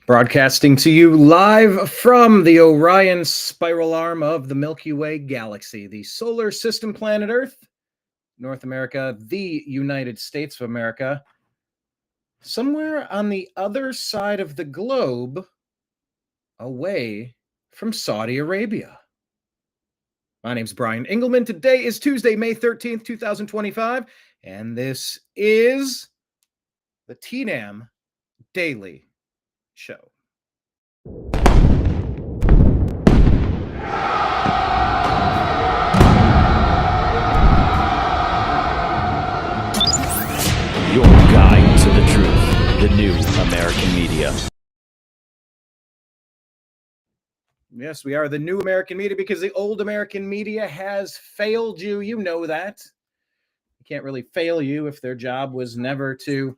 Broadcasting to you live from the Orion spiral arm of the Milky Way galaxy, the solar system planet Earth, North America, the United States of America, somewhere on the other side of the globe, away from Saudi Arabia. My name's Brian Engelman. Today is Tuesday, May 13th, 2025, and this is the TNAM Daily Show. Your guide to the truth, the new American media. Yes, we are the new American media because the old American media has failed you. You know that. They can't really fail you if their job was never to...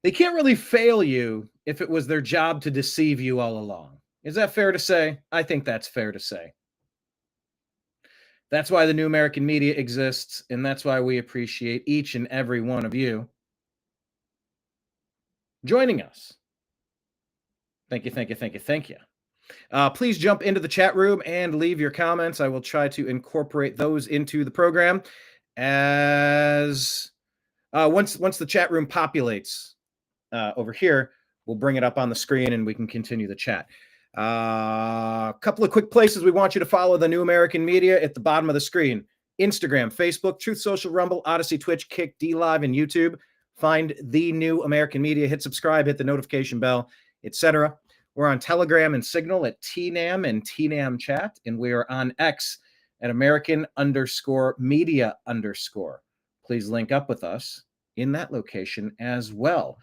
They can't really fail you if it was their job to deceive you all along. Is that fair to say? I think that's fair to say. That's why the new American media exists, and that's why we appreciate each and every one of you joining us. Thank you, thank you, thank you, thank you. Please jump into the chat room and leave your comments. I will try to incorporate those into the program as once the chat room populates over here, we'll bring it up on the screen and we can continue the chat. A couple of quick places we want you to follow the new American media at the bottom of the screen: Instagram, Facebook, Truth Social, Rumble, Odyssey, Twitch, Kick, DLive, and YouTube. Find the new American media, hit subscribe, hit the notification bell, etc. We're on Telegram and Signal at TNAM and TNAM Chat, and we are on X at American_media_. Please link up with us in that location as well.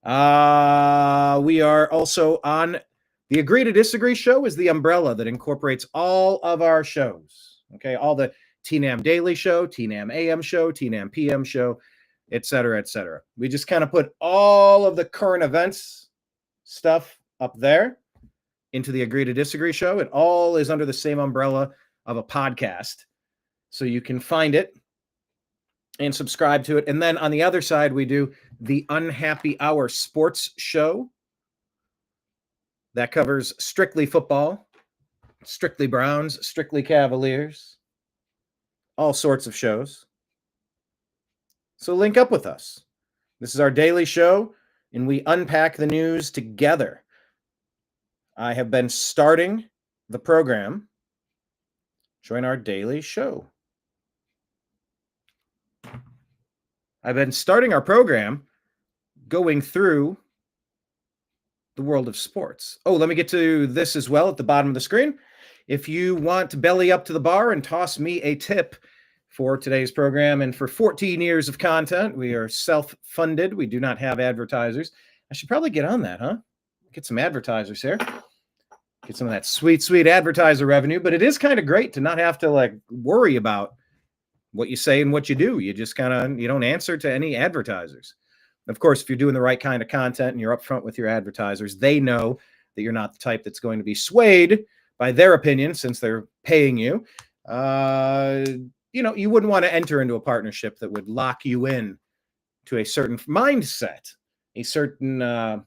We are also on the Agree to Disagree show, is the umbrella that incorporates all of our shows. Okay, all the TNAM Daily Show, TNAM AM Show, TNAM PM Show, etc., etc. We just kind of put all of the current events stuff up there into the Agree to Disagree show. It all is under the same umbrella of a podcast, so you can find it and subscribe to it. And then on the other side, we do the Unhappy Hour Sports Show. That covers strictly football, strictly Browns, strictly Cavaliers, all sorts of shows. So link up with us. This is our daily show, and we unpack the news together. I have been starting the program. Join our daily show. I've been starting our program going through the world of sports. Oh, let me get to this as well at the bottom of the screen. If you want to belly up to the bar and toss me a tip for today's program and for 14 years of content, we are self-funded. We do not have advertisers. I should probably get on that, huh? Get some advertisers here. Get some of that sweet, sweet advertiser revenue. But it is kind of great to not have to worry about what you say and what you do. You just you don't answer to any advertisers. Of course, if you're doing the right kind of content and you're upfront with your advertisers, they know that you're not the type that's going to be swayed by their opinion since they're paying you. You wouldn't want to enter into a partnership that would lock you in to a certain mindset, a certain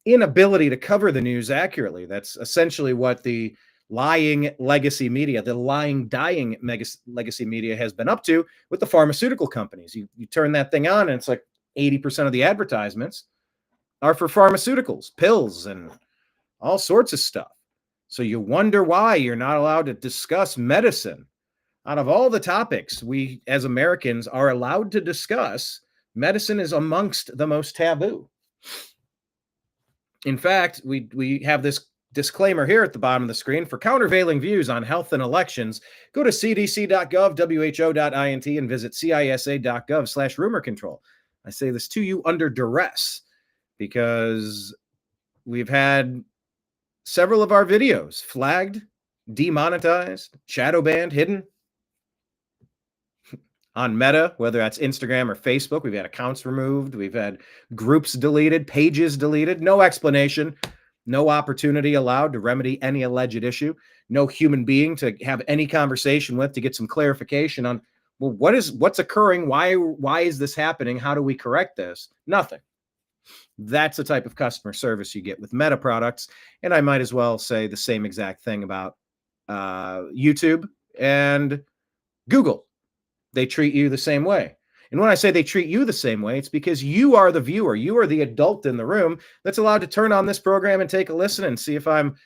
inability to cover the news accurately. That's essentially what the lying legacy media, the lying, dying legacy media has been up to with the pharmaceutical companies. You turn that thing on and it's like 80% of the advertisements are for pharmaceuticals, pills, and all sorts of stuff. So you wonder why you're not allowed to discuss medicine. Out of all the topics we as Americans are allowed to discuss, medicine is amongst the most taboo. In fact, we have this disclaimer here at the bottom of the screen. For countervailing views on health and elections, go to cdc.gov, who.int, and visit cisa.gov/rumor control. I say this to you under duress because we've had several of our videos flagged, demonetized, shadow banned, hidden on Meta, whether that's Instagram or Facebook. We've had accounts removed. We've had groups deleted, pages deleted. No explanation, no opportunity allowed to remedy any alleged issue. No human being to have any conversation with to get some clarification on, well, what's occurring? Why is this happening? How do we correct this? Nothing. That's the type of customer service you get with Meta products. And I might as well say the same exact thing about YouTube and Google. They treat you the same way. And when I say they treat you the same way, it's because you are the viewer. You are the adult in the room that's allowed to turn on this program and take a listen and see if I'm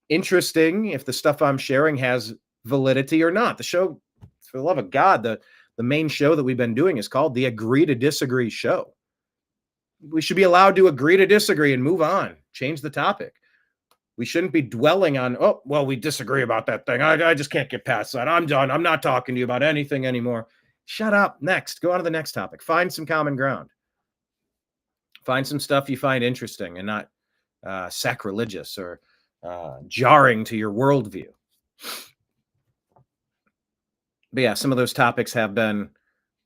interesting, if the stuff I'm sharing has validity or not. The show, for the love of God, the main show that we've been doing is called the Agree to Disagree Show. We should be allowed to agree to disagree and move on, change the topic. We shouldn't be dwelling on, oh, well, we disagree about that thing. I just can't get past that. I'm done. I'm not talking to you about anything anymore. Shut up. Next. Go on to the next topic. Find some common ground. Find some stuff you find interesting and not sacrilegious or jarring to your worldview. But yeah, some of those topics have been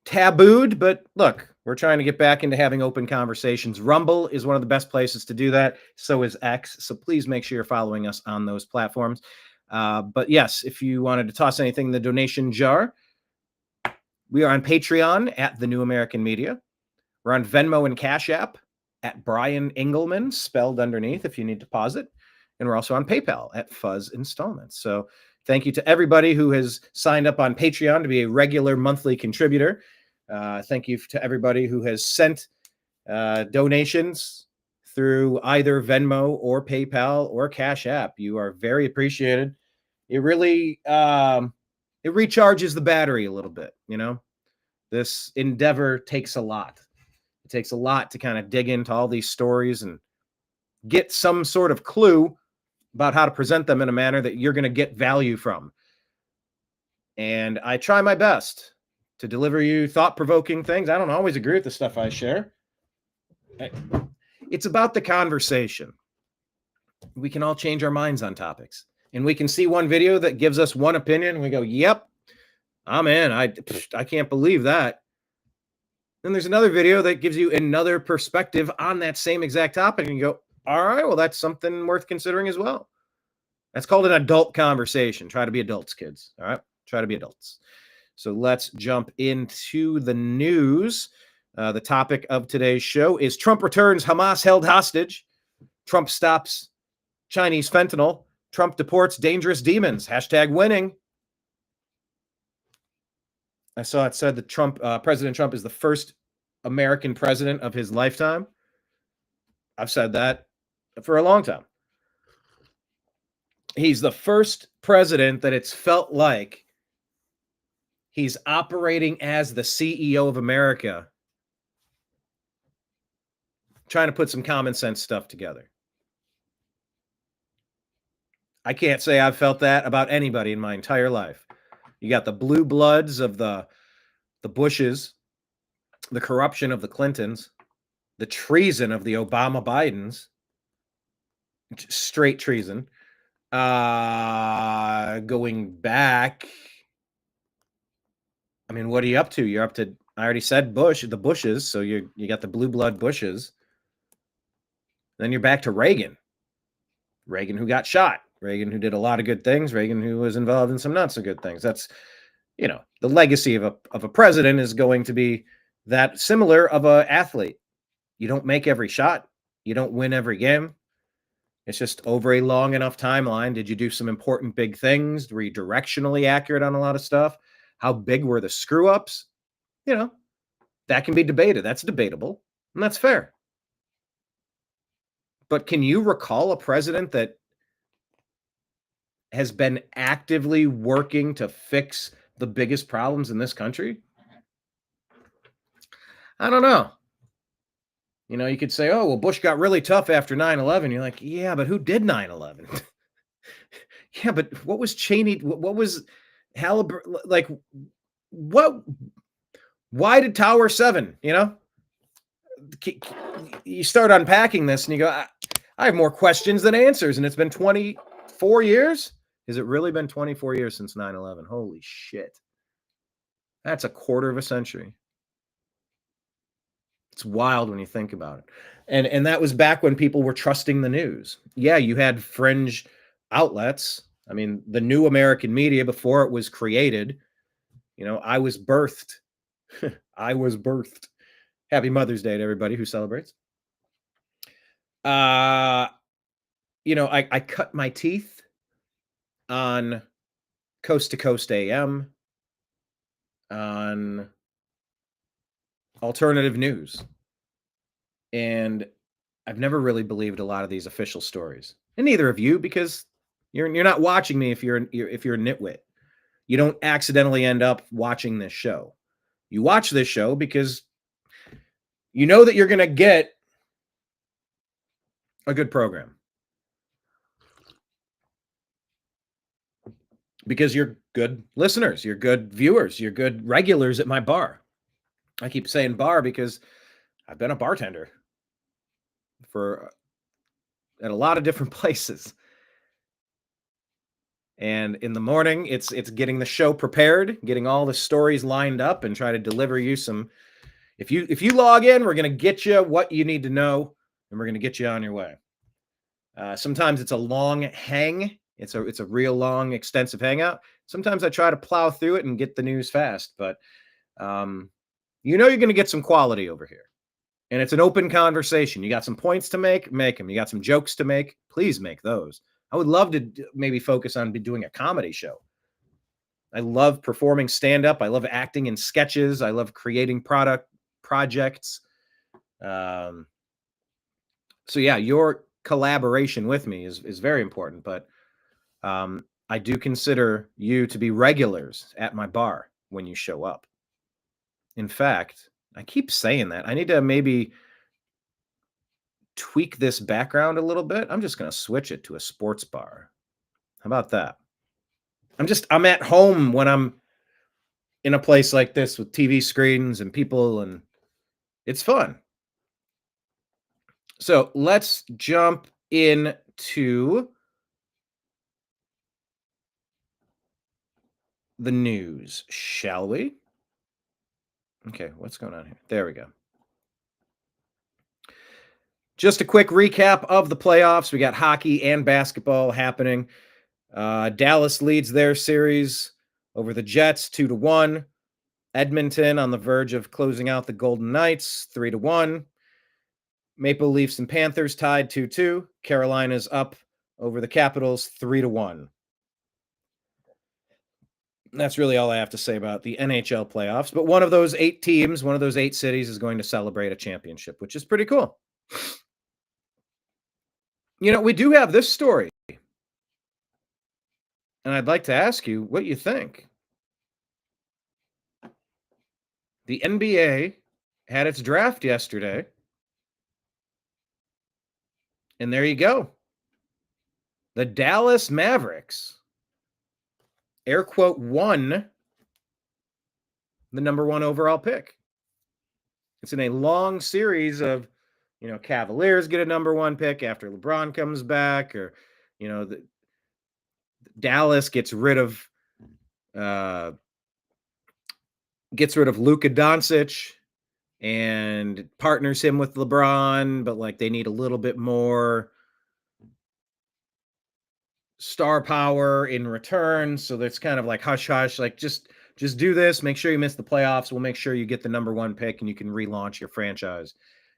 tabooed, but look, we're trying to get back into having open conversations. Rumble is one of the best places to do that. So is X. So please make sure you're following us on those platforms. But yes, if you wanted to toss anything in the donation jar, we are on Patreon at The New American Media. We're on Venmo and Cash App at Brian Engelman, spelled underneath if you need to pause it. And we're also on PayPal at Fuzz Installments. So thank you to everybody who has signed up on Patreon to be a regular monthly contributor. Thank you to everybody who has sent donations through either Venmo or PayPal or Cash App. You are very appreciated. It really it recharges the battery a little bit. You know, this endeavor takes a lot. It takes a lot to kind of dig into all these stories and get some sort of clue about how to present them in a manner that you're going to get value from. And I try my best to deliver you thought-provoking things. I don't always agree with the stuff I share. It's about the conversation. We can all change our minds on topics. And we can see one video that gives us one opinion, and we go, yep, I'm in. I can't believe that. Then there's another video that gives you another perspective on that same exact topic, and you go, all right, well, that's something worth considering as well. That's called an adult conversation. Try to be adults, kids. All right? Try to be adults. So let's jump into the news. The topic of today's show is Trump returns Hamas held hostage. Trump stops Chinese fentanyl. Trump deports dangerous demons. Hashtag winning. I saw it said that President Trump is the first American president of his lifetime. I've said that for a long time. He's the first president that it's felt like he's operating as the CEO of America, trying to put some common sense stuff together. I can't say I've felt that about anybody in my entire life. You got the blue bloods of the Bushes, the corruption of the Clintons, the treason of the Obama Bidens, straight treason. Going back, I mean, what are you up to? You're up to, I already said the Bushes, so you got the blue blood Bushes. Then you're back to Reagan who got shot, Reagan who did a lot of good things, Reagan who was involved in some not so good things. That's, you know, the legacy of a president is going to be that similar of an athlete. You don't make every shot. You don't win every game. It's just over a long enough timeline. Did you do some important big things? Were you directionally accurate on a lot of stuff? How big were the screw ups? You know, that can be debated. That's debatable, and that's fair. But can you recall a president that has been actively working to fix the biggest problems in this country? I don't know. You know, you could say, oh, well, Bush got really tough after 9/11. You're like, yeah, but who did 9/11? Yeah, but what was Cheney? What was Halliburton? Like, what? Why did Tower 7, you know? You start unpacking this and you go, I have more questions than answers. And it's been 24 years. Has it really been 24 years since 9/11? Holy shit. That's a quarter of a century. It's wild when you think about it. And that was back when people were trusting the news. Yeah, you had fringe outlets. I mean, the New American Media, before it was created, you know, I was birthed. I was birthed. Happy Mother's Day to everybody who celebrates. I cut my teeth on Coast to Coast AM, on alternative news. And I've never really believed a lot of these official stories. And neither of you, because you're not watching me if you're a nitwit. You don't accidentally end up watching this show. You watch this show because you know that you're going to get a good program. Because you're good listeners, you're good viewers, you're good regulars at my bar. I keep saying bar because I've been a bartender at a lot of different places. And in the morning, it's getting the show prepared, getting all the stories lined up, and try to deliver you some. If you log in, we're going to get you what you need to know, and we're going to get you on your way. Sometimes it's a long hang. It's a real long, extensive hangout. Sometimes I try to plow through it and get the news fast, but you're going to get some quality over here. And it's an open conversation. You got some points to make them. You got some jokes to make, please make those. I would love to maybe focus on doing a comedy show. I love performing stand-up. I love acting in sketches. I love creating projects. So yeah, your collaboration with me is very important, but I do consider you to be regulars at my bar when you show up. In fact, I keep saying that. I need to maybe tweak this background a little bit. I'm just going to switch it to a sports bar. How about that? I'm at home when I'm in a place like this with TV screens and people, and it's fun. So let's jump into the news, shall we? Okay, what's going on here? There we go. Just a quick recap of the playoffs. We got hockey and basketball happening. Dallas leads their series over the Jets 2-1. Edmonton on the verge of closing out the Golden Knights 3-1. Maple Leafs and Panthers tied 2-2. Carolina's up over the Capitals 3-1. That's really all I have to say about the NHL playoffs. But one of those 8 teams, one of those 8 cities is going to celebrate a championship, which is pretty cool. We do have this story. And I'd like to ask you what you think. The NBA had its draft yesterday. And there you go. The Dallas Mavericks, air quote, won the number 1 overall pick. It's in a long series of, Cavaliers get a number 1 pick after LeBron comes back, or, Dallas gets rid of Luka Doncic and partners him with LeBron, but they need a little bit more star power in return. So that's kind of hush hush, just do this, make sure you miss the playoffs, we'll make sure you get the number 1 pick and you can relaunch your franchise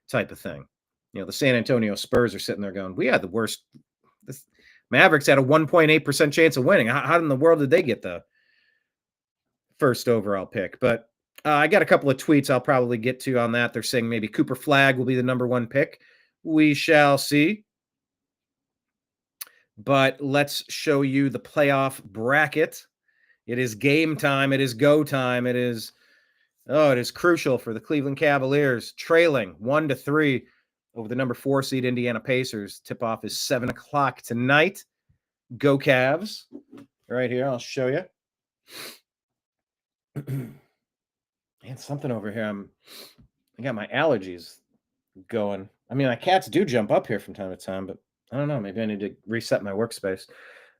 type of thing. The San Antonio Spurs are sitting there going, we had the worst. The Mavericks had a 1.8% chance of winning. How in the world did they get the first overall pick? But I got a couple of tweets I'll probably get to on that. They're saying maybe Cooper Flagg will be the number 1 pick. We shall see. But let's show you the playoff bracket. It is game time. It is go time. It is crucial for the Cleveland Cavaliers, trailing 1-3 over the number 4 seed Indiana Pacers. Tip-off is 7:00 tonight. Go Cavs. Right here, I'll show you. And something over here. I got my allergies going. I mean, my cats do jump up here from time to time, but I don't know. Maybe I need to reset my workspace.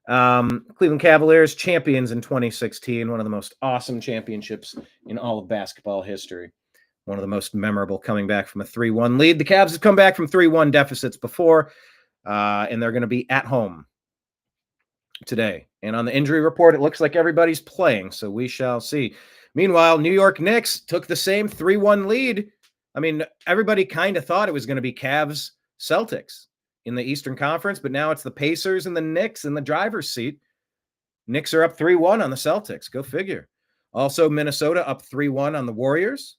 Cleveland Cavaliers, champions in 2016. One of the most awesome championships in all of basketball history. One of the most memorable, coming back from a 3-1 lead. The Cavs have come back from 3-1 deficits before, and they're going to be at home today. And on the injury report, it looks like everybody's playing, so we shall see. Meanwhile, New York Knicks took the same 3-1 lead. I mean, everybody kind of thought it was going to be Cavs Celtics. in the Eastern Conference, but now it's the Pacers and the Knicks in the driver's seat. Knicks are up 3-1 on the Celtics. Go figure. Also, Minnesota up 3-1 on the Warriors.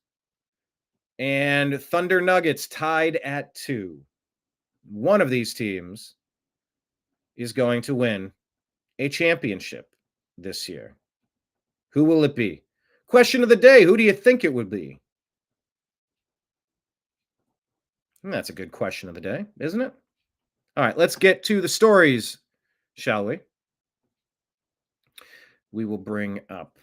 And Thunder Nuggets tied at 2. One of these teams is going to win a championship this year. Who will it be? Question of the day. Who do you think it would be? That's a good question of the day, isn't it? All right, let's get to the stories, shall we? We will bring up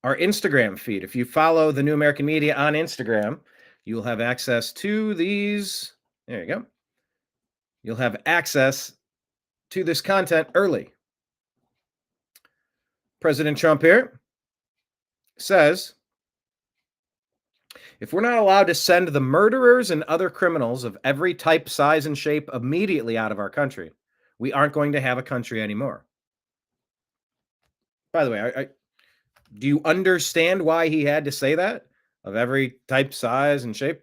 our Instagram feed. If you follow the New American Media on Instagram, you'll have access to these. There you go. You'll have access to this content early. President Trump here says, if we're not allowed to send the murderers and other criminals of every type, size, and shape immediately out of our country, we aren't going to have a country anymore. By the way, do you understand why he had to say that? Of every type, size, and shape?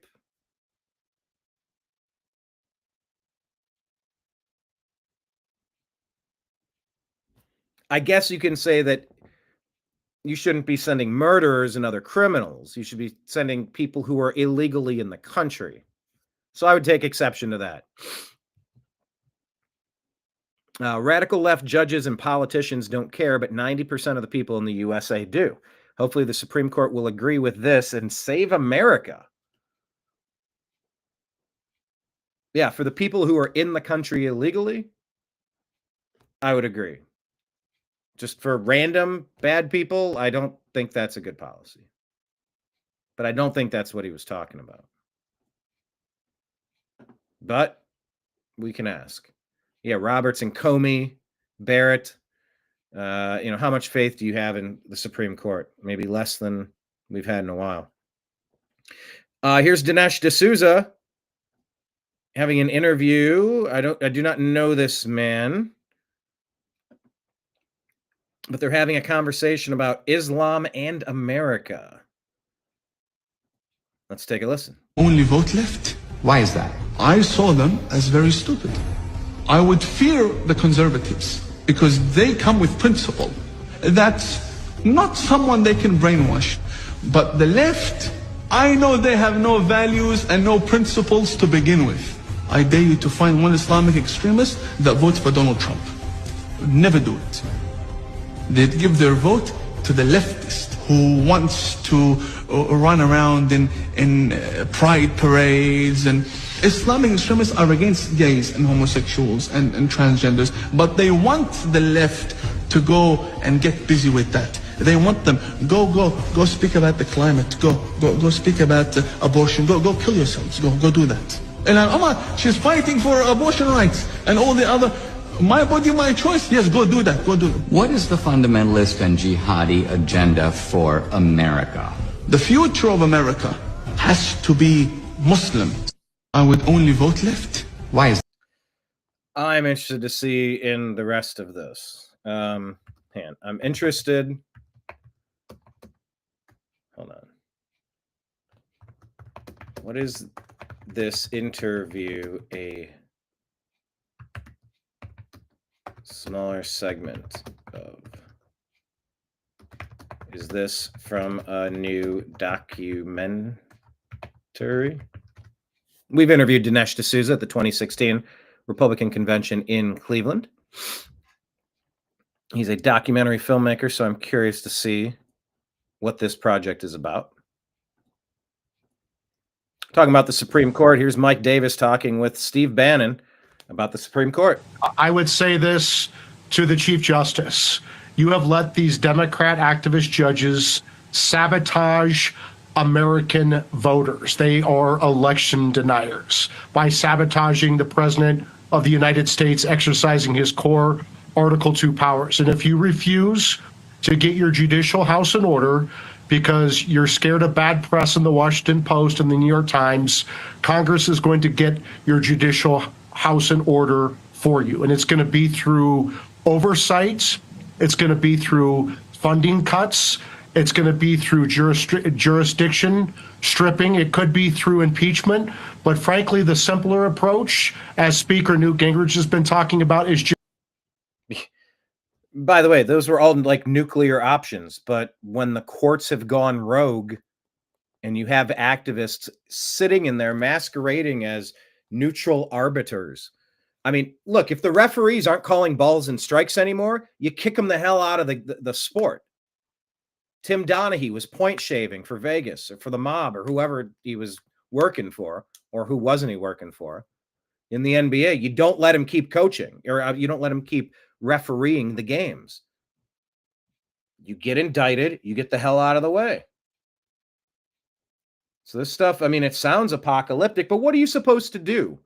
I guess you can say that you shouldn't be sending murderers and other criminals. You should be sending people who are illegally in the country. So I would take exception to that. Radical left judges and politicians don't care, but 90% of the people in the USA do. Hopefully the Supreme Court will agree with this and save America. Yeah, for the people who are in the country illegally, I would agree. Just for random bad people, I don't think that's a good policy. But I don't think that's what he was talking about. But we can ask. Yeah, Robertson, Comey, Barrett. How much faith do you have in the Supreme Court? Maybe less than we've had in a while. Here's Dinesh D'Souza having an interview. I do not know this man, but they're having a conversation about Islam and America. Let's take a listen. Only vote left. Why is that? I saw them as very stupid. I would fear the conservatives because they come with principle. That's not someone they can brainwash. But the left, I know they have no values and no principles to begin with. I dare you to find one Islamic extremist that votes for Donald Trump. Never do it. They'd give their vote to the leftist who wants to run around in pride parades. And Islamic extremists are against gays and homosexuals and transgenders, but they want the left to go and get busy with that. They want them, go speak about the climate, go speak about abortion, go kill yourselves, go do that. And she's fighting for abortion rights and all the other, my body, my choice. Yes, go do that. What is the fundamentalist and jihadi agenda for America? The future of America has to be Muslim. I would only vote left. Why is that? I'm interested to see in the rest of this. I'm interested. Hold on. What is this interview a smaller segment of? Is this from a new documentary? We've interviewed Dinesh D'Souza at the 2016 Republican Convention in Cleveland. He's a documentary filmmaker, so I'm curious to see what this project is about. Talking about the Supreme Court, here's Mike Davis talking with Steve Bannon about the Supreme Court. I would say this to the Chief Justice. You have let these Democrat activist judges sabotage American voters. They are election deniers by sabotaging the President of the United States exercising his core Article 2 powers. And if you refuse to get your judicial house in order because you're scared of bad press in the Washington Post and the New York Times, Congress is going to get your judicial house in order for you. And it's going to be through oversight. It's going to be through funding cuts. It's going to be through jurisdiction stripping. It could be through impeachment. But frankly, the simpler approach, as Speaker Newt Gingrich has been talking about, is just. By the way, those were all like nuclear options. But when the courts have gone rogue and you have activists sitting in there masquerading as neutral arbiters. I mean, look, if the referees aren't calling balls and strikes anymore, you kick them the hell out of the sport. Tim Donaghy was point shaving for Vegas or for the mob or whoever he was working for, or who wasn't he working for in the NBA. You don't let him keep coaching, or you don't let him keep refereeing the games. You get indicted, you get the hell out of the way. So this stuff, I mean, it sounds apocalyptic, but what are you supposed to do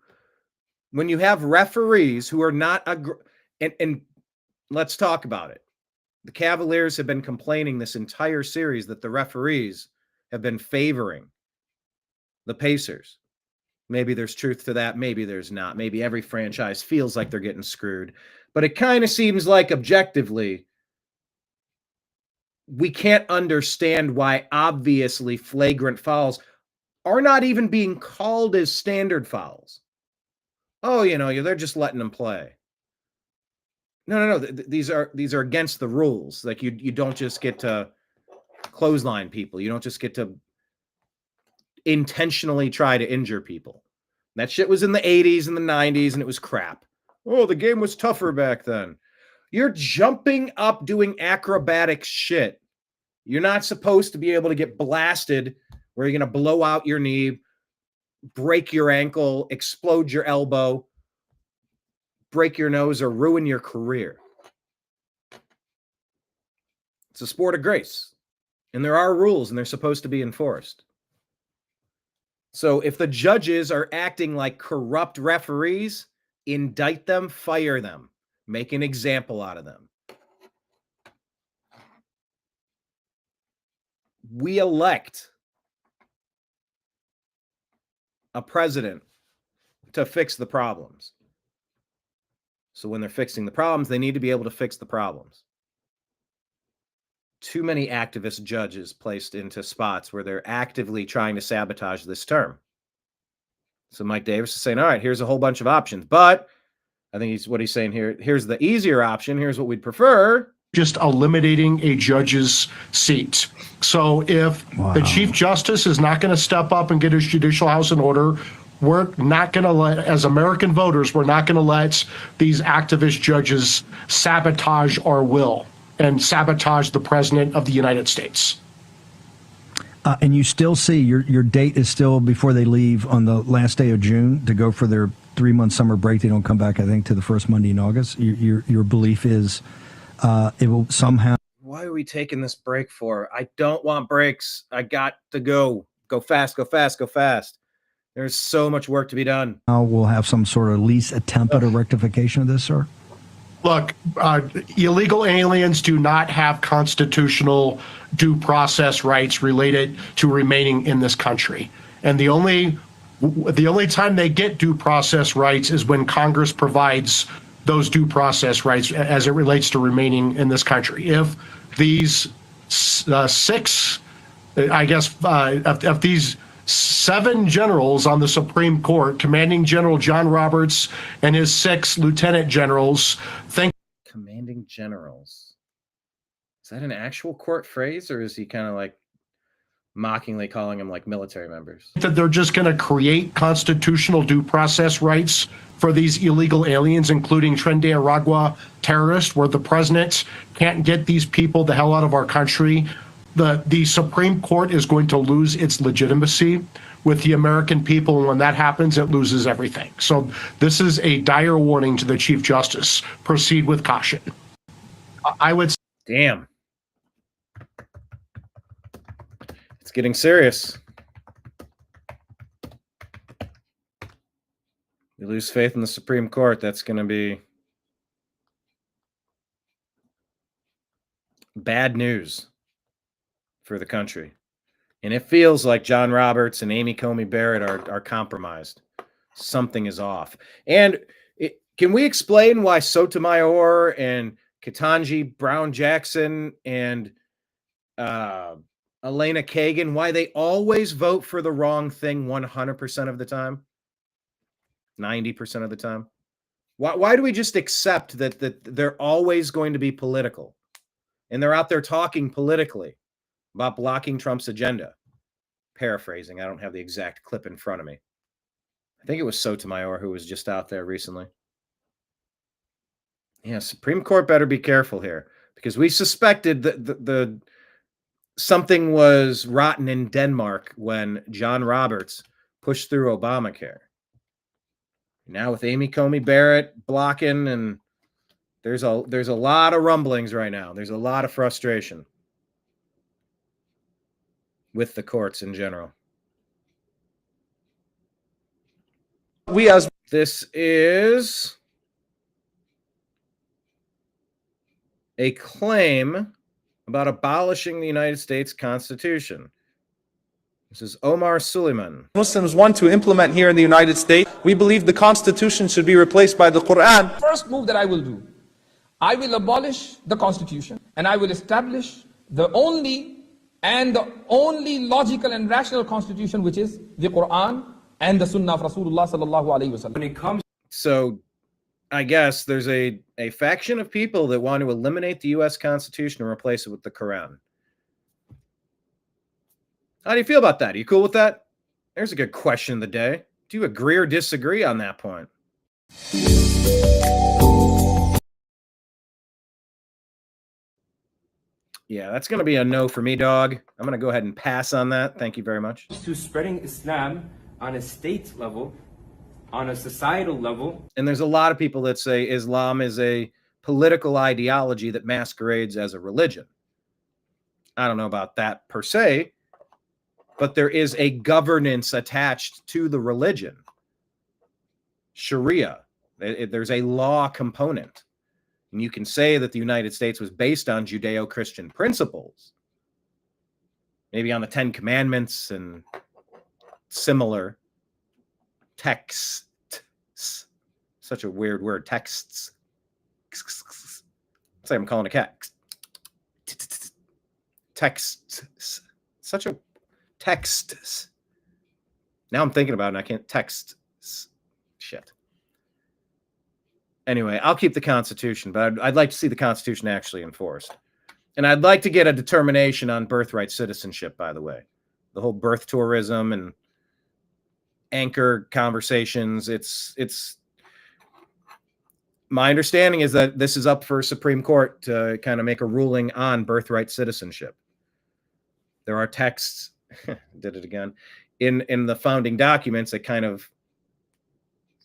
when you have referees who are not and let's talk about it. The Cavaliers have been complaining this entire series that the referees have been favoring the Pacers. Maybe there's truth to that. Maybe there's not. Maybe every franchise feels like they're getting screwed. But it kind of seems like objectively, we can't understand why obviously flagrant fouls are not even being called as standard fouls. Oh, you know, they're just letting them play. No. These are against the rules. Like you don't just get to clothesline people. You don't just get to intentionally try to injure people. That shit was in the 80s and the 90s, and it was crap. Oh, the game was tougher back then. You're jumping up doing acrobatic shit. You're not supposed to be able to get blasted where you're going to blow out your knee, break your ankle, explode your elbow, break your nose, or ruin your career. It's a sport of grace, and there are rules, and they're supposed to be enforced. So if the judges are acting like corrupt referees, indict them, fire them, make an example out of them. We elect a president to fix the problems. So when they're fixing the problems, they need to be able to fix the problems. Too many activist judges placed into spots where they're actively trying to sabotage this term. So Mike Davis is saying, all right, here's a whole bunch of options. But I think what he's saying here, here's the easier option. Here's what we'd prefer. Just eliminating a judge's seat. So if the Chief Justice is not going to step up and get his judicial house in order, we're not going to let, as American voters, we're not going to let these activist judges sabotage our will and sabotage the President of the United States. And you still see your date is still before they leave on the last day of June to go for their 3-month summer break. They don't come back, I think, to the first Monday in August. Your belief is it will somehow. Why are we taking this break for? I don't want breaks. I got to go. Go fast, go fast, go fast. There's so much work to be done. We'll have some sort of at least attempt at a rectification of this, sir? Look, illegal aliens do not have constitutional due process rights related to remaining in this country. And the only time they get due process rights is when Congress provides those due process rights as it relates to remaining in this country. If these if these 7 generals on the Supreme Court, Commanding General John Roberts and his 6 lieutenant generals, think. Commanding generals. Is that an actual court phrase, or is he kind of like mockingly calling them like military members? That they're just going to create constitutional due process rights for these illegal aliens, including Tren de Aragua terrorists, where the president can't get these people the hell out of our country. The Supreme Court is going to lose its legitimacy with the American people, and when that happens, it loses everything. So this is a dire warning to the Chief Justice. Proceed with caution. I would say. Damn. It's getting serious. You lose faith in the Supreme Court, that's going to be bad news for the country. And it feels like John Roberts and Amy Coney Barrett are compromised. Something is off. And can we explain why Sotomayor and Ketanji Brown Jackson and Elena Kagan, why they always vote for the wrong thing 100% of the time, 90% of the time. Why do we just accept that they're always going to be political, and they're out there talking politically about blocking Trump's agenda? Paraphrasing, I don't have the exact clip in front of me. I think it was Sotomayor who was just out there recently. Yeah, Supreme Court better be careful here, because we suspected that the something was rotten in Denmark when John Roberts pushed through Obamacare. Now with Amy Coney Barrett blocking, and there's a lot of rumblings right now. There's a lot of frustration with the courts in general. This is a claim about abolishing the United States Constitution. This is Omar Suleiman. Muslims want to implement here in the United States. We believe the Constitution should be replaced by the Quran. First move that I will do, I will abolish the Constitution, and I will establish the only logical and rational Constitution, which is the Quran and the Sunnah of Rasulullah sallallahu alaihi wasallam. So I guess there's a faction of people that want to eliminate the U.S. Constitution and replace it with the Quran. How do you feel about that? Are you cool with that? There's a good question of the day. Do you agree or disagree on that point? Yeah, that's going to be a no for me, dog. I'm going to go ahead and pass on that. Thank you very much. To spreading Islam on a state level, on a societal level. And there's a lot of people that say Islam is a political ideology that masquerades as a religion. I don't know about that per se, but there is a governance attached to the religion. Sharia. There's a law component. And you can say that the United States was based on Judeo-Christian principles, maybe on the Ten Commandments and similar texts. Such a weird word, texts. It's like I'm calling a cat. Texts. Such a text. Now I'm thinking about it and I can't text. Shit. Anyway, I'll keep the Constitution, but I'd like to see the Constitution actually enforced. And I'd like to get a determination on birthright citizenship, by the way. The whole birth tourism and anchor conversations. It's my understanding is that this is up for Supreme Court to kind of make a ruling on birthright citizenship. There are texts, did it again, in the founding documents that kind of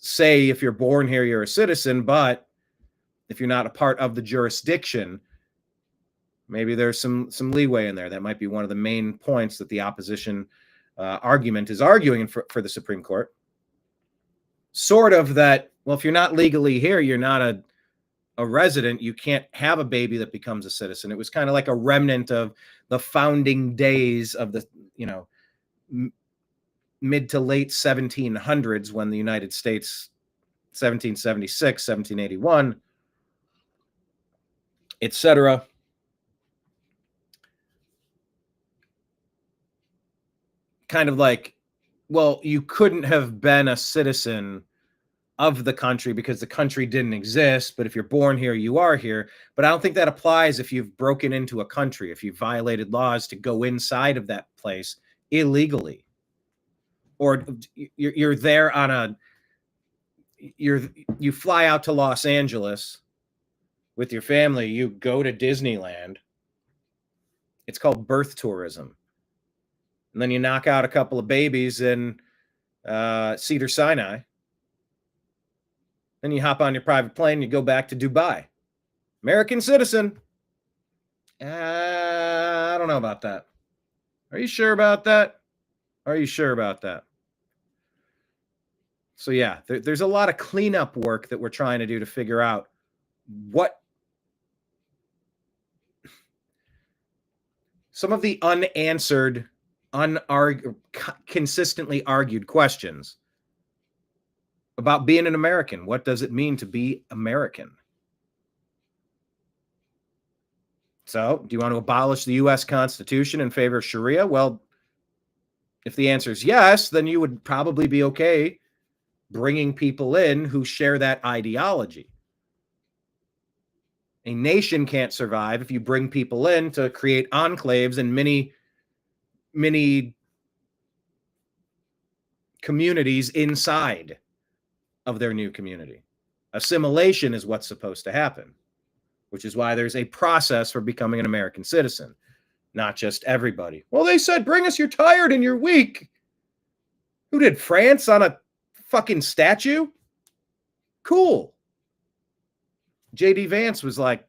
say if you're born here, you're a citizen, but if you're not a part of the jurisdiction, maybe there's some leeway in there. That might be one of the main points that the opposition argument is arguing for the Supreme Court. Sort of that, well, if you're not legally here, you're not a resident, you can't have a baby that becomes a citizen. It was kind of like a remnant of the founding days of the, mid to late 1700s when the United States, 1776, 1781, etc. Kind of like, well, you couldn't have been a citizen of the country because the country didn't exist, but if you're born here, you are here. But I don't think that applies if you've broken into a country, if you've violated laws to go inside of that place illegally. Or you're there on you fly out to Los Angeles with your family, you go to Disneyland. It's called birth tourism. And then you knock out a couple of babies in Cedar Sinai. Then you hop on your private plane, you go back to Dubai. American citizen. I don't know about that. Are you sure about that? Are you sure about that? So yeah, there's a lot of cleanup work that we're trying to do to figure out what some of the unanswered, consistently argued questions about being an American. What does it mean to be American? So, do you want to abolish the U.S. Constitution in favor of Sharia? Well, if the answer is yes, then you would probably be okay bringing people in who share that ideology. A nation can't survive if you bring people in to create enclaves and many communities inside of their new community. Assimilation is what's supposed to happen, which is why there's a process for becoming an American citizen, not just everybody. Well, they said, bring us, you're tired and you're weak. Who did? France on a fucking statue? Cool. J.D. Vance was like,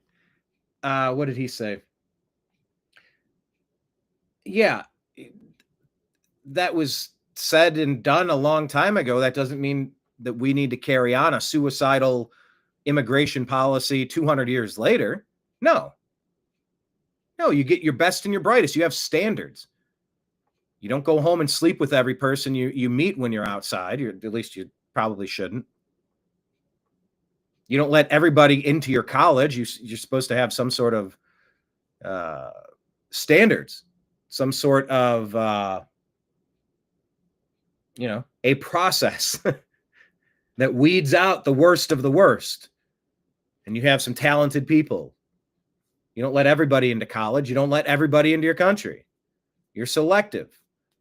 what did he say? Yeah, that was said and done a long time ago. That doesn't mean that we need to carry on a suicidal immigration policy 200 years later. No, you get your best and your brightest. You have standards. You don't go home and sleep with every person you meet when you're outside. At least you probably shouldn't. You don't let everybody into your college. You're supposed to have some sort of standards, some sort of, a process that weeds out the worst of the worst. And you have some talented people. You don't let everybody into college. You don't let everybody into your country. You're selective.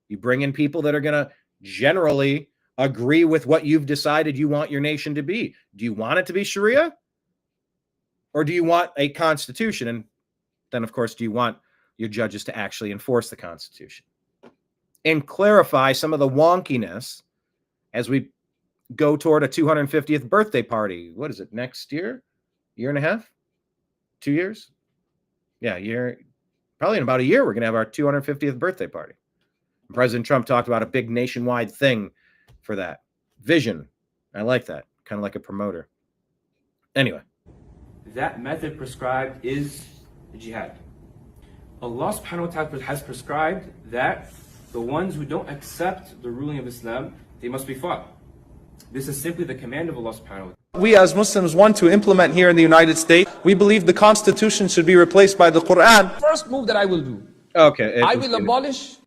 You bring in people that are going to generally agree with what you've decided you want your nation to be. Do you want it to be Sharia? Or do you want a constitution? And then, of course, do you want your judges to actually enforce the Constitution? And clarify some of the wonkiness as we go toward a 250th birthday party. What is it, next year? Year and a half? 2 years? Yeah, probably in about a year, we're going to have our 250th birthday party. And President Trump talked about a big nationwide thing for that. Vision. I like that. Kind of like a promoter. Anyway. That method prescribed is jihad. Allah subhanahu wa ta'ala has prescribed that the ones who don't accept the ruling of Islam, they must be fought. This is simply the command of Allah subhanahu wa ta'ala. We as Muslims want to implement here in the United States. We believe the Constitution should be replaced by the Quran. First move that I will do. Okay. I will abolish.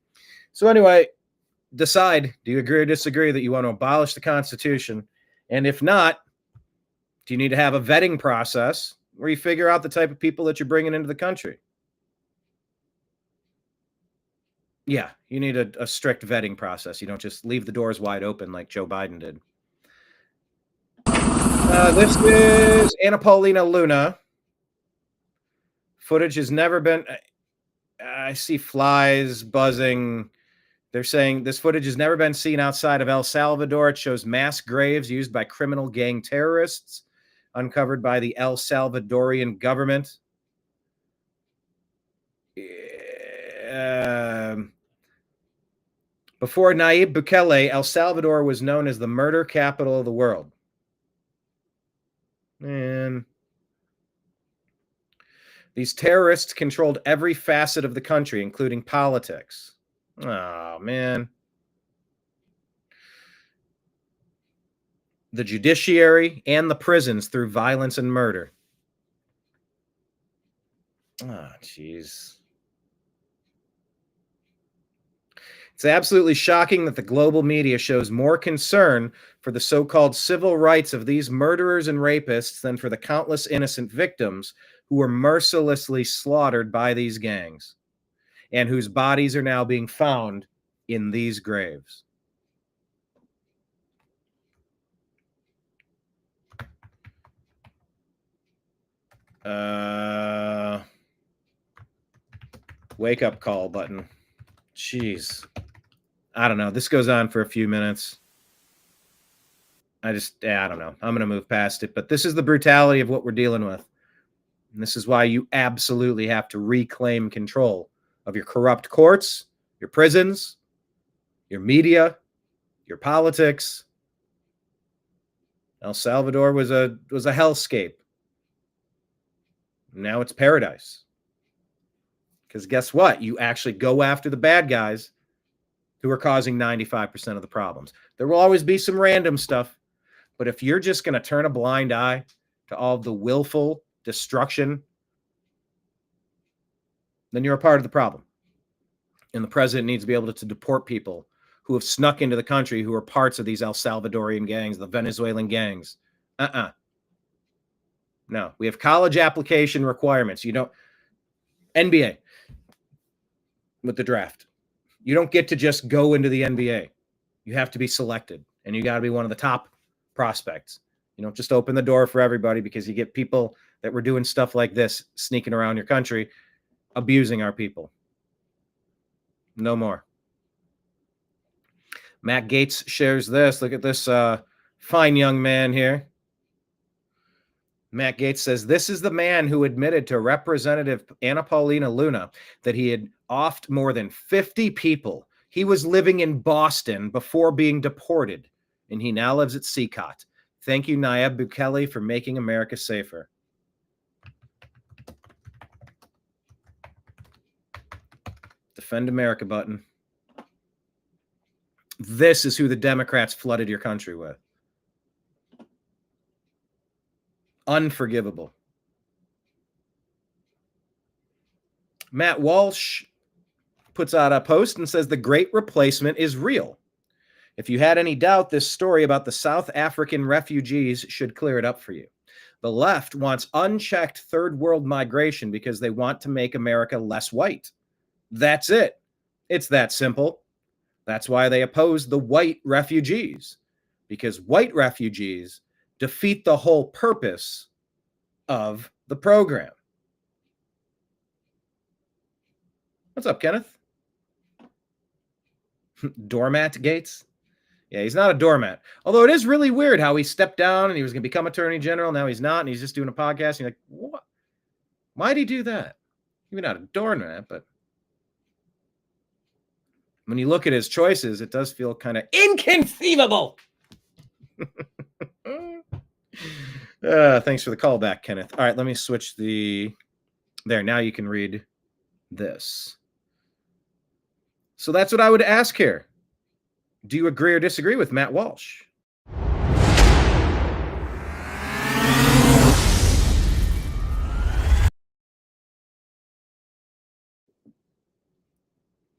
So anyway, decide, do you agree or disagree that you want to abolish the Constitution? And if not, do you need to have a vetting process where you figure out the type of people that you're bringing into the country? Yeah, you need a strict vetting process. You don't just leave the doors wide open like Joe Biden did. This is Anna Paulina Luna. Footage has never been... I see flies buzzing. They're saying this footage has never been seen outside of El Salvador. It shows mass graves used by criminal gang terrorists, uncovered by the El Salvadorian government. Before Nayib Bukele, El Salvador was known as the murder capital of the world. And these terrorists controlled every facet of the country, including politics. Oh, man. The judiciary and the prisons through violence and murder. Oh, jeez. It's absolutely shocking that the global media shows more concern for the so-called civil rights of these murderers and rapists than for the countless innocent victims who were mercilessly slaughtered by these gangs and whose bodies are now being found in these graves. Wake up call button. Jeez. I don't know. This goes on for a few minutes. I don't know. I'm going to move past it. But this is the brutality of what we're dealing with. And this is why you absolutely have to reclaim control of your corrupt courts, your prisons, your media, your politics. El Salvador was a hellscape. Now it's paradise. Because guess what? You actually go after the bad guys who are causing 95% of the problems. There will always be some random stuff, but if you're just going to turn a blind eye to all the willful destruction then you're a part of the problem. And the president needs to be able to deport people who have snuck into the country, who are parts of these El Salvadorian gangs, the Venezuelan gangs. No, we have college application requirements. You don't, NBA with the draft. You don't get to just go into the NBA. You have to be selected, and you got to be one of the top prospects. You don't just open the door for everybody, because you get people that were doing stuff like this, sneaking around your country, abusing our people. No more. Matt Gaetz shares this. Look at this fine young man here. Matt Gaetz says, this is the man who admitted to Representative Anna Paulina Luna that he had offed more than 50 people. He was living in Boston before being deported, and he now lives at CCOT. Thank you, Nayib Bukele, for making America safer. Defend America button. This is who the Democrats flooded your country with. Unforgivable. Matt Walsh puts out a post and says the Great Replacement is real. If you had any doubt, this story about the South African refugees should clear it up for you. The left wants unchecked third world migration because they want to make America less white. That's it. It's that simple. That's why they oppose the white refugees, because white refugees defeat the whole purpose of the program. What's up, Kenneth? Doormat Gates? Yeah, he's not a doormat. Although it is really weird how he stepped down and he was going to become attorney general. Now he's not, and he's just doing a podcast. And you're like, what? Why'd he do that? Maybe not a doormat, but when you look at his choices, it does feel kind of inconceivable. Thanks for the call back, Kenneth. All right, let me switch the... There, now you can read this. So that's what I would ask here. Do you agree or disagree with Matt Walsh?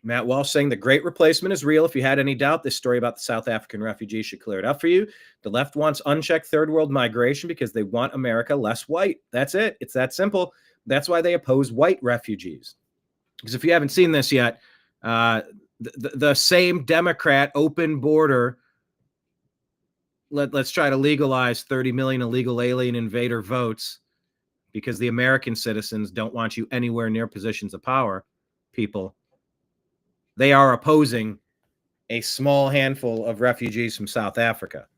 Matt Walsh saying the Great Replacement is real. If you had any doubt, this story about the South African refugees should clear it up for you. The left wants unchecked third world migration because they want America less white. That's it. It's that simple. That's why they oppose white refugees. Because if you haven't seen this yet, the same Democrat open border, let's try to legalize 30 million illegal alien invader votes because the American citizens don't want you anywhere near positions of power, people. They are opposing a small handful of refugees from South Africa.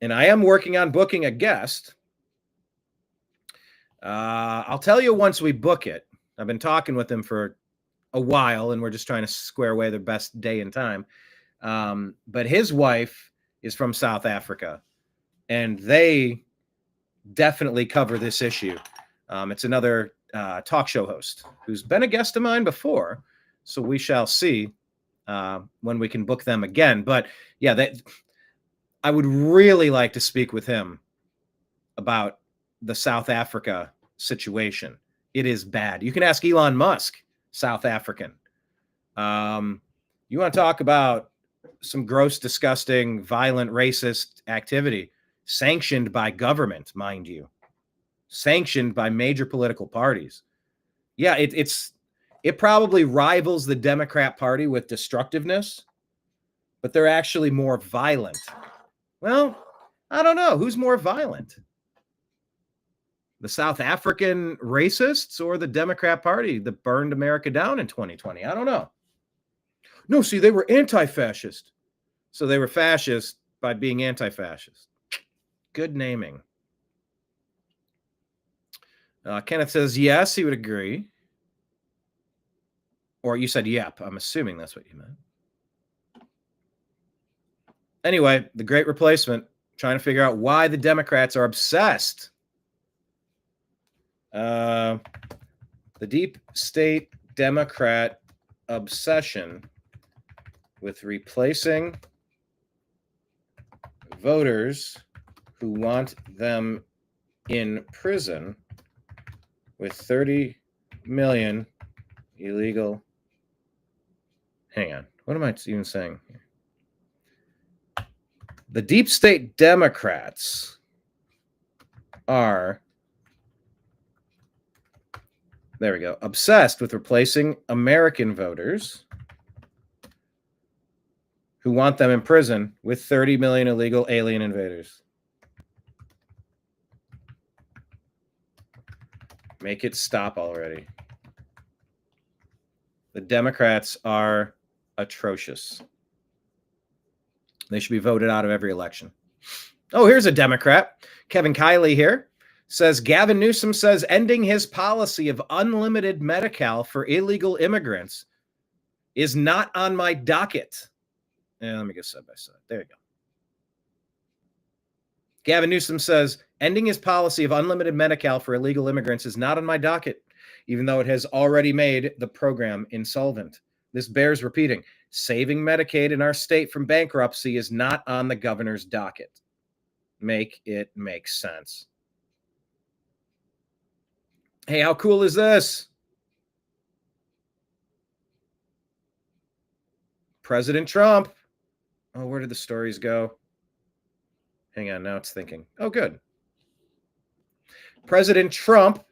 And I am working on booking a guest. I'll tell you once we book it. I've been talking with him for a while, and we're just trying to square away the best day and time. But his wife is from South Africa, and they definitely cover this issue. It's another talk show host who's been a guest of mine before. So we shall see when we can book them again. But yeah, I would really like to speak with him about the South Africa situation. It is bad. You can ask Elon Musk, South African. You want to talk about some gross, disgusting, violent, racist activity sanctioned by government, mind you, sanctioned by major political parties. Yeah, it probably rivals the Democrat Party with destructiveness, but they're actually more violent. Well, I don't know. Who's more violent? The South African racists or the Democrat Party that burned America down in 2020? I don't know. No, see, they were anti-fascist. So they were fascist by being anti-fascist. Good naming. Kenneth says, yes, he would agree. Or you said, yep. I'm assuming that's what you meant. Anyway, the Great Replacement, trying to figure out why the Democrats are obsessed. The deep state Democrat obsession with replacing voters who want them in prison with 30 million illegal. Hang on. What am I even saying here? The deep state Democrats are, there we go, obsessed with replacing American voters who want them in prison with 30 million illegal alien invaders. Make it stop already. The Democrats are atrocious. They should be voted out of every election. Oh, here's a Democrat. Kevin Kiley here says Gavin Newsom says ending his policy of unlimited Medi-Cal for illegal immigrants is not on my docket. And let me go side by side. There you go. Gavin Newsom says ending his policy of unlimited Medi-Cal for illegal immigrants is not on my docket, even though it has already made the program insolvent. This bears repeating. Saving Medicaid in our state from bankruptcy is not on the governor's docket. Make it make sense. Hey, how cool is this? President Trump. Oh, where did the stories go? Hang on, now it's thinking. Oh, good. President Trump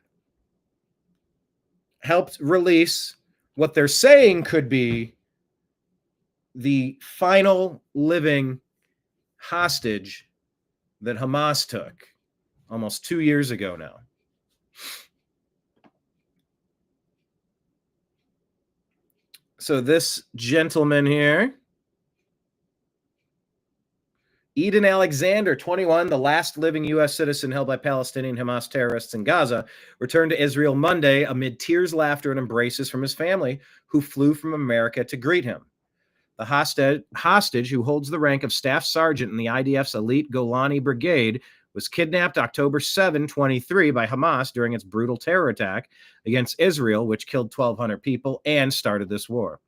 helped release what they're saying could be the final living hostage that Hamas took almost 2 years ago now. So this gentleman here, Eden Alexander, 21, the last living U.S. citizen held by Palestinian Hamas terrorists in Gaza, returned to Israel Monday amid tears, laughter, and embraces from his family, who flew from America to greet him. The hostage, who holds the rank of staff sergeant in the IDF's elite Golani Brigade, was kidnapped October 7, 2023 by Hamas during its brutal terror attack against Israel, which killed 1,200 people and started this war.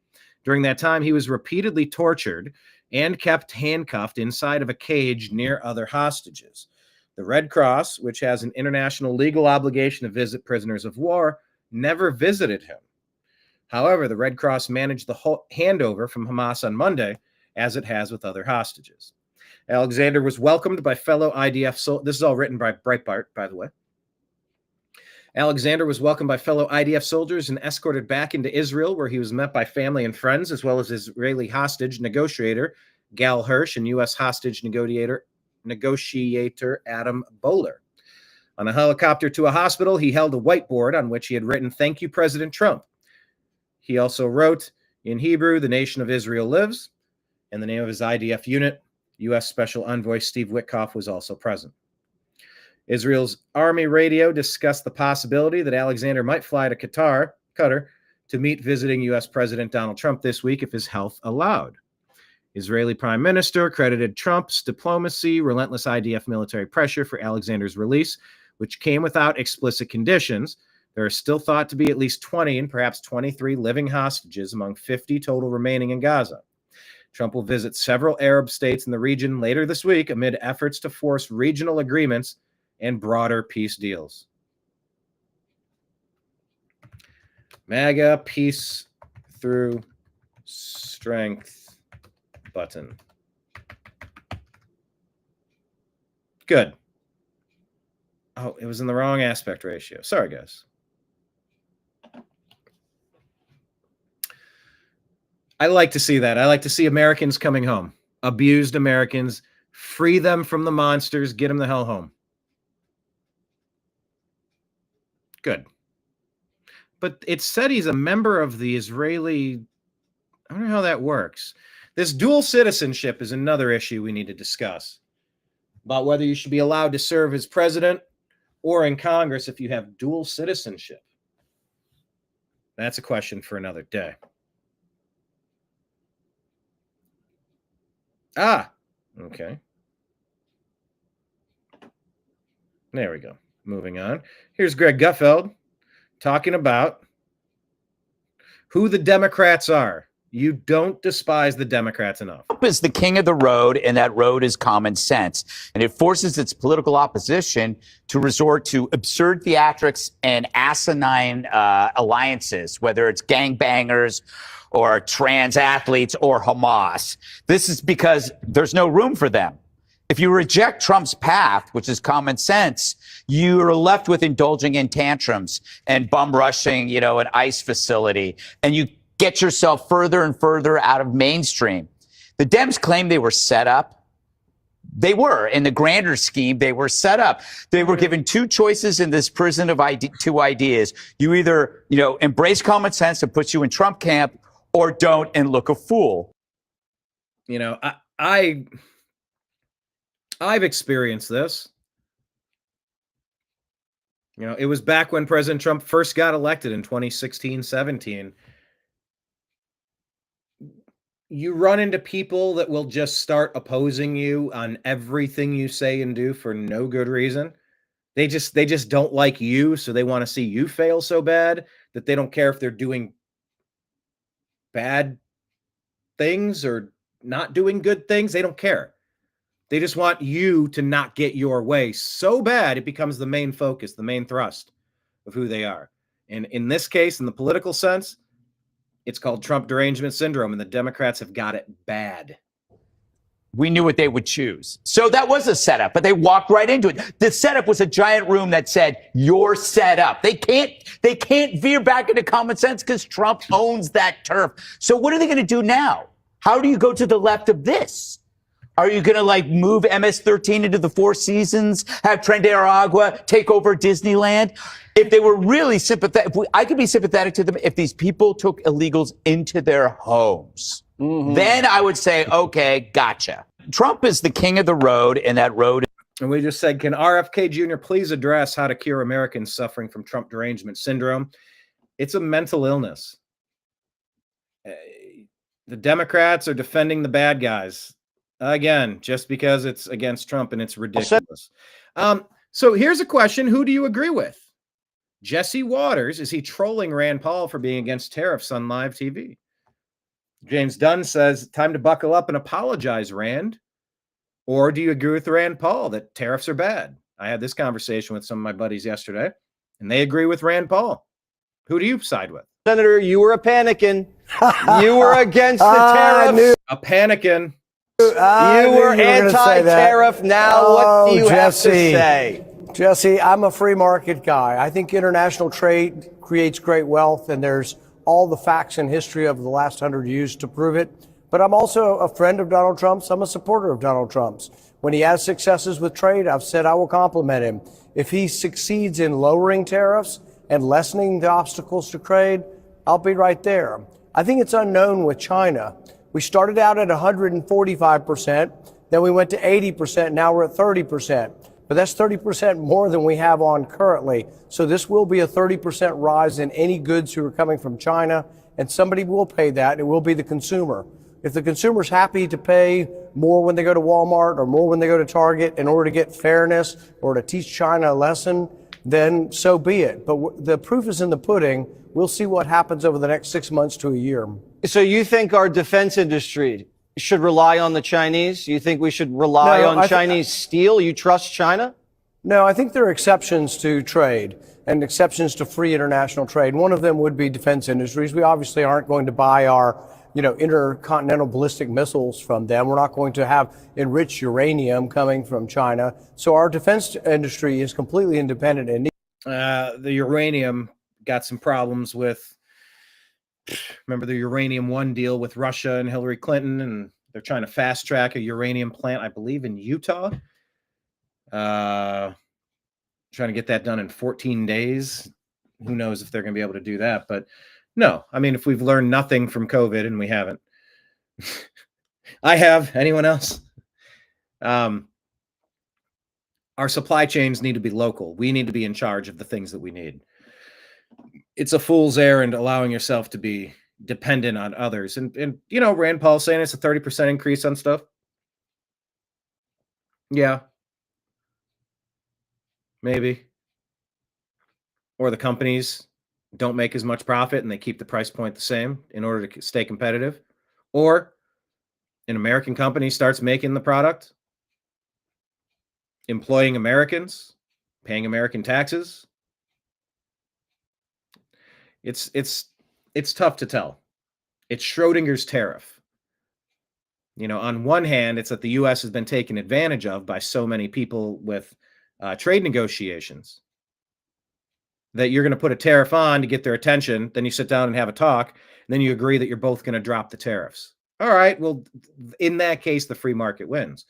During that time, he was repeatedly tortured and kept handcuffed inside of a cage near other hostages. The Red Cross, which has an international legal obligation to visit prisoners of war, never visited him. However, the Red Cross managed the handover from Hamas on Monday, as it has with other hostages. Alexander was welcomed by fellow IDF soldiers. This is all written by Breitbart, by the way. Alexander was welcomed by fellow IDF soldiers and escorted back into Israel, where he was met by family and friends, as well as Israeli hostage negotiator Gal Hirsch and U.S. hostage negotiator Adam Bowler. On a helicopter to a hospital, he held a whiteboard on which he had written, "Thank you, President Trump." He also wrote in Hebrew, "The nation of Israel lives," and the name of his IDF unit. U.S. Special Envoy Steve Witkoff was also present. Israel's Army radio discussed the possibility that Alexander might fly to Qatar to meet visiting U.S. President Donald Trump this week if his health allowed. Israeli Prime Minister credited Trump's diplomacy, relentless IDF military pressure for Alexander's release, which came without explicit conditions. There are still thought to be at least 20 and perhaps 23 living hostages among 50 total remaining in Gaza. Trump will visit several Arab states in the region later this week amid efforts to force regional agreements and broader peace deals. MAGA peace through strength button. Good. Oh, it was in the wrong aspect ratio. Sorry, guys. I like to see that. I like to see Americans coming home. Abused Americans. Free them from the monsters. Get them the hell home. Good. But it said he's a member of the Israeli... I don't know how that works. This dual citizenship is another issue we need to discuss. About whether you should be allowed to serve as president or in Congress if you have dual citizenship. That's a question for another day. Ah, okay. There we go. Moving on. Here's Greg Gutfeld talking about who the Democrats are. You don't despise the Democrats enough. Trump is the king of the road, and that road is common sense. And it forces its political opposition to resort to absurd theatrics and asinine alliances, whether it's gangbangers or trans athletes or Hamas. This is because there's no room for them. If you reject Trump's path, which is common sense, you are left with indulging in tantrums and bum rushing, an ICE facility, and you get yourself further and further out of mainstream. The Dems claim they were set up. They were. In the grander scheme, they were set up. They were given two choices in this prison of two ideas. You either, embrace common sense and puts you in Trump camp, or don't and look a fool. I've experienced this. It was back when President Trump first got elected in 2016, 17. You run into people that will just start opposing you on everything you say and do for no good reason. They just don't like you, so they want to see you fail so bad that they don't care if they're doing bad things or not doing good things. They don't care. They just want you to not get your way so bad it becomes the main focus, the main thrust of who they are. And in this case, in the political sense, it's called Trump derangement syndrome, and the Democrats have got it bad. We knew what they would choose. So that was a setup, but they walked right into it. The setup was a giant room that said, you're set up. They can't veer back into common sense because Trump owns that turf. So what are they going to do now? How do you go to the left of this? Are you going to move MS-13 into the Four Seasons, have Tren de Aragua take over Disneyland? If they were really sympathetic, I could be sympathetic to them if these people took illegals into their homes. Mm-hmm. Then I would say, okay, gotcha. Trump is the king of the road, and that road. And we just said, can RFK Jr. please address how to cure Americans suffering from Trump derangement syndrome? It's a mental illness. The Democrats are defending the bad guys. Again, just because it's against Trump, and it's ridiculous. So here's a question. Who do you agree with? Jesse Waters, is he trolling Rand Paul for being against tariffs on live TV? James Dunn says, time to buckle up and apologize, Rand. Or do you agree with Rand Paul that tariffs are bad? I had this conversation with some of my buddies yesterday, and they agree with Rand Paul. Who do you side with? Senator, you were a panicking. You were against the tariffs. A panicking. You were anti-tariff. Now what do you have to say? Jesse, I'm a free market guy. I think international trade creates great wealth, and there's all the facts and history of the last 100 years to prove it. But I'm also a friend of Donald Trump's. I'm a supporter of Donald Trump's. When he has successes with trade, I've said I will compliment him. If he succeeds in lowering tariffs and lessening the obstacles to trade, I'll be right there. I think it's unknown with China. We started out at 145%, then we went to 80%, now we're at 30%. But that's 30% more than we have on currently. So this will be a 30% rise in any goods who are coming from China, and somebody will pay that. It will be the consumer. If the consumer's happy to pay more when they go to Walmart or more when they go to Target in order to get fairness or to teach China a lesson, then so be it. But the proof is in the pudding. We'll see what happens over the next 6 months to a year. So you think our defense industry should rely on the Chinese? You think we should rely on Chinese steel? You trust China? No, I think there are exceptions to trade and exceptions to free international trade. One of them would be defense industries. We obviously aren't going to buy our, intercontinental ballistic missiles from them. We're not going to have enriched uranium coming from China. So our defense industry is completely independent. And the uranium got some problems with. Remember the Uranium One deal with Russia and Hillary Clinton, and they're trying to fast track a uranium plant, I believe, in Utah. Trying to get that done in 14 days. Who knows if they're going to be able to do that? But no, I mean, if we've learned nothing from COVID, and we haven't, I have. Anyone else? Our supply chains need to be local. We need to be in charge of the things that we need. It's a fool's errand allowing yourself to be dependent on others. And Rand Paul saying it's a 30% increase on stuff. Yeah. Maybe. Or the companies don't make as much profit and they keep the price point the same in order to stay competitive, or an American company starts making the product, employing Americans, paying American taxes. It's tough to tell. It's Schrodinger's tariff. On one hand, it's that the U.S. has been taken advantage of by so many people with trade negotiations that you're going to put a tariff on to get their attention. Then you sit down and have a talk. And then you agree that you're both going to drop the tariffs. All right. Well, in that case, the free market wins.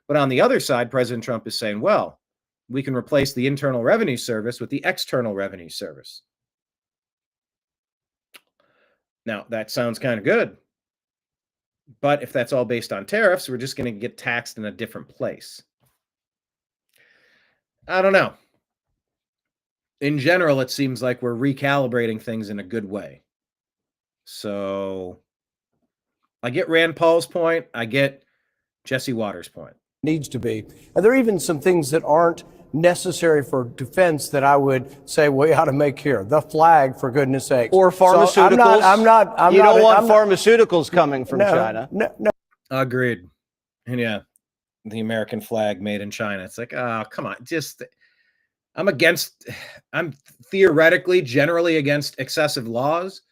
But on the other side, President Trump is saying, well, we can replace the Internal Revenue Service with the External Revenue Service. Now, that sounds kind of good. But if that's all based on tariffs, we're just going to get taxed in a different place. I don't know. In general, it seems like we're recalibrating things in a good way. So I get Rand Paul's point. I get Jesse Waters' point. Needs to be. And there are even some things that aren't necessary for defense that I would say we ought to make here. The flag, for goodness sake. Or pharmaceuticals. So you don't want pharmaceuticals coming from China. No. Agreed. And yeah, the American flag made in China. It's like, oh, come on. I'm theoretically generally against excessive laws.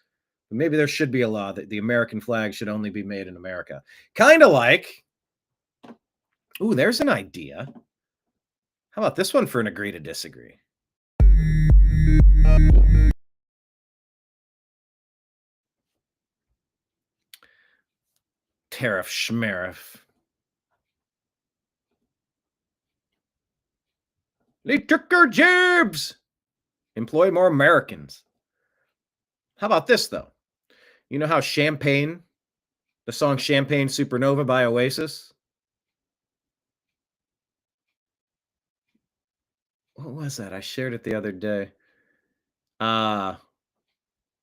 Maybe there should be a law that the American flag should only be made in America. Kind of like, ooh, there's an idea. How about this one for an agree to disagree? Tariff schmariff. They took our jobs. Employ more Americans. How about this, though? You know how Champagne, the song Champagne Supernova by Oasis? What was that? I shared it the other day.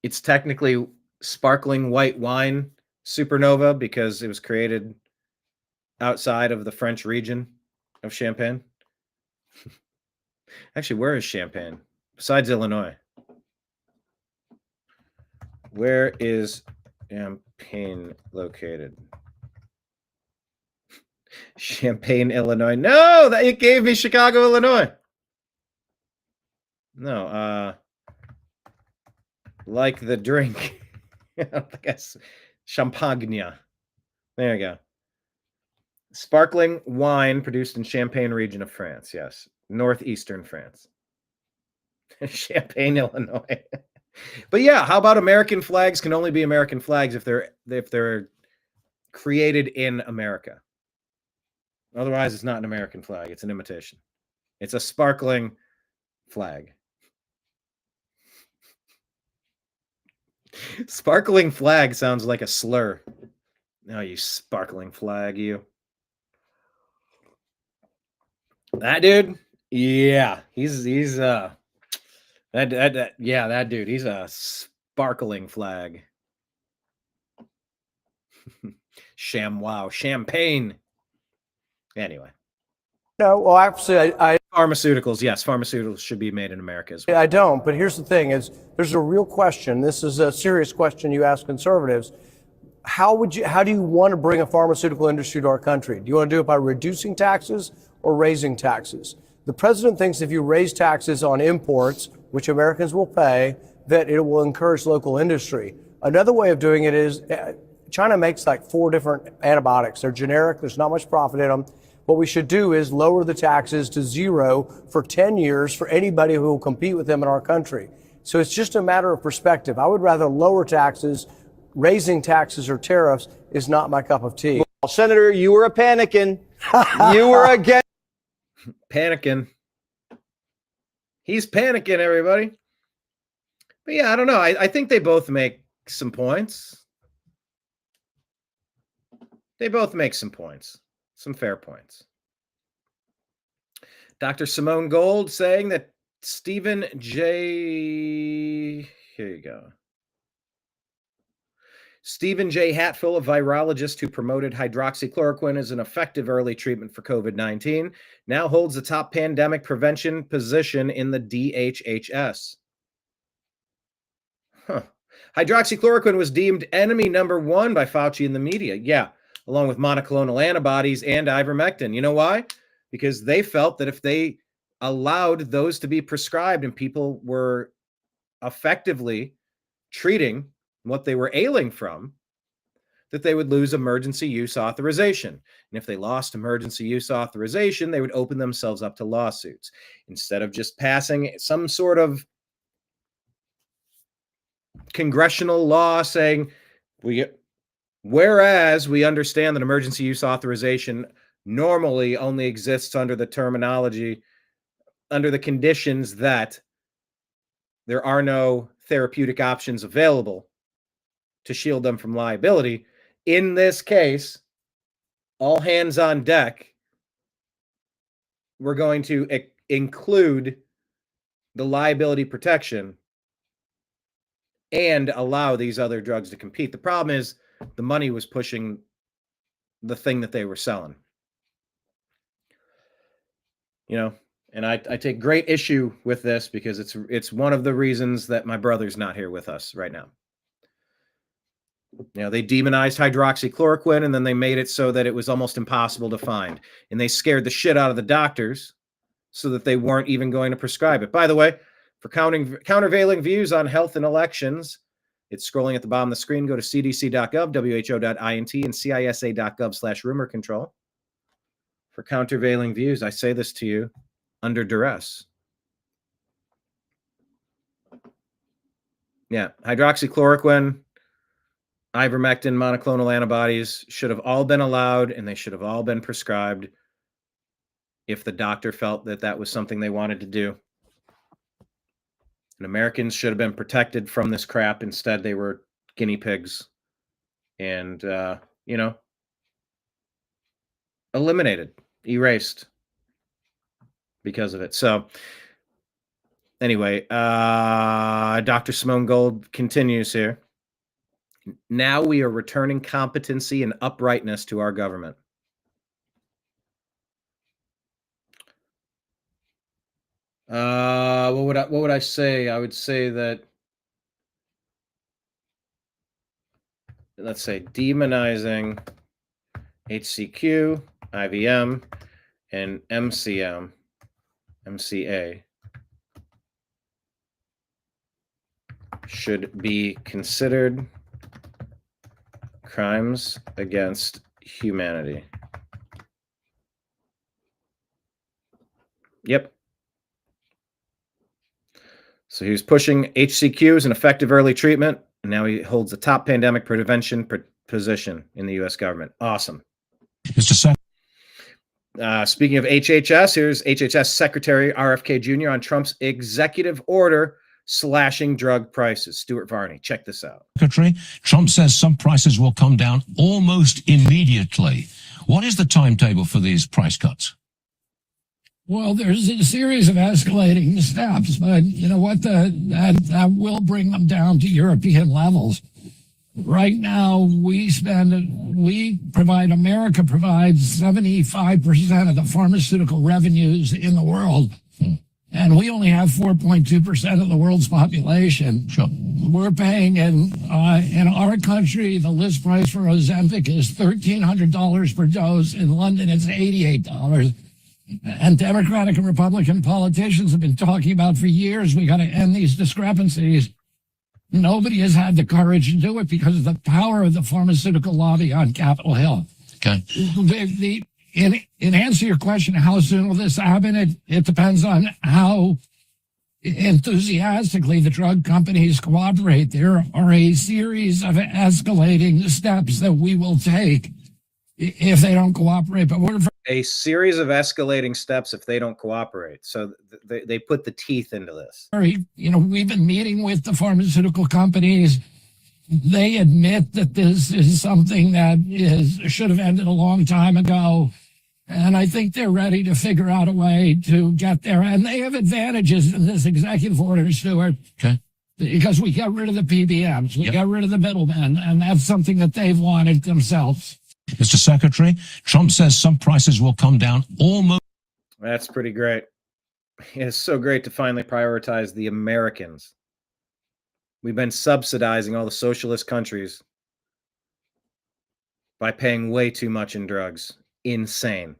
It's technically sparkling white wine supernova because it was created outside of the French region of Champagne. Actually, where is Champagne? Besides Illinois. Where is Champagne located? Champaign, Illinois. No, that it gave me Chicago, Illinois. No, like the drink. I guess Champagne. There you go. Sparkling wine produced in Champagne region of France. Yes, northeastern France. Champaign, Illinois. But yeah, how about American flags can only be American flags if they're created in America. Otherwise, it's not an American flag. It's an imitation. It's a sparkling flag. Sparkling flag sounds like a slur. Oh, you sparkling flag, you. That dude, yeah, he's that dude, he's a sparkling flag. Champagne. Anyway. No, well, actually, I pharmaceuticals, yes, pharmaceuticals should be made in America as well. I don't, but here's the thing: there's a real question. This is a serious question you ask conservatives. How do you want to bring a pharmaceutical industry to our country? Do you want to do it by reducing taxes or raising taxes? The president thinks if you raise taxes on imports, which Americans will pay, that it will encourage local industry. Another way of doing it is China makes like 4 different antibiotics. They're generic. There's not much profit in them. What we should do is lower the taxes to 0 for 10 years for anybody who will compete with them in our country. So it's just a matter of perspective. I would rather lower taxes. Raising taxes or tariffs is not my cup of tea. Well, Senator, you were a panicking. You were again. Panicking. He's panicking, everybody. But yeah, I don't know. I think they both make some points. They both make some points. Some fair points. Dr. Simone Gold saying that Stephen J. Here you go. Stephen J. Hatfill, a virologist who promoted hydroxychloroquine as an effective early treatment for COVID-19, now holds the top pandemic prevention position in the DHHS. Hydroxychloroquine was deemed enemy number one by Fauci in the media. Yeah, along with monoclonal antibodies and ivermectin. You know why? Because they felt that if they allowed those to be prescribed and people were effectively treating what they were ailing from, that they would lose emergency use authorization. And if they lost emergency use authorization, they would open themselves up to lawsuits. Instead of just passing some sort of congressional law saying, whereas we understand that emergency use authorization normally only exists under the terminology, under the conditions that there are no therapeutic options available to shield them from liability. In this case, all hands on deck, we're going to include the liability protection and allow these other drugs to compete. The problem is the money was pushing the thing that they were selling. You know, and I take great issue with this because it's one of the reasons that my brother's not here with us right now. You know, they demonized hydroxychloroquine and then they made it so that it was almost impossible to find. And they scared the shit out of the doctors so that they weren't even going to prescribe it. By the way, for countervailing views on health and elections, it's scrolling at the bottom of the screen. Go to cdc.gov, who.int, and cisa.gov/rumor control. For countervailing views, I say this to you under duress. Yeah, hydroxychloroquine, ivermectin, monoclonal antibodies should have all been allowed and they should have all been prescribed if the doctor felt that that was something they wanted to do. And Americans should have been protected from this crap. Instead, they were guinea pigs and, you know, eliminated, erased because of it. So anyway, Dr. Simone Gold continues here. Now we are returning competency and uprightness to our government. What would I say? I would say that, let's say, demonizing HCQ, IVM, and MCA should be considered crimes against humanity. Yep. So he was pushing HCQ as an effective early treatment, and now he holds the top pandemic prevention position in the U.S. government. Awesome. Speaking of HHS, here's HHS Secretary RFK Jr. on Trump's executive order slashing drug prices. Stuart Varney, check this out. Secretary, Trump says some prices will come down almost immediately. What is the timetable for these price cuts? Well, there's a series of escalating steps, but you know what? That will bring them down to European levels. Right now, America provides 75% of the pharmaceutical revenues in the world. And we only have 4.2% of the world's population. Sure. We're paying in our country, the list price for Ozempic is $1,300 per dose. In London, it's $88. And Democratic and Republican politicians have been talking about for years, we got to end these discrepancies. Nobody has had the courage to do it because of the power of the pharmaceutical lobby on Capitol Hill. Okay. In answer to your question, how soon will this happen? It depends on how enthusiastically the drug companies cooperate. There are a series of escalating steps that we will take if they don't cooperate. But we're a series of escalating steps if they don't cooperate. So they put the teeth into this. You know, we've been meeting with the pharmaceutical companies. They admit that this is something that should have ended a long time ago. And I think they're ready to figure out a way to get there. And they have advantages in this executive order, Stuart. Okay. Because we got rid of the PBMs. We got rid of the middlemen. And that's something that they've wanted themselves. Mr. Secretary, Trump says some prices will come down almost. That's pretty great. It's so great to finally prioritize the Americans. We've been subsidizing all the socialist countries by paying way too much in drugs. Insane.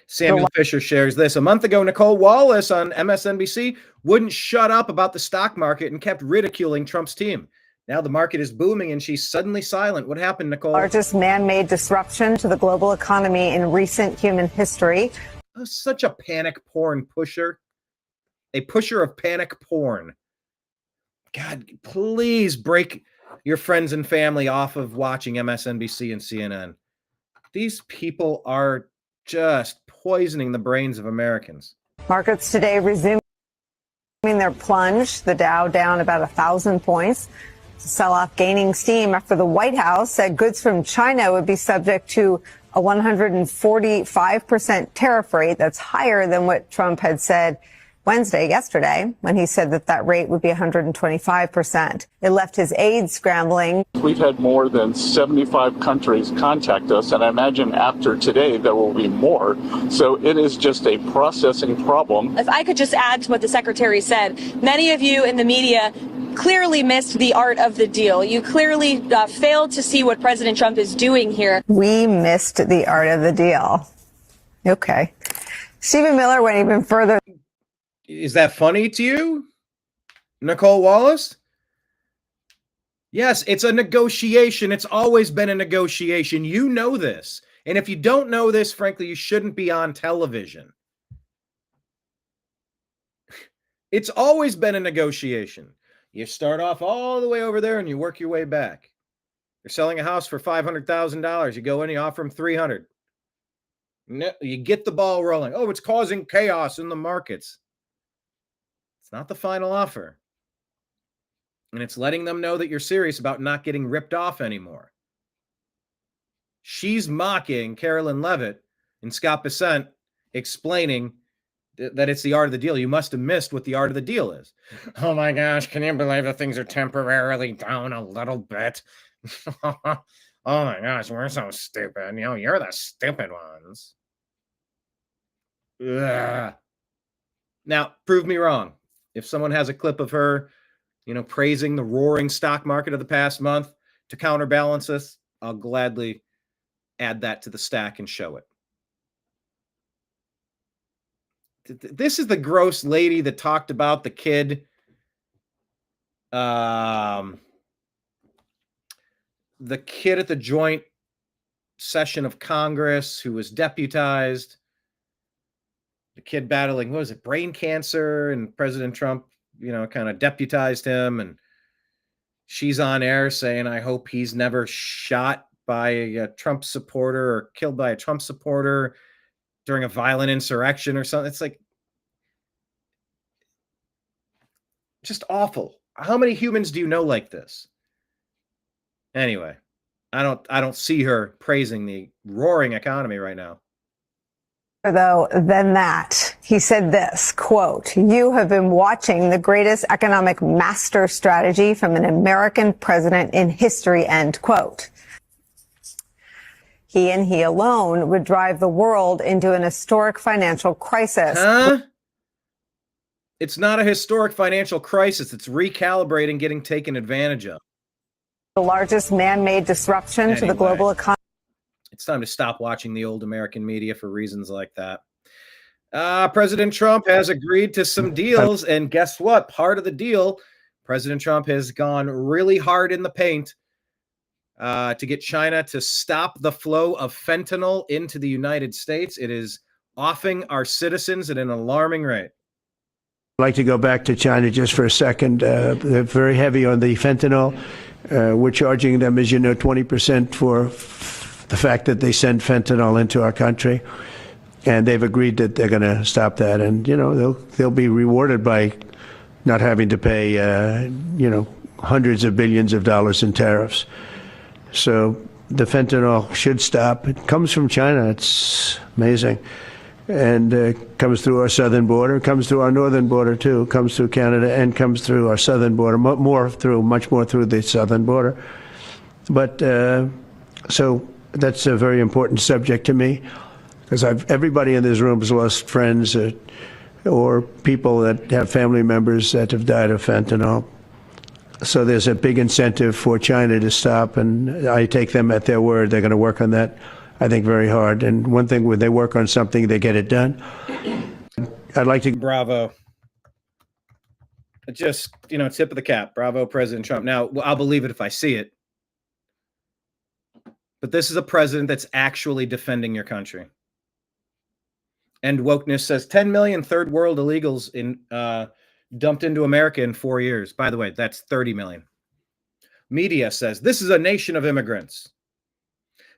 Samuel Fisher shares this. A month ago, Nicole Wallace on MSNBC wouldn't shut up about the stock market and kept ridiculing Trump's team. Now the market is booming and she's suddenly silent. What happened, Nicole? Largest man-made disruption to the global economy in recent human history. Such a panic porn pusher. A pusher of panic porn. God, please break your friends and family off of watching MSNBC and CNN. These people are just poisoning the brains of Americans. Markets today resuming their plunge. The Dow down about 1,000 points. Sell-off gaining steam after the White House said goods from China would be subject to a 145% tariff rate. That's higher than what Trump had said yesterday, when he said that rate would be 125%. It left his aides scrambling. We've had more than 75 countries contact us, and I imagine after today there will be more. So it is just a processing problem. If I could just add to what the secretary said, many of you in the media clearly missed the art of the deal. You clearly failed to see what President Trump is doing here. We missed the art of the deal. Okay. Stephen Miller went even further. Is that funny to you, Nicole Wallace? Yes, it's a negotiation. It's always been a negotiation. You know this. And if you don't know this, frankly, you shouldn't be on television. It's always been a negotiation. You start off all the way over there and you work your way back. You're selling a house for $500,000. You go in, you offer them $300,000. You get the ball rolling. Oh, it's causing chaos in the markets. It's not the final offer. And it's letting them know that you're serious about not getting ripped off anymore. She's mocking Carolyn Levitt and Scott Bessent, explaining that it's the art of the deal. You must have missed what the art of the deal is. Oh my gosh, can you believe that things are temporarily down a little bit? Oh my gosh, we're so stupid. You know, you're the stupid ones. Ugh. Now, prove me wrong. If someone has a clip of her, praising the roaring stock market of the past month to counterbalance this, I'll gladly add that to the stack and show it. This is the gross lady that talked about the kid. The kid at the joint session of Congress who was deputized. The kid battling, what was it, brain cancer, and President Trump, kind of deputized him, and she's on air saying, I hope he's never shot by a Trump supporter or killed by a Trump supporter during a violent insurrection or something. It's like just awful. How many humans do you know like this? Anyway, I don't see her praising the roaring economy right now. Though, than that, he said this, quote, you have been watching the greatest economic master strategy from an American president in history, end quote. He and he alone would drive the world into an historic financial crisis. Huh? It's not a historic financial crisis. It's recalibrating, getting taken advantage of. The largest man-made disruption to the global economy. It's time to stop watching the old American media for reasons like that. President Trump has agreed to some deals, and guess what? Part of the deal, President Trump has gone really hard in the paint to get China to stop the flow of fentanyl into the United States. It is offing our citizens at an alarming rate. I'd like to go back to China just for a second. They're very heavy on the fentanyl. We're charging them, as you know, 20% for the fact that they send fentanyl into our country, and they've agreed that they're going to stop that, and they'll be rewarded by not having to pay hundreds of billions of dollars in tariffs. So the fentanyl should stop. It comes from China. It's amazing, and comes through our southern border, comes through our northern border too, comes through Canada, and comes through our southern border, much more through the southern border. But so. That's a very important subject to me, because everybody in this room has lost friends or people that have family members that have died of fentanyl. So there's a big incentive for China to stop, and I take them at their word. They're going to work on that, I think, very hard. And one thing, when they work on something, they get it done. I'd like to... Bravo. Just, tip of the cap. Bravo, President Trump. Now, I'll believe it if I see it. But this is a president that's actually defending your country. And wokeness says 10 million third world illegals dumped into America in 4 years. By the way, that's 30 million. Media says this is a nation of immigrants.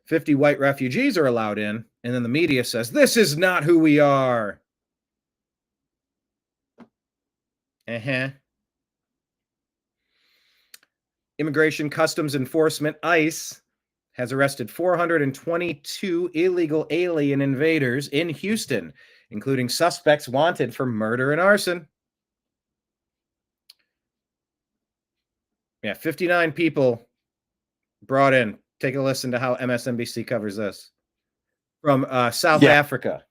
50 white refugees are allowed in. And then the media says this is not who we are. Immigration Customs Enforcement, ICE, has arrested 422 illegal alien invaders in Houston, including suspects wanted for murder and arson. Yeah, 59 people brought in. Take a listen to how MSNBC covers this. From South Africa,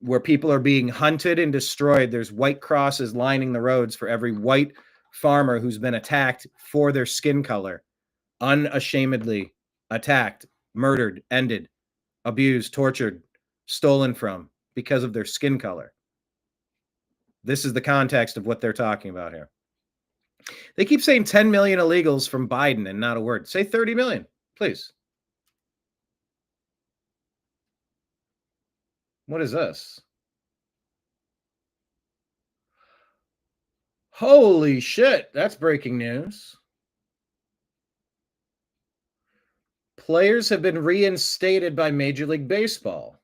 where people are being hunted and destroyed. There's white crosses lining the roads for every white farmer who's been attacked for their skin color. Unashamedly attacked, murdered, ended, abused, tortured, stolen from because of their skin color. This is the context of what they're talking about here. They keep saying 10 million illegals from Biden and not a word. Say 30 million, please. What is this? Holy shit, that's breaking news. Players have been reinstated by Major League Baseball.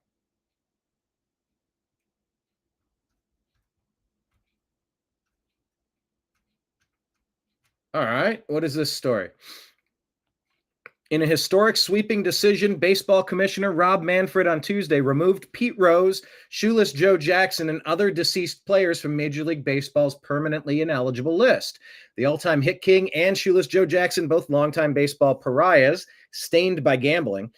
All right, what is this story? In a historic sweeping decision, baseball commissioner Rob Manfred on Tuesday removed Pete Rose, Shoeless Joe Jackson, and other deceased players from Major League Baseball's permanently ineligible list. The all-time hit king and Shoeless Joe Jackson, both longtime baseball pariahs, stained by gambling,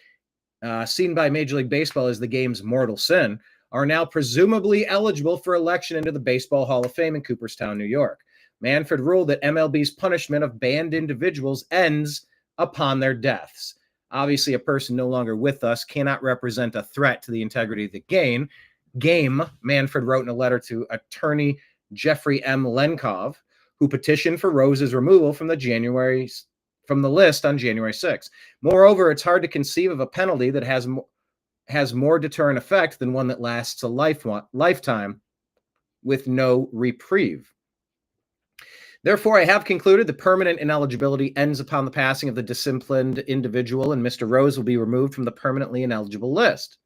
seen by Major League Baseball as the game's mortal sin, are now presumably eligible for election into the Baseball Hall of Fame in Cooperstown, New York. Manfred ruled that MLB's punishment of banned individuals ends upon their deaths. Obviously, a person no longer with us cannot represent a threat to the integrity of the game, Manfred wrote in a letter to attorney Jeffrey M. Lenkov, who petitioned for Rose's removal from the list on January 6th. Moreover, it's hard to conceive of a penalty that has more deterrent effect than one that lasts a lifetime with no reprieve. Therefore, I have concluded the permanent ineligibility ends upon the passing of the disciplined individual, and Mr. Rose will be removed from the permanently ineligible list.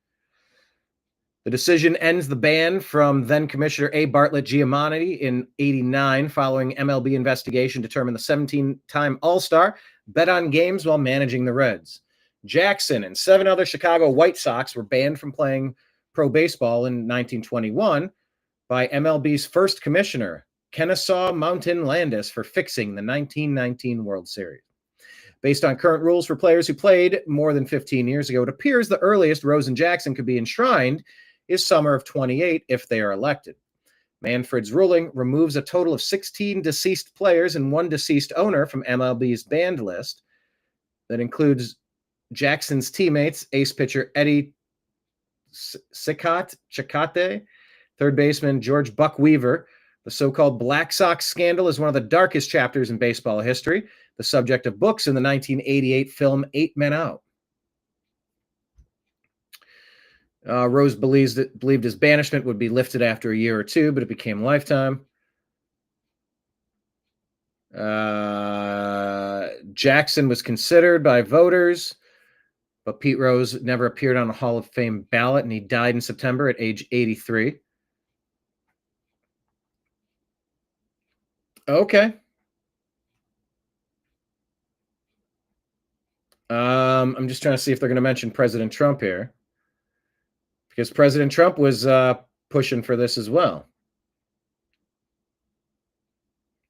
The decision ends the ban from then-Commissioner A. Bartlett Giamatti in '89 following MLB investigation determined the 17-time All-Star bet on games while managing the Reds. Jackson and 7 other Chicago White Sox were banned from playing pro baseball in 1921 by MLB's first commissioner, Kennesaw Mountain Landis, for fixing the 1919 World Series. Based on current rules for players who played more than 15 years ago, it appears the earliest Rose and Jackson could be enshrined is summer of 28 if they are elected. Manfred's ruling removes a total of 16 deceased players and 1 deceased owner from MLB's banned list. That includes Jackson's teammates, ace pitcher Eddie Cicotte, third baseman George Buck Weaver. The so-called Black Sox scandal is one of the darkest chapters in baseball history, the subject of books in the 1988 film 8 Men Out. Rose believed his banishment would be lifted after a year or 2, but it became lifetime. Jackson was considered by voters, but Pete Rose never appeared on a Hall of Fame ballot, and he died in September at age 83. Okay. I'm just trying to see if they're going to mention President Trump here, because President Trump was pushing for this as well.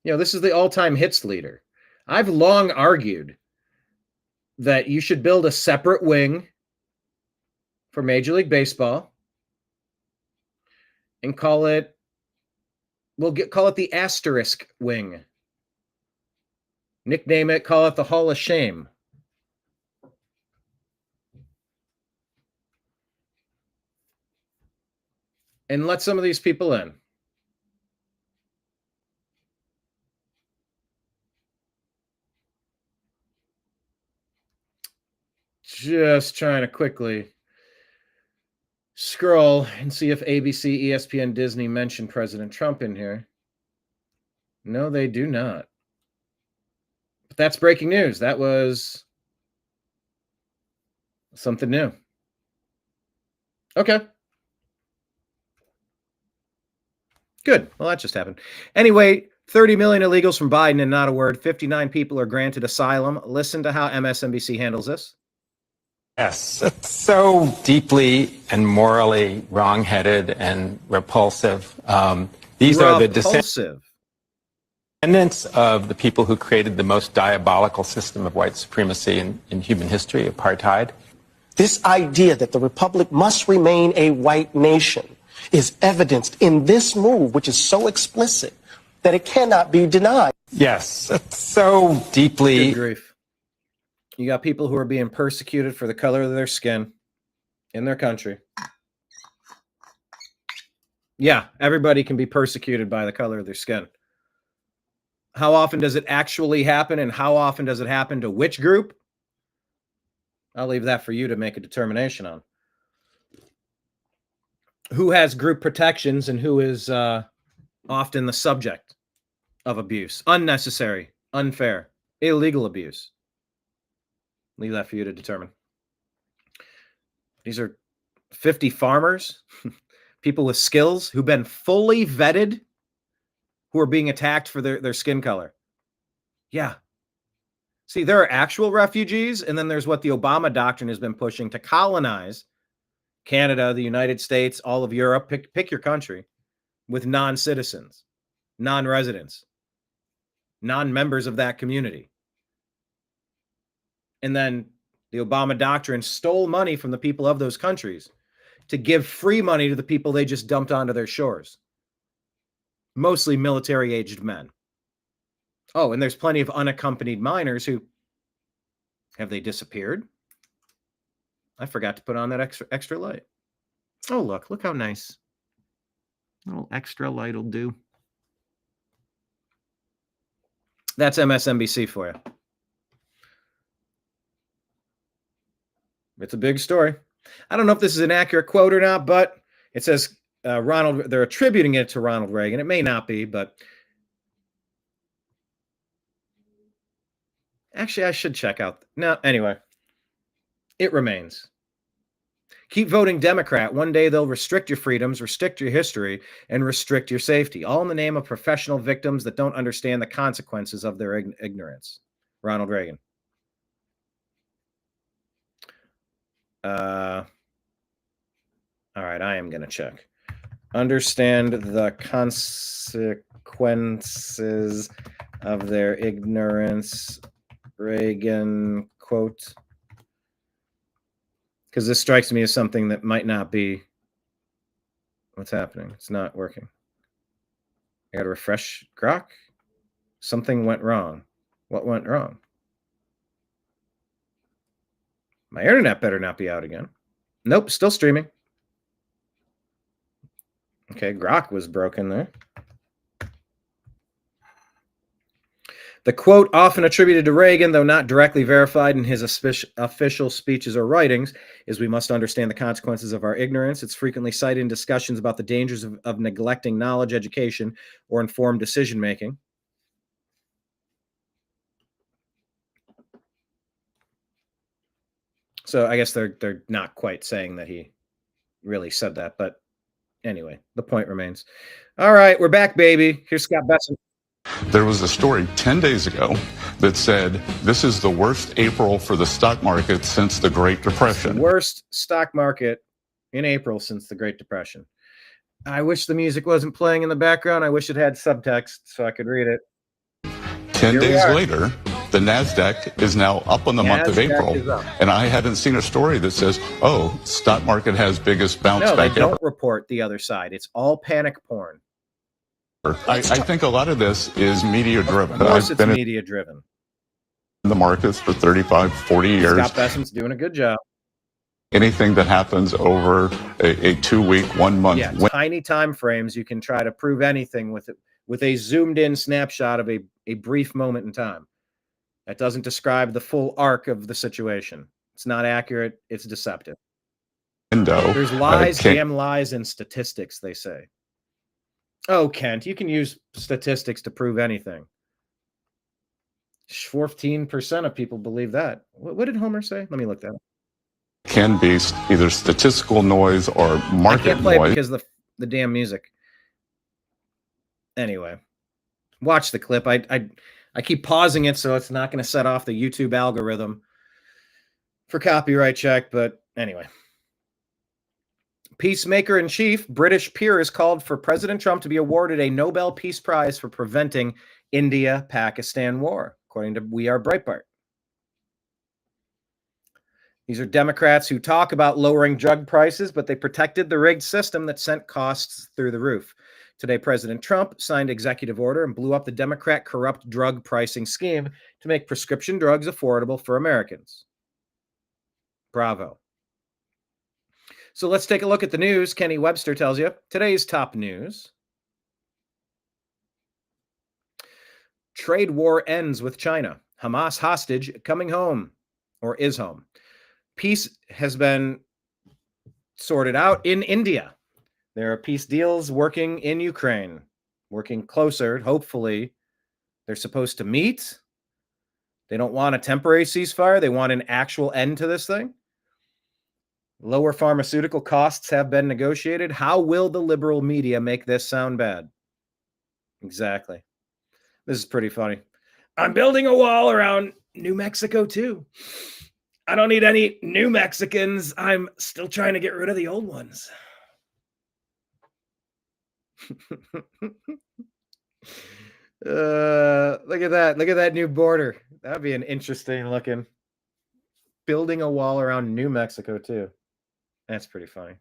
This is the all-time hits leader. I've long argued that you should build a separate wing for Major League Baseball and call it the asterisk wing. Nickname it, call it the Hall of Shame. And let some of these people in. Just trying to quickly scroll and see if ABC, ESPN, Disney mentioned President Trump in here. No, they do not. But that's breaking news. That was something new. Okay. Good. Well, that just happened. Anyway, 30 million illegals from Biden and not a word. 59 people are granted asylum. Listen to how MSNBC handles this. Yes, it's so deeply and morally wrong-headed and repulsive. These are the descendants of the people who created the most diabolical system of white supremacy in human history, apartheid. This idea that the republic must remain a white nation is evidenced in this move, which is so explicit that it cannot be denied. Yes, it's so deeply... Good grief. You got people who are being persecuted for the color of their skin in their country. Yeah, everybody can be persecuted by the color of their skin. How often does it actually happen, and how often does it happen to which group? I'll leave that for you to make a determination on. Who has group protections and who is often the subject of abuse? Unnecessary, unfair, illegal abuse. Leave that for you to determine. These are 50 farmers, people with skills who've been fully vetted, who are being attacked for their skin color. Yeah. See, there are actual refugees, and then there's what the Obama doctrine has been pushing to colonize Canada, the United States, all of Europe, pick your country, with non-citizens, non-residents, non-members of that community. And then the Obama doctrine stole money from the people of those countries to give free money to the people they just dumped onto their shores. Mostly military-aged men. Oh, and there's plenty of unaccompanied minors who... Have they disappeared? I forgot to put on that extra light. Oh, look how nice. A little extra light will do. That's MSNBC for you. It's a big story. I don't know if this is an accurate quote or not, but it says they're attributing it to Ronald Reagan. It may not be, but actually I should check out. No, anyway, it remains. Keep voting Democrat. One day they'll restrict your freedoms, restrict your history, and restrict your safety, all in the name of professional victims that don't understand the consequences of their ignorance. Ronald Reagan. All right, I am going to check. Understand the consequences of their ignorance. Reagan quote. Because this strikes me as something that might not be what's happening. It's not working. I got to refresh Grok. Something went wrong. What went wrong? My internet better not be out again. Nope, still streaming. Okay, Grok was broken there. The quote, often attributed to Reagan, though not directly verified in his official speeches or writings, is we must understand the consequences of our ignorance. It's frequently cited in discussions about the dangers of neglecting knowledge, education, or informed decision-making. So I guess they're not quite saying that he really said that, but anyway, the point remains. All right, we're back, baby. Here's Scott Besson. There was a story 10 days ago that said this is the worst April for the stock market since the Great Depression. The worst stock market in April since the Great Depression. I wish the music wasn't playing in the background. I wish it had subtext so I could read it. 10 days later, the NASDAQ is now up on the month of April, and I hadn't seen a story that says, oh, stock market has biggest bounce back ever. No, they don't report the other side. It's all panic porn. I think a lot of this is media driven. Of course it's media driven. the markets for 35, 40 years. Scott Bessent's doing a good job. Anything that happens over a 2-week, 1 month. Yeah, tiny time frames. You can try to prove anything with it, with a zoomed in snapshot of a brief moment in time. That doesn't describe the full arc of the situation. It's not accurate. It's deceptive. There's lies, damn lies, and statistics, they say. Oh, Kent, you can use statistics to prove anything. 14% of people believe that. What did Homer say? Let me look that up. Can be either statistical noise or market I can't play noise. it because the damn music. Anyway, watch the clip. I keep pausing it so it's not going to set off the YouTube algorithm for copyright check. But anyway, peacemaker in chief, British peers called for President Trump to be awarded a Nobel Peace Prize for preventing India-Pakistan war, according to We Are Breitbart. These are Democrats who talk about lowering drug prices, but they protected the rigged system that sent costs through the roof. Today, President Trump signed executive order and blew up the Democrat corrupt drug pricing scheme to make prescription drugs affordable for Americans. Bravo. So let's take a look at the news. Kenny Webster tells you today's top news. Trade war ends with China. Hamas hostage coming home, or is home. Peace has been sorted out in India. There are peace deals working in Ukraine, working closer. Hopefully, they're supposed to meet. They don't want a temporary ceasefire. They want an actual end to this thing. Lower pharmaceutical costs have been negotiated. How will the liberal media make this sound bad? Exactly. This is pretty funny. I'm building a wall around New Mexico, too. I don't need any new Mexicans. I'm still trying to get rid of the old ones. Look at that. Look at that new border. That'd be an interesting looking. Building a wall around New Mexico, too. That's pretty funny.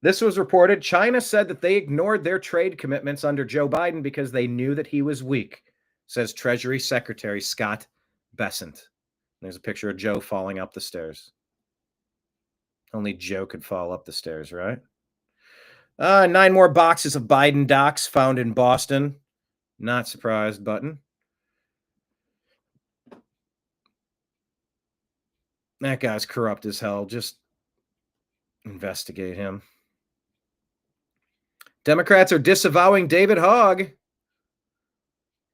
This was reported. China said that they ignored their trade commitments under Joe Biden because they knew that he was weak, says Treasury Secretary Scott Bessent. There's a picture of Joe falling up the stairs. Only Joe could fall up the stairs, right? 9 more boxes of Biden docs found in Boston. Not surprised button. That guy's corrupt as hell. Just investigate him. Democrats are disavowing David Hogg.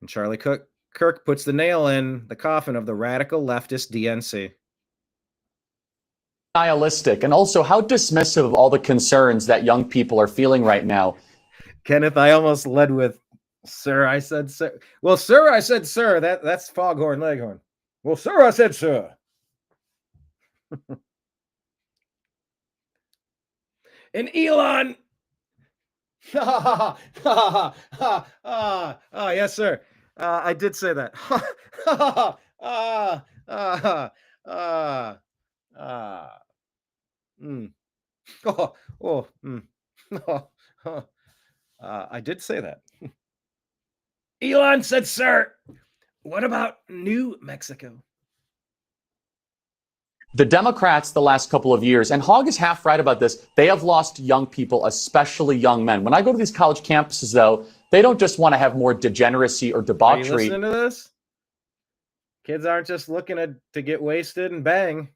And Charlie Kirk puts the nail in the coffin of the radical leftist DNC. Nihilistic, and also how dismissive of all the concerns that young people are feeling right now. Kenneth, I almost led with, sir, I said, sir. Well, sir, I said, sir. That's Foghorn Leghorn. Well, sir, I said, sir. And Elon. Yes, sir. I did say that. I did say that. Elon said, sir, what about New Mexico? The Democrats the last couple of years, and Hogg is half right about this, they have lost young people, especially young men. When I go to these college campuses, though, they don't just want to have more degeneracy or debauchery. Are you listening to this? Kids aren't just looking to get wasted and bang,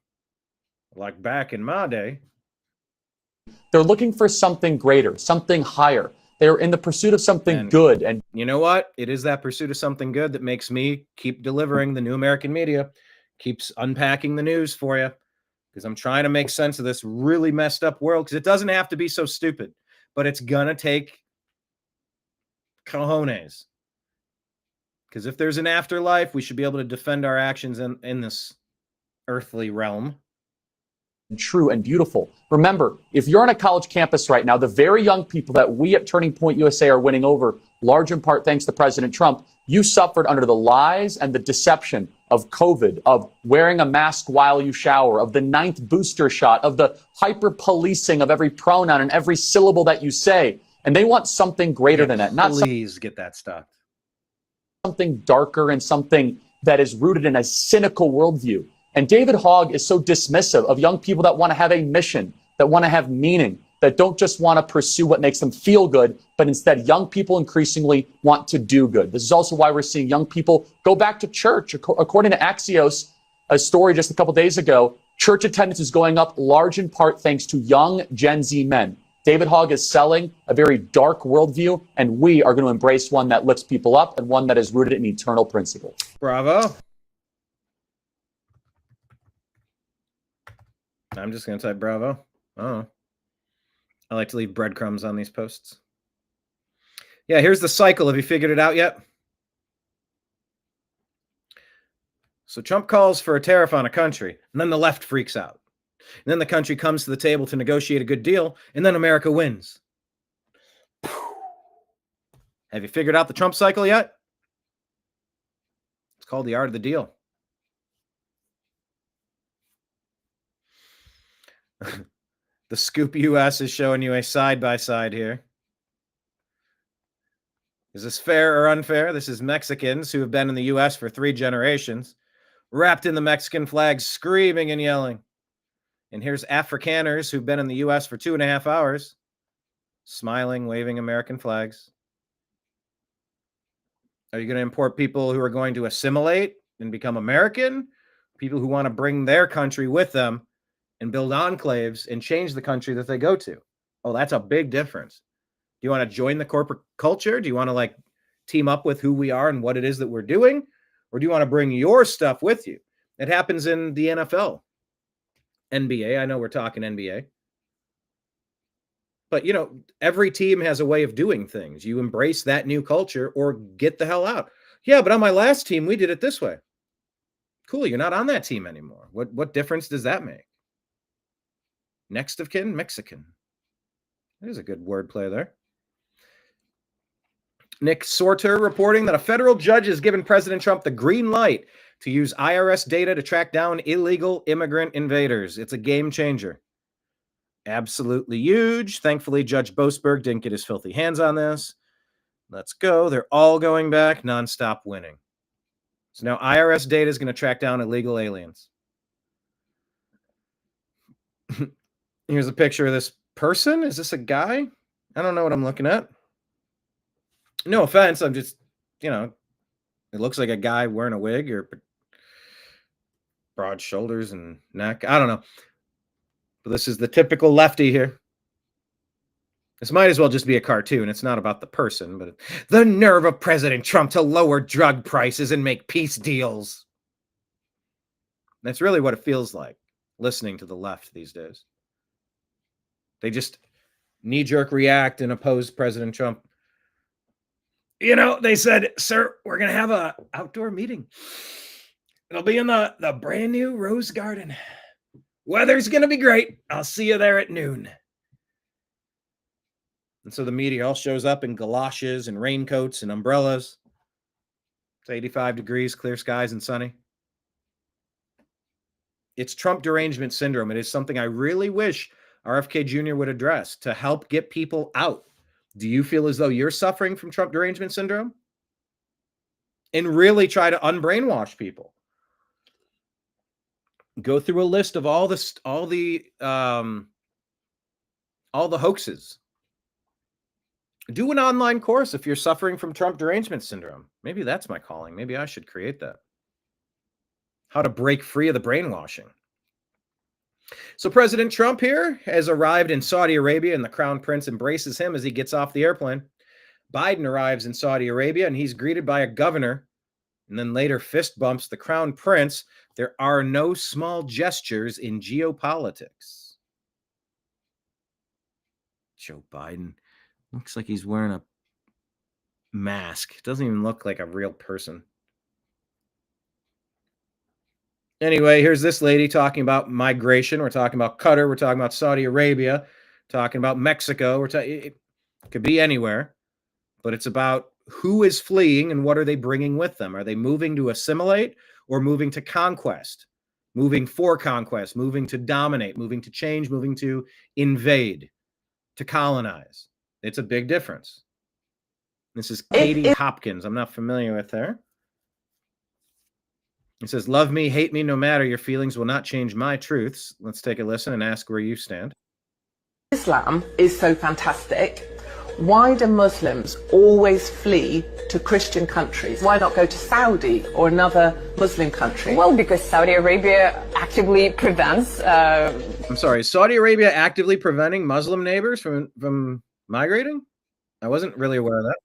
like back in my day. They're looking for something greater, something higher. They're in the pursuit of something good. And you know what? It is that pursuit of something good that makes me keep delivering the new American media, keeps unpacking the news for you, because I'm trying to make sense of this really messed up world, because it doesn't have to be so stupid, but it's going to take cojones. Because if there's an afterlife, we should be able to defend our actions in this earthly realm. True and beautiful. Remember, if you're on a college campus right now, the very young people that we at Turning Point USA are winning over, large in part thanks to President Trump, you suffered under the lies and the deception of COVID, of wearing a mask while you shower, of the 9th booster shot, of the hyper-policing of every pronoun and every syllable that you say. And they want something greater than that. Please get that stopped. something darker and something that is rooted in a cynical worldview. And David Hogg is so dismissive of young people that want to have a mission, that want to have meaning, that don't just want to pursue what makes them feel good, but instead young people increasingly want to do good. This is also why we're seeing young people go back to church. According to Axios, a story just a couple days ago, church attendance is going up large in part thanks to young Gen Z men. David Hogg is selling a very dark worldview, and we are going to embrace one that lifts people up and one that is rooted in eternal principles. Bravo. I'm just going to type bravo. Oh, I like to leave breadcrumbs on these posts. Yeah, here's the cycle. Have you figured it out yet? So Trump calls for a tariff on a country, and then the left freaks out. And then the country comes to the table to negotiate a good deal, and then America wins. Have you figured out the Trump cycle yet? It's called the art of the deal. The Scoop US is showing you a side-by-side here. Is this fair or unfair? This is Mexicans who have been in the U.S. for 3 generations, wrapped in the Mexican flag, screaming and yelling. And here's Afrikaners who've been in the U.S. for 2.5 hours, smiling, waving American flags. Are you going to import people who are going to assimilate and become American? People who want to bring their country with them and build enclaves and change the country that they go to? Oh, that's a big difference. Do you want to join the corporate culture? Do you want to like team up with who we are and what it is that we're doing? Or do you want to bring your stuff with you? It happens in the NFL, NBA. I know we're talking NBA. But, you know, every team has a way of doing things. You embrace that new culture or get the hell out. Yeah, but on my last team, we did it this way. Cool, you're not on that team anymore. What difference does that make? Next of kin, Mexican. There's a good wordplay there. Nick Sorter reporting that a federal judge has given President Trump the green light to use IRS data to track down illegal immigrant invaders. It's a game changer. Absolutely huge. Thankfully, Judge Boasberg didn't get his filthy hands on this. Let's go. They're all going back, nonstop winning. So now IRS data is going to track down illegal aliens. Here's a picture of this person. Is this a guy? I don't know what I'm looking at. No offense. I'm just, you know, it looks like a guy wearing a wig or broad shoulders and neck. I don't know. But this is the typical lefty here. This might as well just be a cartoon. It's not about the person, but the nerve of President Trump to lower drug prices and make peace deals. That's really what it feels like listening to the left these days. They just knee-jerk react and oppose President Trump. You know, they said, sir, we're going to have an outdoor meeting. It'll be in the brand new Rose Garden. Weather's going to be great. I'll see you there at noon. And so the media all shows up in galoshes and raincoats and umbrellas. It's 85 degrees, clear skies and sunny. It's Trump derangement syndrome. It is something I really wish RFK Jr. would address to help get people out. Do you feel as though you're suffering from Trump derangement syndrome? And really try to unbrainwash people. Go through a list of all the hoaxes. Do an online course if you're suffering from Trump derangement syndrome. Maybe that's my calling. Maybe I should create that. How to break free of the brainwashing. So President Trump here has arrived in Saudi Arabia, and the Crown Prince embraces him as he gets off the airplane. Biden arrives in Saudi Arabia, and he's greeted by a governor, and then later fist bumps the Crown Prince. There are no small gestures in geopolitics. Joe Biden looks like he's wearing a mask. Doesn't even look like a real person. Anyway, here's this lady talking about migration. We're talking about Qatar. We're talking about Saudi Arabia. Talking about Mexico. It could be anywhere. But it's about who is fleeing and what are they bringing with them. Are they moving to assimilate or moving to conquest? Moving for conquest. Moving to dominate. Moving to change. Moving to invade. To colonize. It's a big difference. This is Katie Hopkins. I'm not familiar with her. It says, love me, hate me, no matter. Your feelings will not change my truths. Let's take a listen and ask where you stand. Islam is so fantastic. Why do Muslims always flee to Christian countries? Why not go to Saudi or another Muslim country? Well, because Saudi Arabia actively prevents... I'm sorry, is Saudi Arabia actively preventing Muslim neighbors from migrating? I wasn't really aware of that.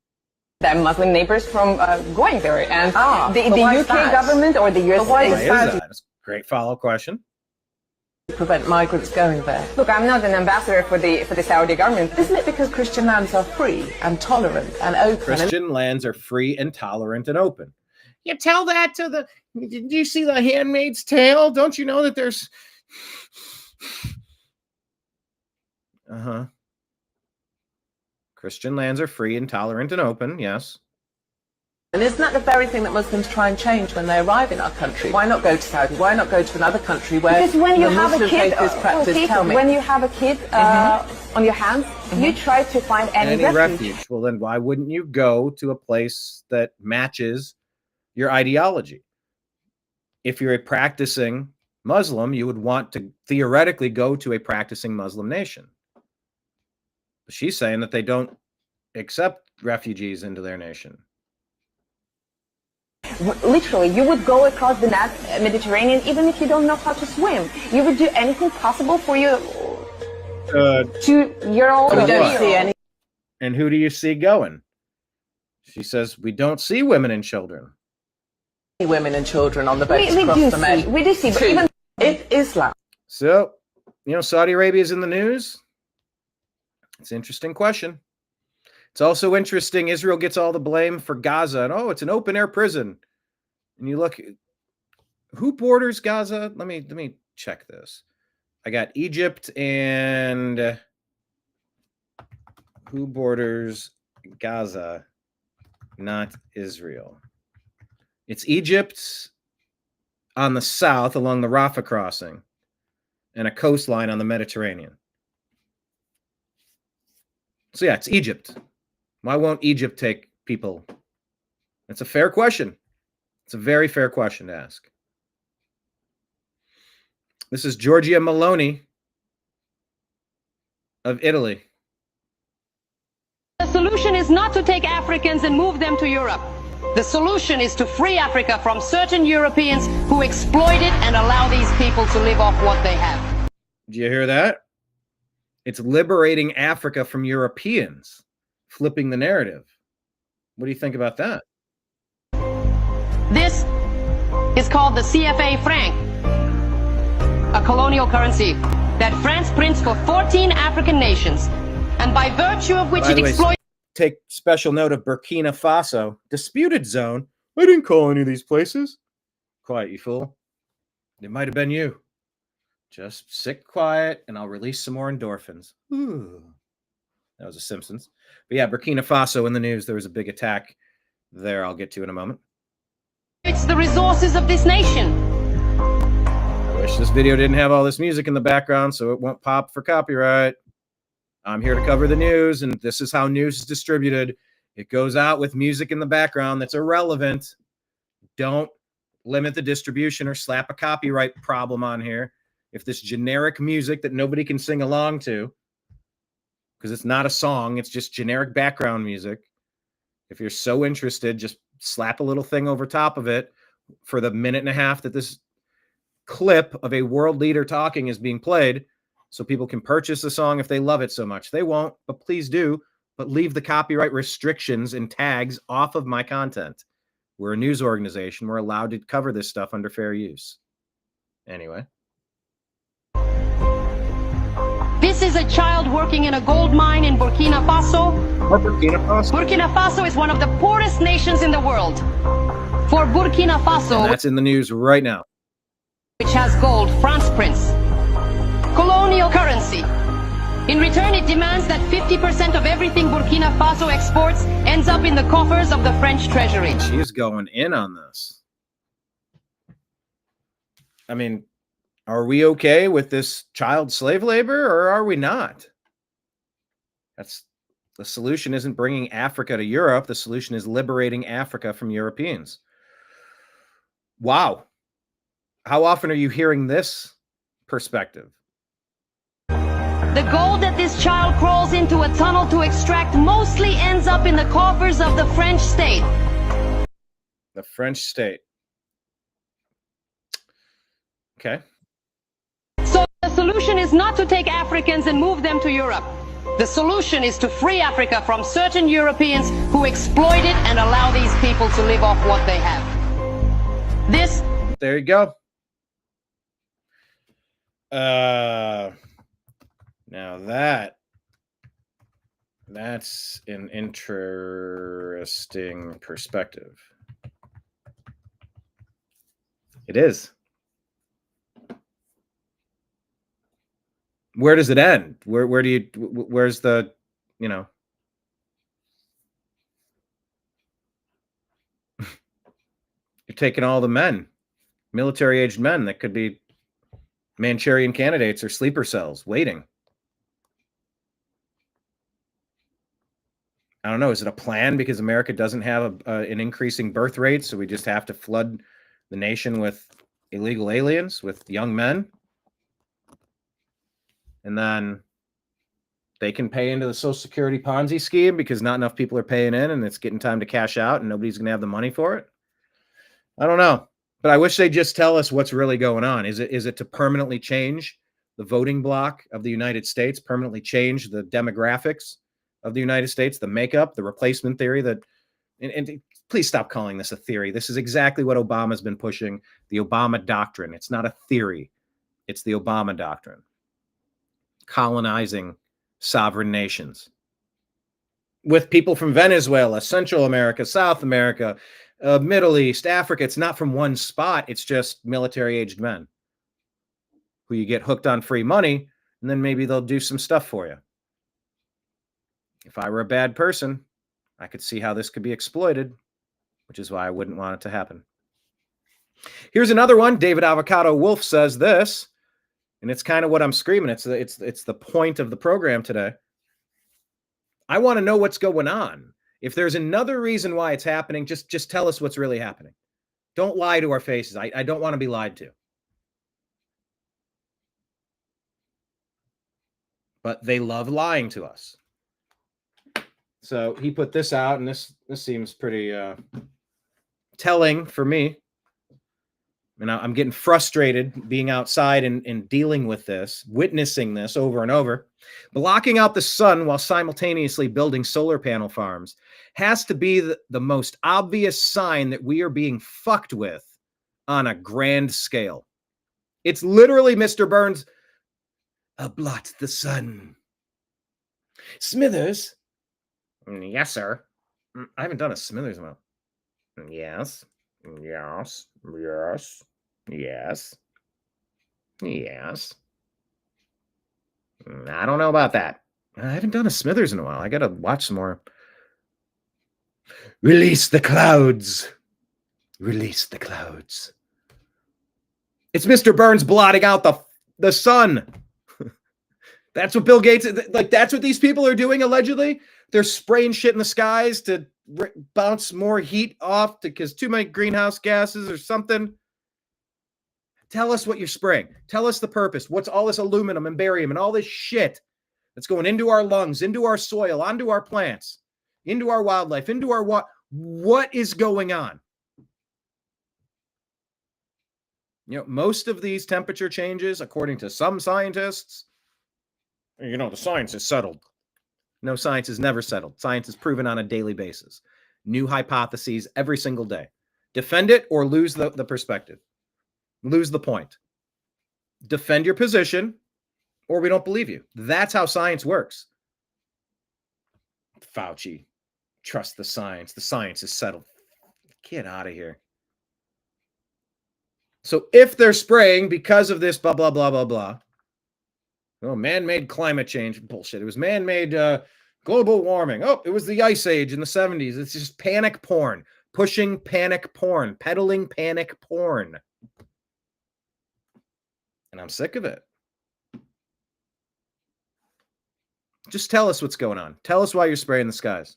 Their Muslim neighbors from going there. And the why UK is that? government or the US... Why is that? That's a great follow-up question. Prevent migrants going there. Look, I'm not an ambassador for the Saudi government. Isn't it because Christian lands are free and tolerant and open? Christian lands are free and tolerant and open. You tell that to the... Did you see The Handmaid's Tale? Don't you know that there's... Christian lands are free and tolerant and open, yes. And isn't that the very thing that Muslims try and change when they arrive in our country? Why not go to Saudi? Why not go to another country where because when you the have Muslim a kid, faith is practiced? Tell me. When you have a kid on your hands, you try to find any refuge. Well, then why wouldn't you go to a place that matches your ideology? If you're a practicing Muslim, you would want to theoretically go to a practicing Muslim nation. But she's saying that they don't accept refugees into their nation. Literally, you would go across the Mediterranean even if you don't know how to swim. You would do anything possible for you to your own. We don't see any. And who do you see going? She says, we don't see women and children. Women and children on the boats across the Med. We do see, but even if Islam. So, Saudi Arabia is in the news. It's an interesting question. It's also interesting Israel gets all the blame for Gaza. And, it's an open-air prison. And you look, who borders Gaza? Let me check this. I got Egypt and who borders Gaza, not Israel. It's Egypt on the south along the Rafah crossing and a coastline on the Mediterranean. So yeah, it's Egypt. Why won't Egypt take people? That's a fair question. It's a very fair question to ask. This is Giorgia Meloni of Italy. The solution is not to take Africans and move them to Europe. The solution is to free Africa from certain Europeans who exploit it and allow these people to live off what they have. Do you hear that? It's liberating Africa from Europeans, flipping the narrative. What do you think about that? This is called the CFA franc, a colonial currency that France prints for 14 African nations, and by virtue of which it exploits... Take special note of Burkina Faso, disputed zone. I didn't call any of these places. Quiet, you fool. It might have been you. Just sit quiet, and I'll release some more endorphins. Ooh. That was a Simpsons. But yeah, Burkina Faso in the news. There was a big attack there. I'll get to in a moment. It's the resources of this nation. I wish this video didn't have all this music in the background so it won't pop for copyright. I'm here to cover the news, and this is how news is distributed. It goes out with music in the background that's irrelevant. Don't limit the distribution or slap a copyright problem on here. If this generic music that nobody can sing along to, because it's not a song, it's just generic background music. If you're so interested, just slap a little thing over top of it for the minute and a half that this clip of a world leader talking is being played, so people can purchase the song if they love it so much. They won't, but please do. But leave the copyright restrictions and tags off of my content. We're a news organization. We're allowed to cover this stuff under fair use. Anyway. This is a child working in a gold mine in Burkina Faso. Burkina Faso. Burkina Faso is one of the poorest nations in the world. For Burkina Faso, and that's in the news right now, which has gold, France prints colonial currency. In return, it demands that 50% of everything Burkina Faso exports ends up in the coffers of the French treasury. She is going in on this. I mean, are we okay with this child slave labor or are we not? That's The solution isn't bringing Africa to Europe. The solution is liberating Africa from Europeans. Wow. How often are you hearing this perspective? The gold that this child crawls into a tunnel to extract mostly ends up in the coffers of the French state. The French state. Okay. So the solution is not to take Africans and move them to Europe. The solution is to free Africa from certain Europeans who exploit it and allow these people to live off what they have. This. There you go. Now that's an interesting perspective. It is. Where does it end? Where do you, where's the, you know, you're taking all the men, military-aged men that could be Manchurian candidates or sleeper cells waiting. I don't know. Is it a plan because America doesn't have an increasing birth rate, so we just have to flood the nation with illegal aliens, with young men? And then they can pay into the Social Security Ponzi scheme because not enough people are paying in and it's getting time to cash out and nobody's going to have the money for it. I don't know. But I wish they'd just tell us what's really going on. Is it to permanently change the voting bloc of the United States, permanently change the demographics of the United States, the makeup, the replacement theory that, and please stop calling this a theory. This is exactly what Obama's been pushing, the Obama doctrine. It's not a theory. It's the Obama doctrine. Colonizing sovereign nations with people from Venezuela, Central America, South America, Middle East, Africa. It's not from one spot. It's just military-aged men who you get hooked on free money, and then maybe they'll do some stuff for you. If I were a bad person, I could see how this could be exploited, which is why I wouldn't want it to happen. Here's another one. David Avocado Wolf says this, and it's kind of what I'm screaming. It's the point of the program today. I want to know what's going on. If there's another reason why it's happening, just tell us what's really happening. Don't lie to our faces. I don't want to be lied to. But they love lying to us. So he put this out, and this seems pretty telling for me. And I'm getting frustrated being outside and dealing with this, witnessing this over and over. Blocking out the sun while simultaneously building solar panel farms has to be the most obvious sign that we are being fucked with on a grand scale. It's literally Mr. Burns, blot the sun. Smithers. Yes, sir. I haven't done a Smithers amount. Yes. Yes. Yes. Yes. Yes. I don't know about that. I haven't done a Smithers in a while. I got to watch some more. Release the clouds. Release the clouds. It's Mr. Burns blotting out the sun. That's what Bill Gates, like, that's what these people are doing, allegedly. They're spraying shit in the skies to bounce more heat off because too many greenhouse gases or something. Tell us what you're spraying. Tell us the purpose. What's all this aluminum and barium and all this shit that's going into our lungs, into our soil, onto our plants, into our wildlife, into our what is going on? You know, most of these temperature changes, according to some scientists, you know, the science is settled. No, science is never settled. Science is proven on a daily basis. New hypotheses every single day. Defend it or lose the perspective. Lose the point. Defend your position or we don't believe you. That's how science works. Fauci, trust the science. The science is settled. Get out of here. So if they're spraying because of this blah, blah, blah, blah, blah. Oh, man-made climate change. Bullshit. It was man-made global warming. Oh, it was the ice age in the 70s. It's just panic porn. Pushing panic porn. Peddling panic porn. And I'm sick of it. Just tell us what's going on. Tell us why you're spraying the skies.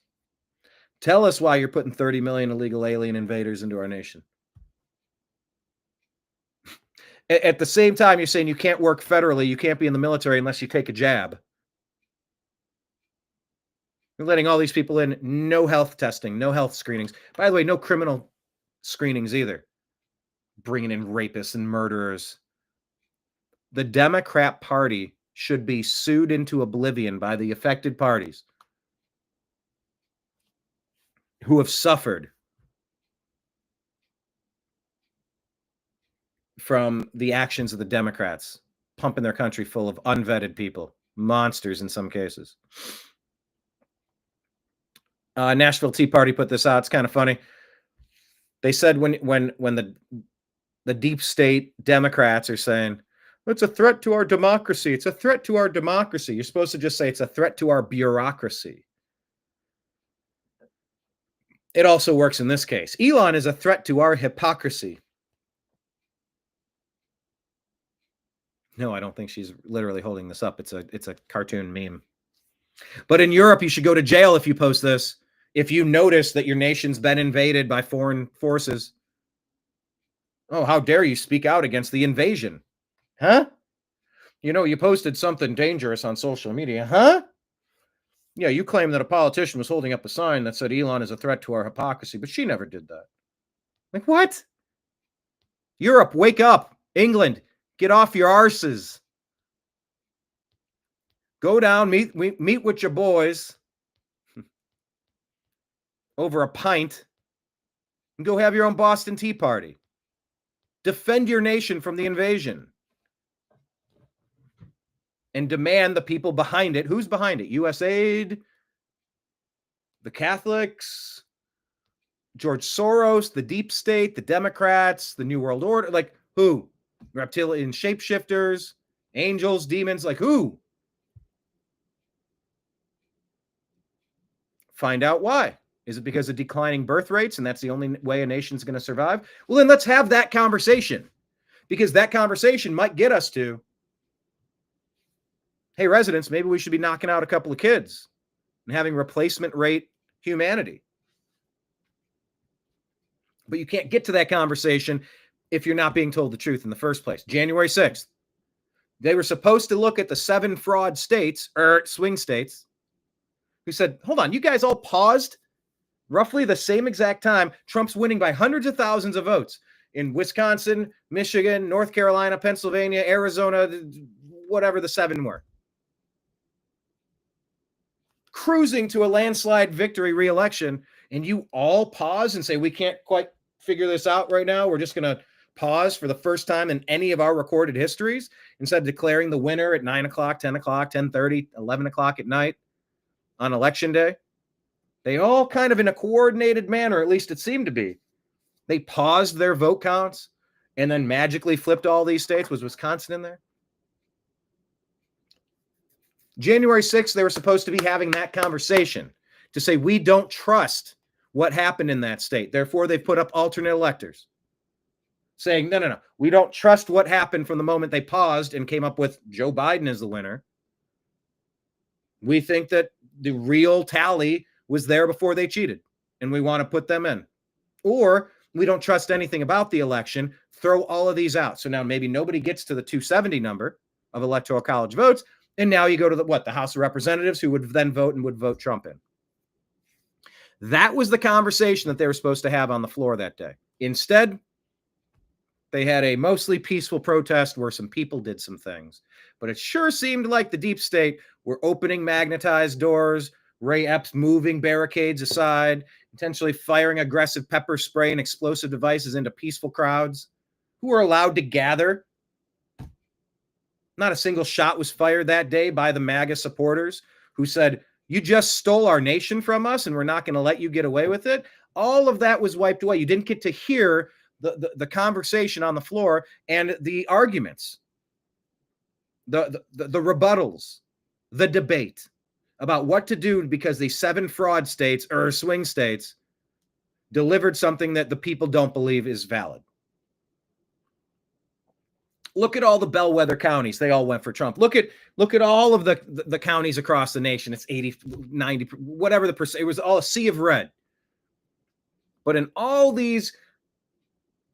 Tell us why you're putting 30 million illegal alien invaders into our nation. At the same time, you're saying you can't work federally, you can't be in the military unless you take a jab. You're letting all these people in, no health testing, no health screenings. By the way, no criminal screenings either. Bringing in rapists and murderers. The Democrat Party should be sued into oblivion by the affected parties who have suffered from the actions of the Democrats, pumping their country full of unvetted people, monsters in some cases. Nashville Tea Party put this out. It's kind of funny. They said when the deep state Democrats are saying, it's a threat to our democracy. It's a threat to our democracy. You're supposed to just say it's a threat to our bureaucracy. It also works in this case. Elon is a threat to our hypocrisy. No, I don't think she's literally holding this up. It's a cartoon meme. But in Europe, you should go to jail if you post this. If you notice that your nation's been invaded by foreign forces. Oh, how dare you speak out against the invasion? Huh? You know, you posted something dangerous on social media. Huh? Yeah, you claim that a politician was holding up a sign that said Elon is a threat to our hypocrisy, but she never did that. Like, what? Europe, wake up. England, get off your arses. Go down, meet with your boys over a pint and go have your own Boston Tea Party. Defend your nation from the invasion. And demand the people behind it. Who's behind it? USAID, the Catholics, George Soros, the deep state, the Democrats, the New World Order. Like, who? Reptilian shapeshifters, angels, demons. Like, who? Find out why. Is it because of declining birth rates and that's the only way a nation's going to survive? Well, then let's have that conversation, because that conversation might get us to, hey, residents, maybe we should be knocking out a couple of kids and having replacement rate humanity. But you can't get to that conversation if you're not being told the truth in the first place. January 6th, they were supposed to look at the 7 fraud states, or swing states, who said, hold on, you guys all paused roughly the same exact time. Trump's winning by hundreds of thousands of votes in Wisconsin, Michigan, North Carolina, Pennsylvania, Arizona, whatever the 7 were. Cruising to a landslide victory re-election, and you all pause and say, we can't quite figure this out right now. We're just going to pause for the first time in any of our recorded histories, instead of declaring the winner at 9 o'clock, 10 o'clock, 10:30, 11 o'clock at night on election day. They all kind of in a coordinated manner, at least it seemed to be. They paused their vote counts and then magically flipped all these states. Was Wisconsin in there? January 6th, they were supposed to be having that conversation to say, we don't trust what happened in that state. Therefore, they put up alternate electors saying, no, we don't trust what happened from the moment they paused and came up with Joe Biden as the winner. We think that the real tally was there before they cheated, and we want to put them in. Or we don't trust anything about the election, throw all of these out. So now maybe nobody gets to the 270 number of electoral college votes, and now you go to the House of Representatives, who would then vote and would vote Trump in. That was the conversation that they were supposed to have on the floor that day. Instead, they had a mostly peaceful protest where some people did some things. But it sure seemed like the deep state were opening magnetized doors, Ray Epps moving barricades aside, intentionally firing aggressive pepper spray and explosive devices into peaceful crowds who were allowed to gather. Not a single shot was fired that day by the MAGA supporters who said, you just stole our nation from us and we're not going to let you get away with it. All of that was wiped away. You didn't get to hear the conversation on the floor and the arguments, the rebuttals, the debate about what to do, because the 7 fraud states or swing states delivered something that the people don't believe is valid. Look at all the bellwether counties. They all went for Trump. Look at all of the counties across the nation. It's 80, 90, whatever the percent. It was all a sea of red. But in all these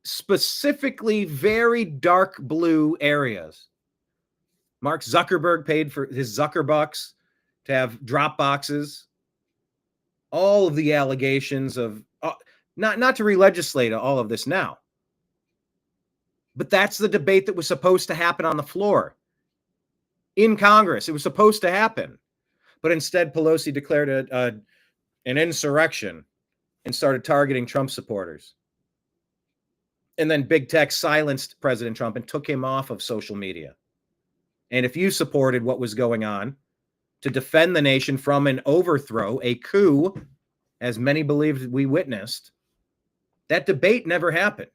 specifically very dark blue areas, Mark Zuckerberg paid for his Zuckerbucks to have drop boxes. All of the allegations of not to re-legislate all of this now. But that's the debate that was supposed to happen on the floor in Congress. It was supposed to happen. But instead, Pelosi declared an insurrection and started targeting Trump supporters. And then big tech silenced President Trump and took him off of social media. And if you supported what was going on to defend the nation from an overthrow, a coup, as many believed we witnessed, that debate never happened.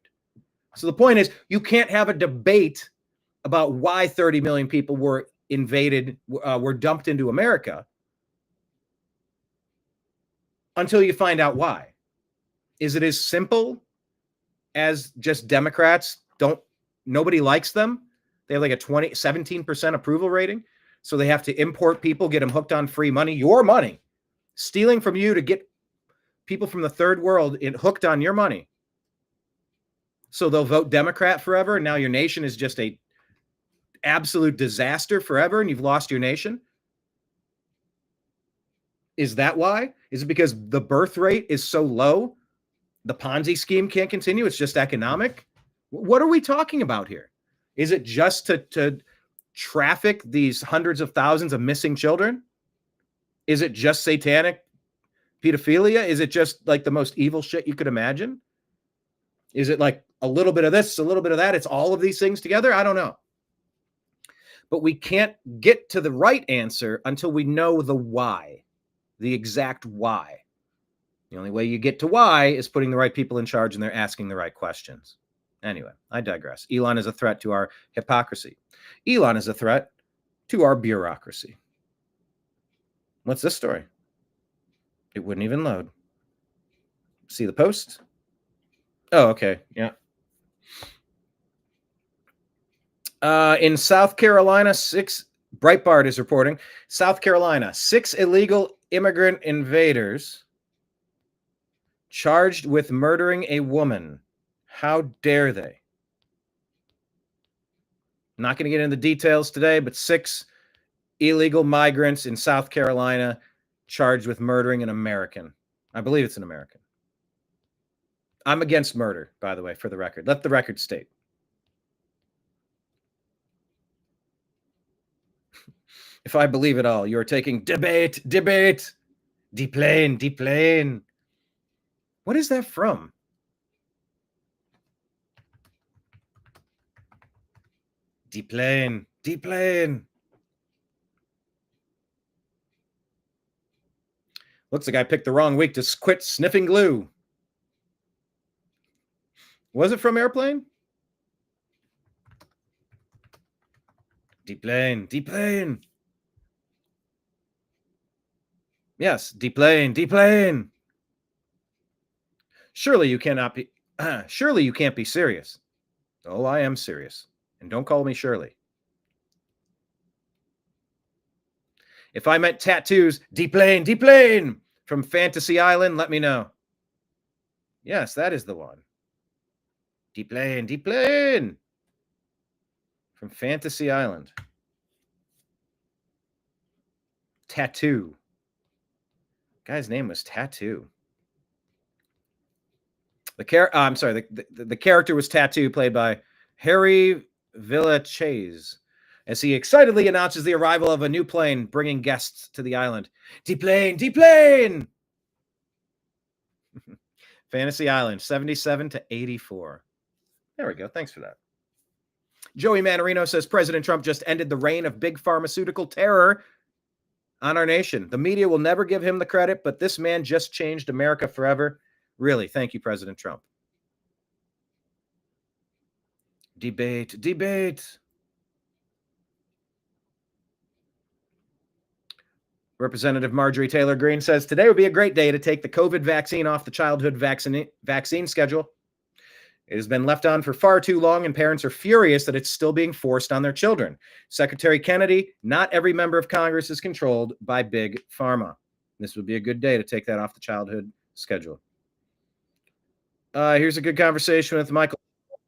So the point is, you can't have a debate about why 30 million people were invaded, were dumped into America until you find out why. Is it as simple as just Democrats nobody likes them? They have like a 17% approval rating. So they have to import people, get them hooked on free money, your money, stealing from you to get people from the third world hooked on your money. So they'll vote Democrat forever, and now your nation is just a absolute disaster forever, and you've lost your nation? Is that why? Is it because the birth rate is so low? The Ponzi scheme can't continue? It's just economic? What are we talking about here? Is it just to traffic these hundreds of thousands of missing children? Is it just satanic pedophilia? Is it just like the most evil shit you could imagine? Is it like a little bit of this, a little bit of that? It's all of these things together? I don't know. But we can't get to the right answer until we know the why, the exact why. The only way you get to why is putting the right people in charge and they're asking the right questions. Anyway, I digress. Elon is a threat to our hypocrisy. Elon is a threat to our bureaucracy. What's this story? It wouldn't even load. See the post? Oh, okay. Yeah. In South Carolina, Breitbart is reporting, South Carolina, 6 illegal immigrant invaders charged with murdering a woman. How dare they? I'm not going to get into the details today, but 6 illegal migrants in South Carolina charged with murdering an American. I believe it's an American. I'm against murder, by the way, for the record. Let the record state. If I believe it all, you're taking debate, deplane. What is that from? Deplane. Looks like I picked the wrong week to quit sniffing glue. Was it from Airplane? Deplane. Yes, deplane. Surely you can't be serious. Oh, I am serious. And don't call me Shirley. If I meant tattoos, deplane from Fantasy Island, let me know. Yes, that is the one. Deplane from Fantasy Island. Tattoo. Guy's name was Tattoo. The character was Tattoo, played by Harry Villachese, as he excitedly announces the arrival of a new plane bringing guests to the island. Deplane! Fantasy Island, 77 to 84. There we go. Thanks for that. Joey Manarino says President Trump just ended the reign of big pharmaceutical terror on our nation. The media will never give him the credit, but this man just changed America forever. Really, thank you, President Trump. Debate. Representative Marjorie Taylor Greene says today would be a great day to take the COVID vaccine off the childhood vaccine schedule. It has been left on for far too long, and parents are furious that it's still being forced on their children. Secretary Kennedy, not every member of Congress is controlled by big pharma. This would be a good day to take that off the childhood schedule. Here's a good conversation with Michael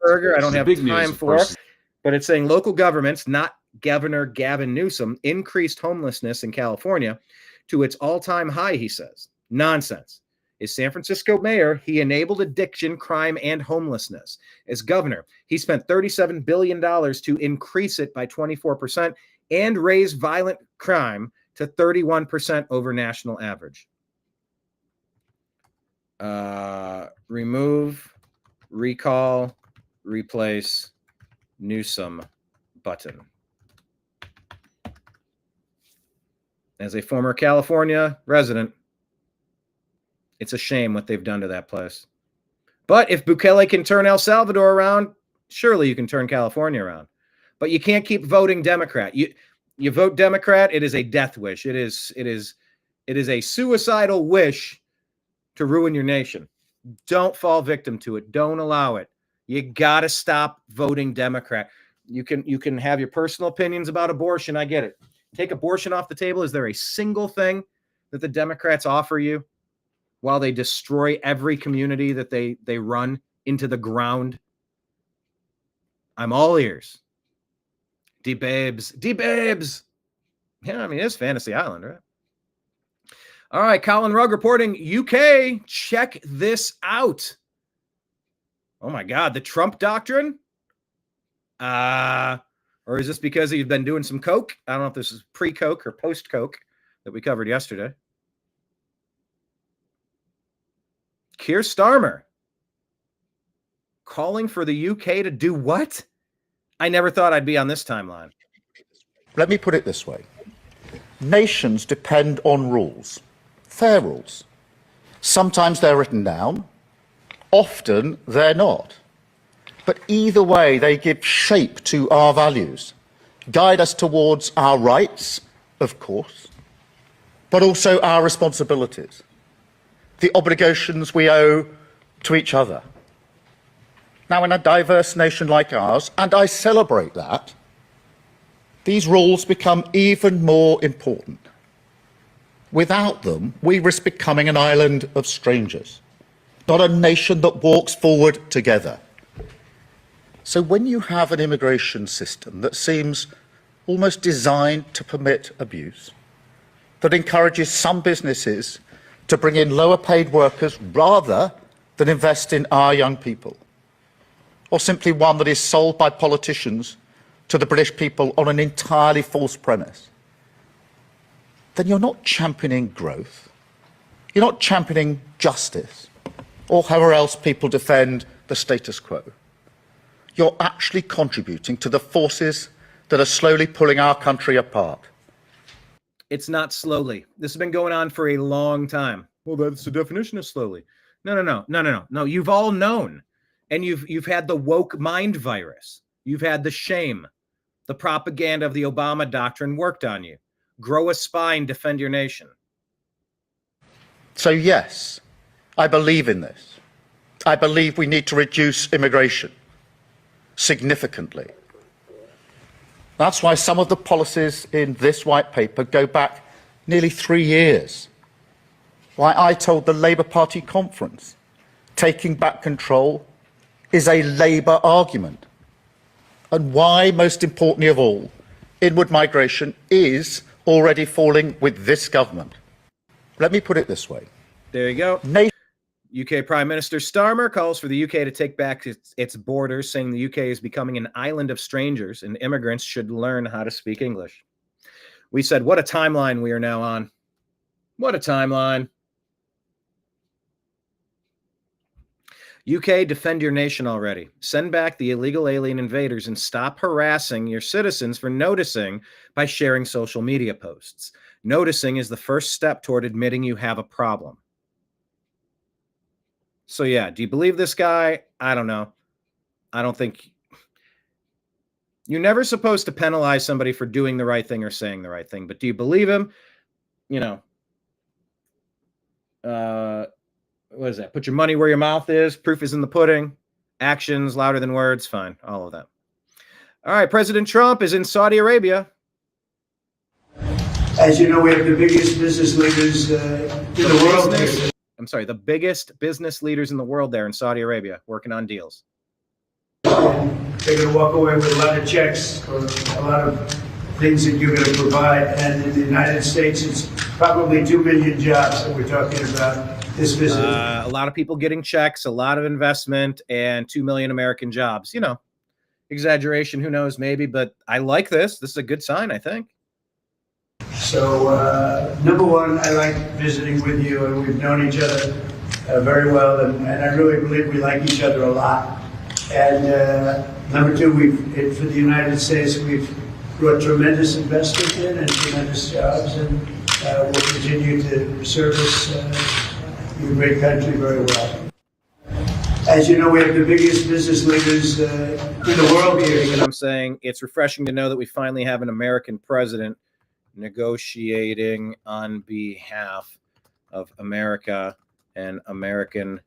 Berger. I don't have time for it, but it's saying local governments, not Governor Gavin Newsom, increased homelessness in California to its all-time high, he says. Nonsense. As San Francisco mayor, he enabled addiction, crime, and homelessness. As governor, he spent $37 billion to increase it by 24% and raise violent crime to 31% over national average. Remove, recall, replace, Newsom button. As a former California resident, it's a shame what they've done to that place. But if Bukele can turn El Salvador around, surely you can turn California around. But you can't keep voting Democrat. You vote Democrat, it is a death wish. It is a suicidal wish to ruin your nation. Don't fall victim to it. Don't allow it. You got to stop voting Democrat. You can have your personal opinions about abortion. I get it. Take abortion off the table. Is there a single thing that the Democrats offer you while they destroy every community that they run into the ground? I'm all ears. D-Babes. D-Babes. Yeah, I mean, it's Fantasy Island, right? All right, Colin Rugg reporting, UK, check this out. Oh, my God, the Trump doctrine? Or is this because you've been doing some coke? I don't know if this is pre-coke or post-coke that we covered yesterday. Keir Starmer calling for the UK to do what? I never thought I'd be on this timeline. Let me put it this way. Nations depend on rules, fair rules. Sometimes they're written down, often they're not. But either way, they give shape to our values, guide us towards our rights, of course, but also our responsibilities, the obligations we owe to each other. Now, in a diverse nation like ours, and I celebrate that, these rules become even more important. Without them, we risk becoming an island of strangers, not a nation that walks forward together. So when you have an immigration system that seems almost designed to permit abuse, that encourages some businesses to bring in lower paid workers rather than invest in our young people, or simply one that is sold by politicians to the British people on an entirely false premise, then you're not championing growth, you're not championing justice, or however else people defend the status quo. You're actually contributing to the forces that are slowly pulling our country apart. It's not slowly. This has been going on for a long time. Well, that's the definition of slowly. No. You've all known. And you've had the woke mind virus. You've had the shame. The propaganda of the Obama doctrine worked on you. Grow a spine, defend your nation. So yes, I believe in this. I believe we need to reduce immigration significantly. That's why some of the policies in this white paper go back nearly 3 years. Why I told the Labour Party conference, taking back control is a Labour argument. And why, most importantly of all, inward migration is already falling with this government. Let me put it this way. There you go. UK Prime Minister Starmer calls for the UK to take back its borders, saying the UK is becoming an island of strangers and immigrants should learn how to speak English. We said, what a timeline we are now on. What a timeline. UK, defend your nation already. Send back the illegal alien invaders and stop harassing your citizens for noticing by sharing social media posts. Noticing is the first step toward admitting you have a problem. So yeah, do you believe this guy? I don't know. I don't think you're never supposed to penalize somebody for doing the right thing or saying the right thing, but do you believe him? You know, what is that? Put your money where your mouth is. Proof is in the pudding. Actions louder than words. Fine. All of that. All right. President Trump is in Saudi Arabia. As you know, we have the biggest business leaders in the world. I'm sorry, the biggest business leaders in the world there in Saudi Arabia working on deals. They're going to walk away with a lot of checks for a lot of things that you're going to provide. And in the United States, it's probably 2 million jobs that we're talking about this visit. A lot of people getting checks, a lot of investment, and 2 million American jobs. You know, exaggeration, who knows, maybe, but I like this. This is a good sign, I think. So, number one, I like visiting with you, and we've known each other very well, and I really believe we like each other a lot. And number two, for the United States, we've brought tremendous investment in and tremendous jobs, and we'll continue to service your great country very well. As you know, we have the biggest business leaders in the world here. And I'm saying it's refreshing to know that we finally have an American president negotiating on behalf of America and American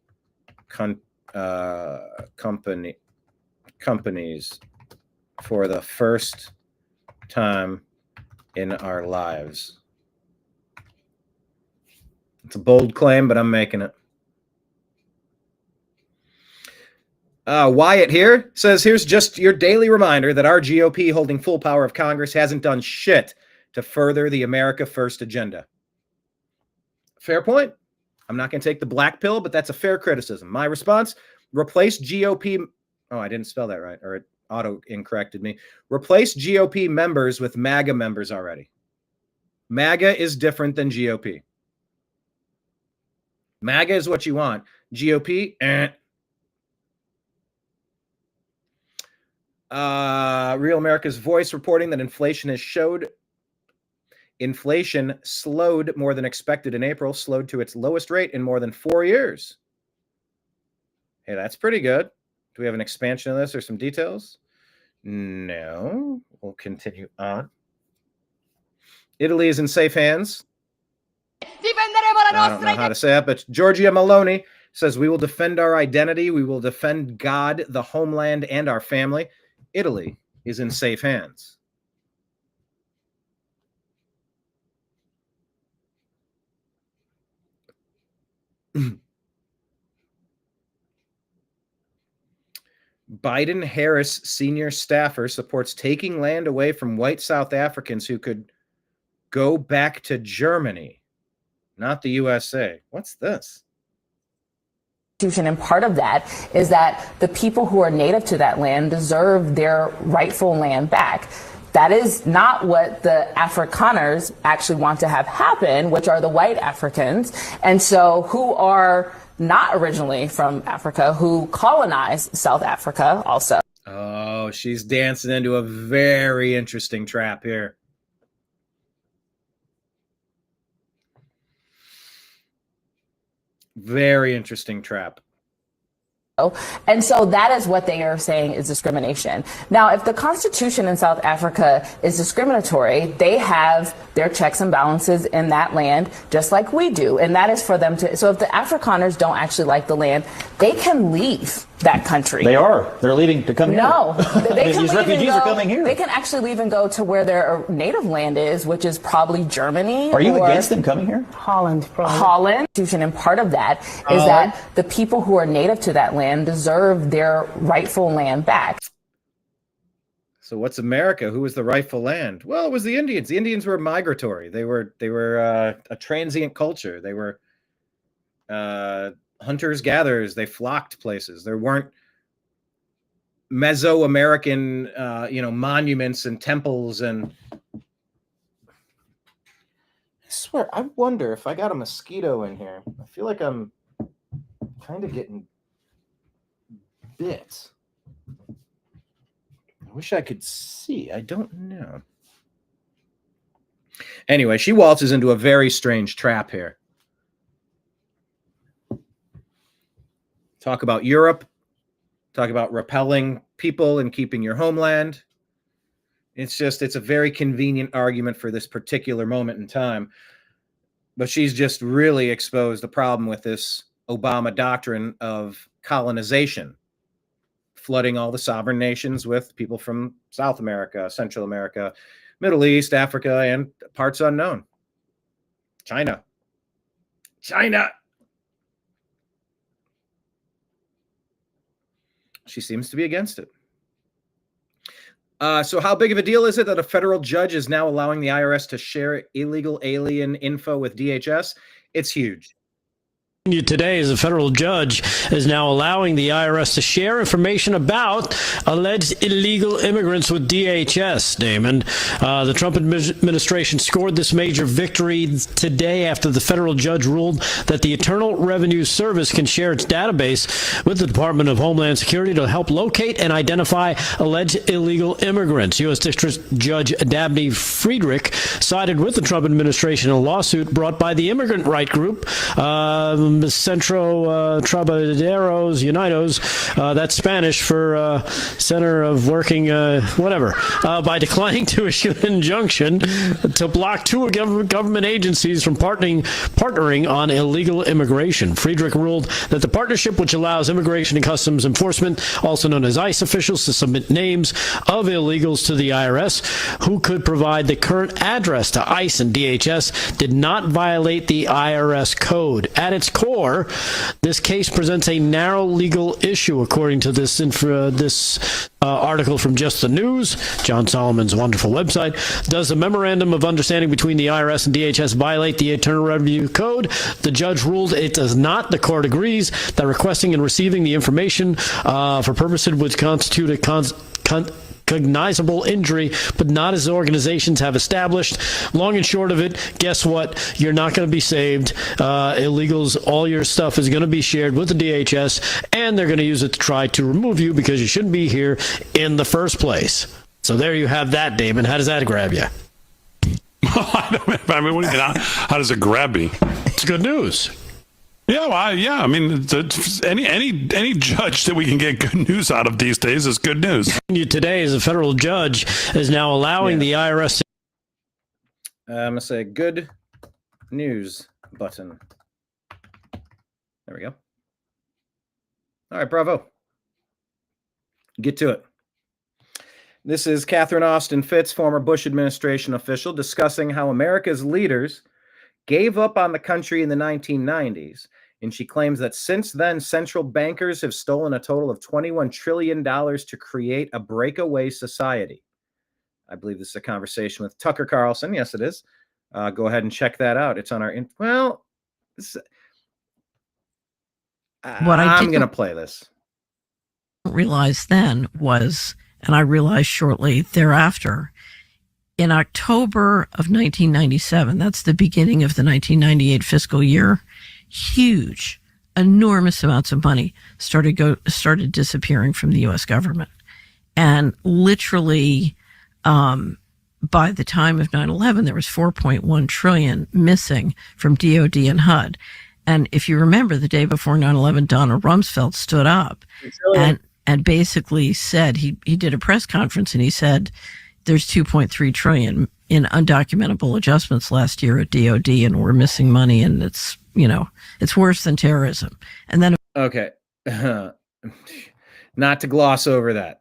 companies for the first time in our lives. It's a bold claim, but I'm making it. Wyatt here says, here's just your daily reminder that our GOP holding full power of Congress hasn't done shit to further the America First agenda. Fair point. I'm not going to take the black pill, but that's a fair criticism. My response, replace GOP. Oh, I didn't spell that right, or it auto-incorrected me. Replace GOP members with MAGA members already. MAGA is different than GOP. MAGA is what you want. GOP, Real America's Voice reporting that inflation slowed more than expected in April, slowed to its lowest rate in more than 4 years. Hey, that's pretty good. Do we have an expansion of this or some details? No. We'll continue on. Italy is in safe hands. I don't know how to say it, but Giorgia Meloni says we will defend our identity. We will defend God, the homeland, and our family. Italy is in safe hands. Biden-Harris senior staffer supports taking land away from white South Africans who could go back to Germany, not the USA. What's this? And part of that is that the people who are native to that land deserve their rightful land back. That is not what the Afrikaners actually want to have happen, which are the white Africans, and so who are not originally from Africa, who colonized South Africa also. Oh, she's dancing into a very interesting trap here. Very interesting trap. And so that is what they are saying is discrimination. Now, if the Constitution in South Africa is discriminatory, they have their checks and balances in that land, just like we do. And that is for them to. So if the Afrikaners don't actually like the land, they can leave that country. They are. They're leaving to come here. No, they can These refugees are coming here. They can actually leave and go to where their native land is, which is probably Germany. Are you against them coming here? Holland, probably. Holland. And part of that is that the people who are native to that land deserve their rightful land back. So what's America? Who was the rightful land? Well, it was the Indians. The Indians were migratory. They were a transient culture. They were hunters gatherers. They flocked places. There weren't Mesoamerican monuments and temples. And I swear, I wonder if I got a mosquito in here. I feel like I'm kind of getting bit. I wish I could see. I don't know. Anyway, she waltzes into a very strange trap here. Talk about Europe. Talk about repelling people and keeping your homeland. It's a very convenient argument for this particular moment in time. But she's just really exposed the problem with this Obama doctrine of colonization. flooding all the sovereign nations with people from South America, Central America, Middle East, Africa, and parts unknown. China. She seems to be against it. So how big of a deal is it that a federal judge is now allowing the IRS to share illegal alien info with DHS? It's huge. Today, as a federal judge is now allowing the IRS to share information about alleged illegal immigrants with DHS, Damon. The Trump administration scored this major victory today after the federal judge ruled that the Internal Revenue Service can share its database with the Department of Homeland Security to help locate and identify alleged illegal immigrants. U.S. District Judge Dabney Friedrich sided with the Trump administration in a lawsuit brought by the immigrant right group, Centro Trabajaderos Unidos, that's Spanish for Center of Working, whatever, by declining to issue an injunction to block two government agencies from partnering on illegal immigration. Friedrich ruled that the partnership, which allows Immigration and Customs Enforcement, also known as ICE officials, to submit names of illegals to the IRS who could provide the current address to ICE and DHS, did not violate the IRS code. At its core, this case presents a narrow legal issue, according to this article from Just the News, John Solomon's wonderful website. Does the memorandum of understanding between the IRS and DHS violate the Internal Revenue Code? The judge ruled it does not. The court agrees that requesting and receiving the information for purposes which constitute a cognizable injury, but not as organizations have established. Long and short of it, guess what? You're not going to be saved. Illegals, all your stuff is going to be shared with the DHS, and they're going to use it to try to remove you because you shouldn't be here in the first place. So there you have that, Damon. How does that grab you? I mean, what do you mean? How does it grab me? It's good news. Yeah, well, yeah. I mean, any judge that we can get good news out of these days is good news. Today, as a federal judge is now allowing the IRS. I'm gonna say good news button. There we go. All right, bravo. Get to it. This is Catherine Austin Fitts, former Bush administration official, discussing how America's leaders gave up on the country in the 1990s, and she claims that since then, central bankers have stolen a total of $21 trillion to create a breakaway society. I believe this is a conversation with Tucker Carlson. Yes, it is. Go ahead and check that out. It's on our... I'm going to play this. Realized then was, and I realized shortly thereafter, in October of 1997, that's the beginning of the 1998 fiscal year, huge, enormous amounts of money started disappearing from the U.S. government. And literally, by the time of 9/11, there was $4.1 trillion missing from DOD and HUD. And if you remember, the day before 9/11, Donald Rumsfeld stood up and basically said, he did a press conference and he said, there's $2.3 trillion in undocumentable adjustments last year at DOD, and we're missing money, and it's worse than terrorism. And then, okay, not to gloss over that.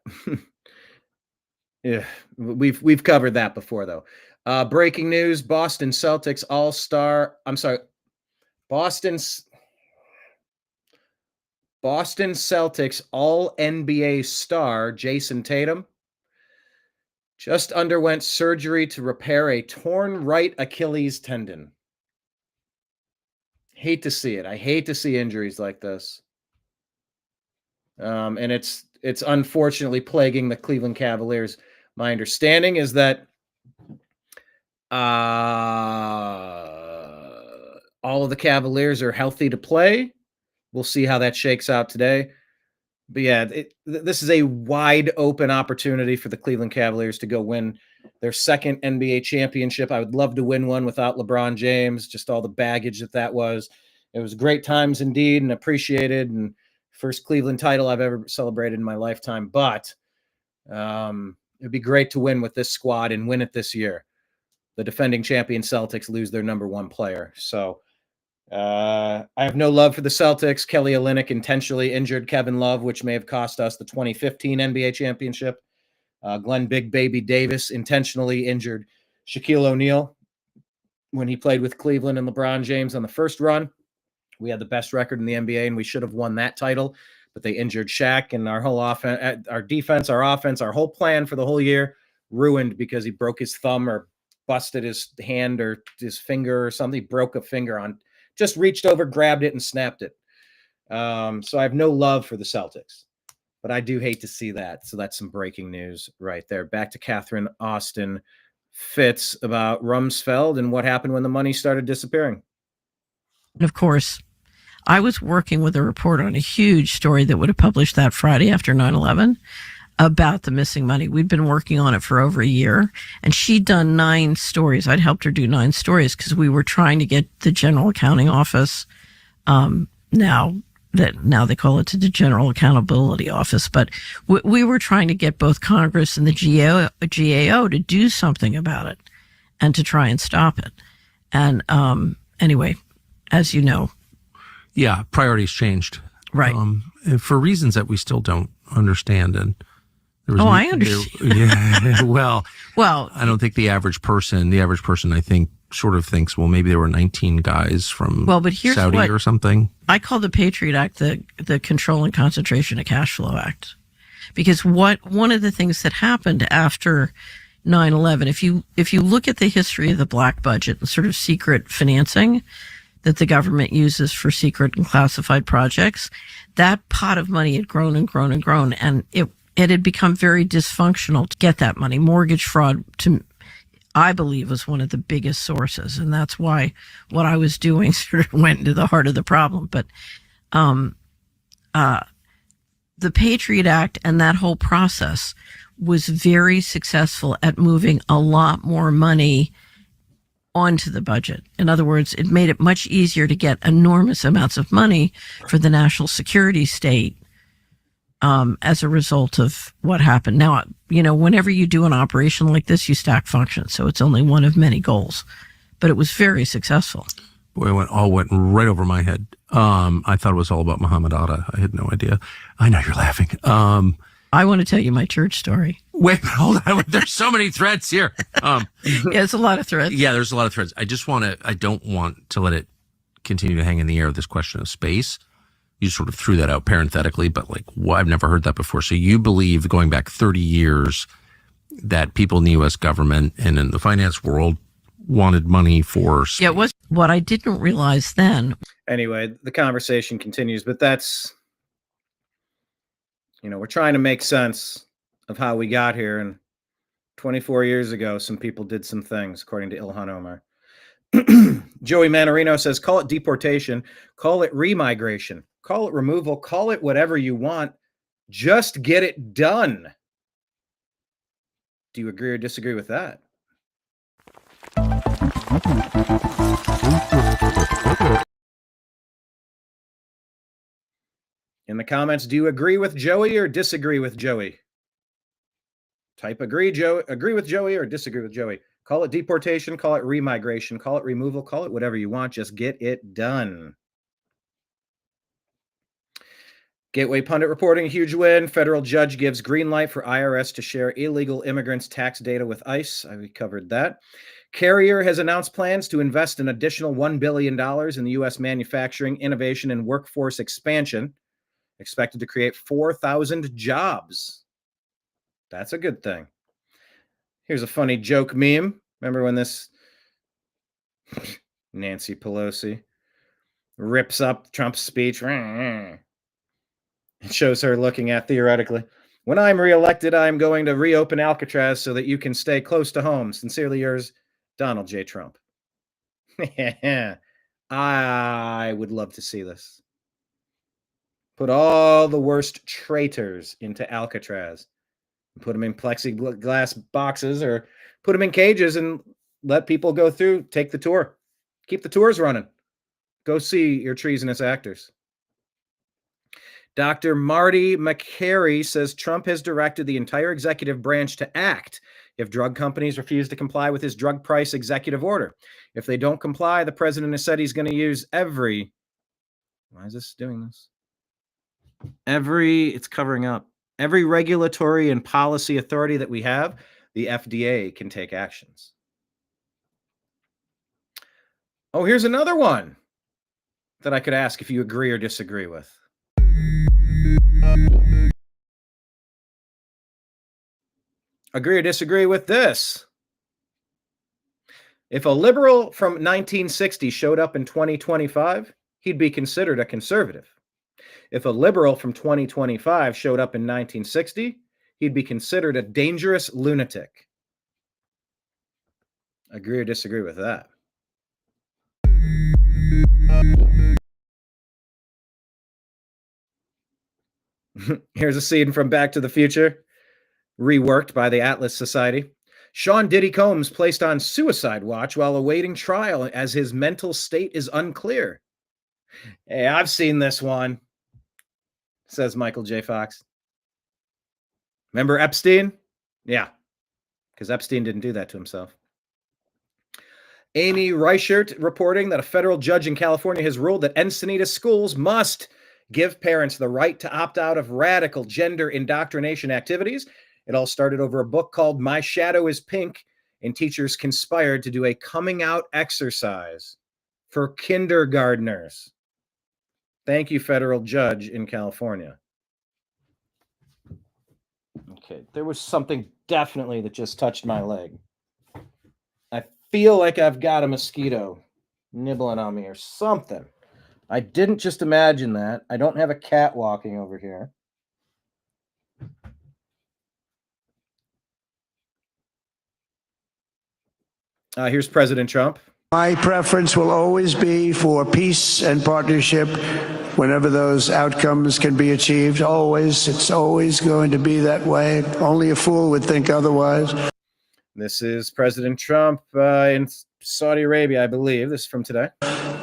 Yeah, we've covered that before, though. Breaking news: Boston Celtics All-NBA star Jason Tatum just underwent surgery to repair a torn right Achilles tendon. Hate to see it. I hate to see injuries like this. And it's unfortunately plaguing the Cleveland Cavaliers. My understanding is that all of the Cavaliers are healthy to play. We'll see how that shakes out today. But yeah, this is a wide open opportunity for the Cleveland Cavaliers to go win their second NBA championship. I would love to win one without LeBron James, just all the baggage that was. It was great times indeed and appreciated, and first Cleveland title I've ever celebrated in my lifetime. But it'd be great to win with this squad and win it this year. The defending champion Celtics lose their number one player. So I have no love for the Celtics. Kelly Olynyk intentionally injured Kevin Love, which may have cost us the 2015 NBA championship. Glenn Big Baby Davis intentionally injured Shaquille O'Neal when he played with Cleveland and LeBron James on the first run. We had the best record in the NBA, and we should have won that title. But they injured Shaq, and our whole offense, our defense, our offense, our whole plan for the whole year ruined because he broke his thumb or busted his hand or his finger or something. He broke a finger on, just reached over, grabbed it, and snapped it. So I have no love for the Celtics, but I do hate to see that. So that's some breaking news right there. Back to Catherine Austin Fitz about Rumsfeld and what happened when the money started disappearing. And of course, I was working with a reporter on a huge story that would have published that Friday after 9/11 about the missing money. We'd been working on it for over a year, and she'd done 9 stories. I'd helped her do 9 stories because we were trying to get the General Accounting Office, now they call it the General Accountability Office, but we were trying to get both Congress and the GAO to do something about it and to try and stop it. And anyway, as you know. Yeah, priorities changed. Right. For reasons that we still don't understand. And I understand. Yeah. Well, well, I don't think the average person, I think, sort of thinks, well, maybe there were 19 guys from but here's Saudi or something. I call the Patriot Act the Control and Concentration of Cash Flow Act. Because one of the things that happened after 9/11, if you look at the history of the black budget and sort of secret financing that the government uses for secret and classified projects, that pot of money had grown and grown and grown, and it had become very dysfunctional to get that money. Mortgage fraud, I believe, was one of the biggest sources, and that's why what I was doing sort of went into the heart of the problem. But the Patriot Act and that whole process was very successful at moving a lot more money onto the budget. In other words, it made it much easier to get enormous amounts of money for the national security state as a result of what happened. Now, whenever you do an operation like this, you stack functions, so it's only one of many goals. But it was very successful. Boy, it went right over my head. I thought it was all about Muhammad Atta. I had no idea. I know you're laughing. I want to tell you my church story. Wait, hold on. There's so many threads here. Yeah, it's a lot of threads. Yeah, there's a lot of threads. I don't want to let it continue to hang in the air, this question of space. You sort of threw that out parenthetically, but I've never heard that before. So you believe, going back 30 years, that people in the U.S. government and in the finance world wanted money for space. Yeah, it was what I didn't realize then. Anyway, the conversation continues, but that's, we're trying to make sense of how we got here. And 24 years ago, some people did some things, according to Ilhan Omar. Joey Manarino says, call it deportation, call it remigration, call it removal, call it whatever you want. Just get it done. Do you agree or disagree with that? In the comments, do you agree with Joey or disagree with Joey? Type agree with Joey or disagree with Joey. Call it deportation, call it remigration, call it removal, call it whatever you want. Just get it done. Gateway Pundit reporting, huge win. Federal judge gives green light for IRS to share illegal immigrants' tax data with ICE. We covered that. Carrier has announced plans to invest an additional $1 billion in the U.S. manufacturing, innovation, and workforce expansion, expected to create 4,000 jobs. That's a good thing. Here's a funny joke meme. Remember when this Nancy Pelosi rips up Trump's speech? It shows her looking at, theoretically, when I'm reelected, I'm going to reopen Alcatraz so that you can stay close to home. Sincerely yours, Donald J. Trump. I would love to see this. Put all the worst traitors into Alcatraz. Put them in plexiglass boxes or put them in cages and let people go through, take the tour. Keep the tours running. Go see your treasonous actors. Dr. Marty McCary says Trump has directed the entire executive branch to act if drug companies refuse to comply with his drug price executive order. If they don't comply, the president has said he's going to use every... Why is this doing this? It's covering up. Every regulatory and policy authority that we have, the FDA can take actions. Oh, here's another one that I could ask if you agree or disagree with. Agree or disagree with this? If a liberal from 1960 showed up in 2025, he'd be considered a conservative. If a liberal from 2025 showed up in 1960, he'd be considered a dangerous lunatic. Agree or disagree with that? Here's a scene from Back to the Future, reworked by the Atlas Society. Sean Diddy Combs placed on suicide watch while awaiting trial as his mental state is unclear. Hey, I've seen this one, says Michael J. Fox. Remember Epstein? Yeah, because Epstein didn't do that to himself. Amy Reichert reporting that a federal judge in California has ruled that Encinitas schools must give parents the right to opt out of radical gender indoctrination activities. It all started over a book called My Shadow is Pink, and teachers conspired to do a coming out exercise for kindergartners. Thank you, federal judge in California. Okay, there was something definitely that just touched my leg. I feel like I've got a mosquito nibbling on me or something. I didn't just imagine that. I don't have a cat walking over here. Here's President Trump. My preference will always be for peace and partnership whenever those outcomes can be achieved. Always. It's always going to be that way. Only a fool would think otherwise. This is President Trump in Saudi Arabia, I believe. This is from today.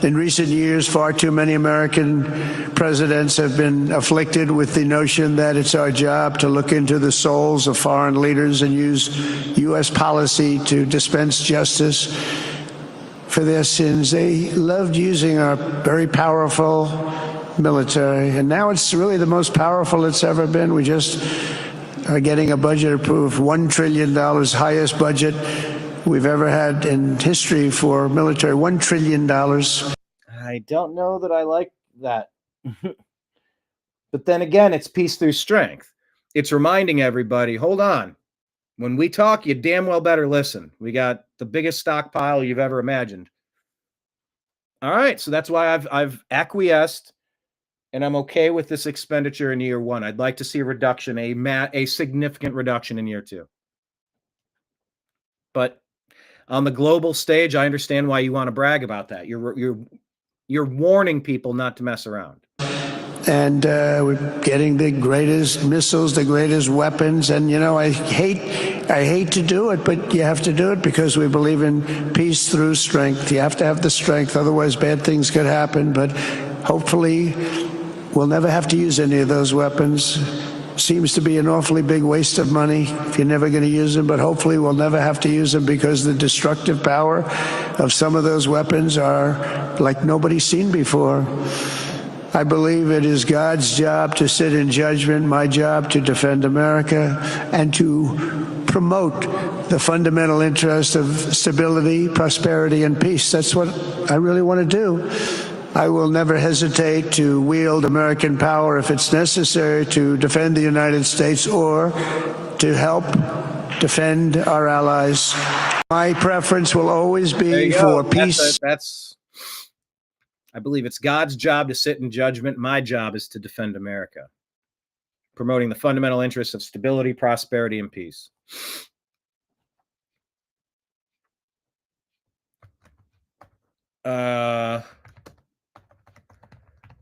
In recent years, far too many American presidents have been afflicted with the notion that it's our job to look into the souls of foreign leaders and use U.S. policy to dispense justice for their sins. They loved using our very powerful military, and now it's really the most powerful it's ever been. We just are getting a budget approved, $1 trillion, highest budget we've ever had in history for military, $1 trillion. I don't know that I like that. But then again, it's peace through strength. It's reminding everybody, hold on. When we talk, you damn well better listen. We got the biggest stockpile you've ever imagined. All right, so that's why I've acquiesced, and I'm okay with this expenditure in year one. I'd like to see a reduction, a significant reduction in year two. But on the global stage, I understand why you want to brag about that. You're warning people not to mess around. And we're getting the greatest missiles, the greatest weapons. And, you know, I hate to do it, but you have to do it because we believe in peace through strength. You have to have the strength, otherwise bad things could happen. But hopefully we'll never have to use any of those weapons. Seems to be an awfully big waste of money if you're never going to use them, but hopefully we'll never have to use them because the destructive power of some of those weapons are like nobody's seen before. I believe it is God's job to sit in judgment, my job to defend America and to promote the fundamental interest of stability, prosperity, and peace. That's what I really want to do. I will never hesitate to wield American power if it's necessary to defend the United States or to help defend our allies. My preference will always be for peace. I believe it's God's job to sit in judgment. My job is to defend America, promoting the fundamental interests of stability, prosperity, and peace.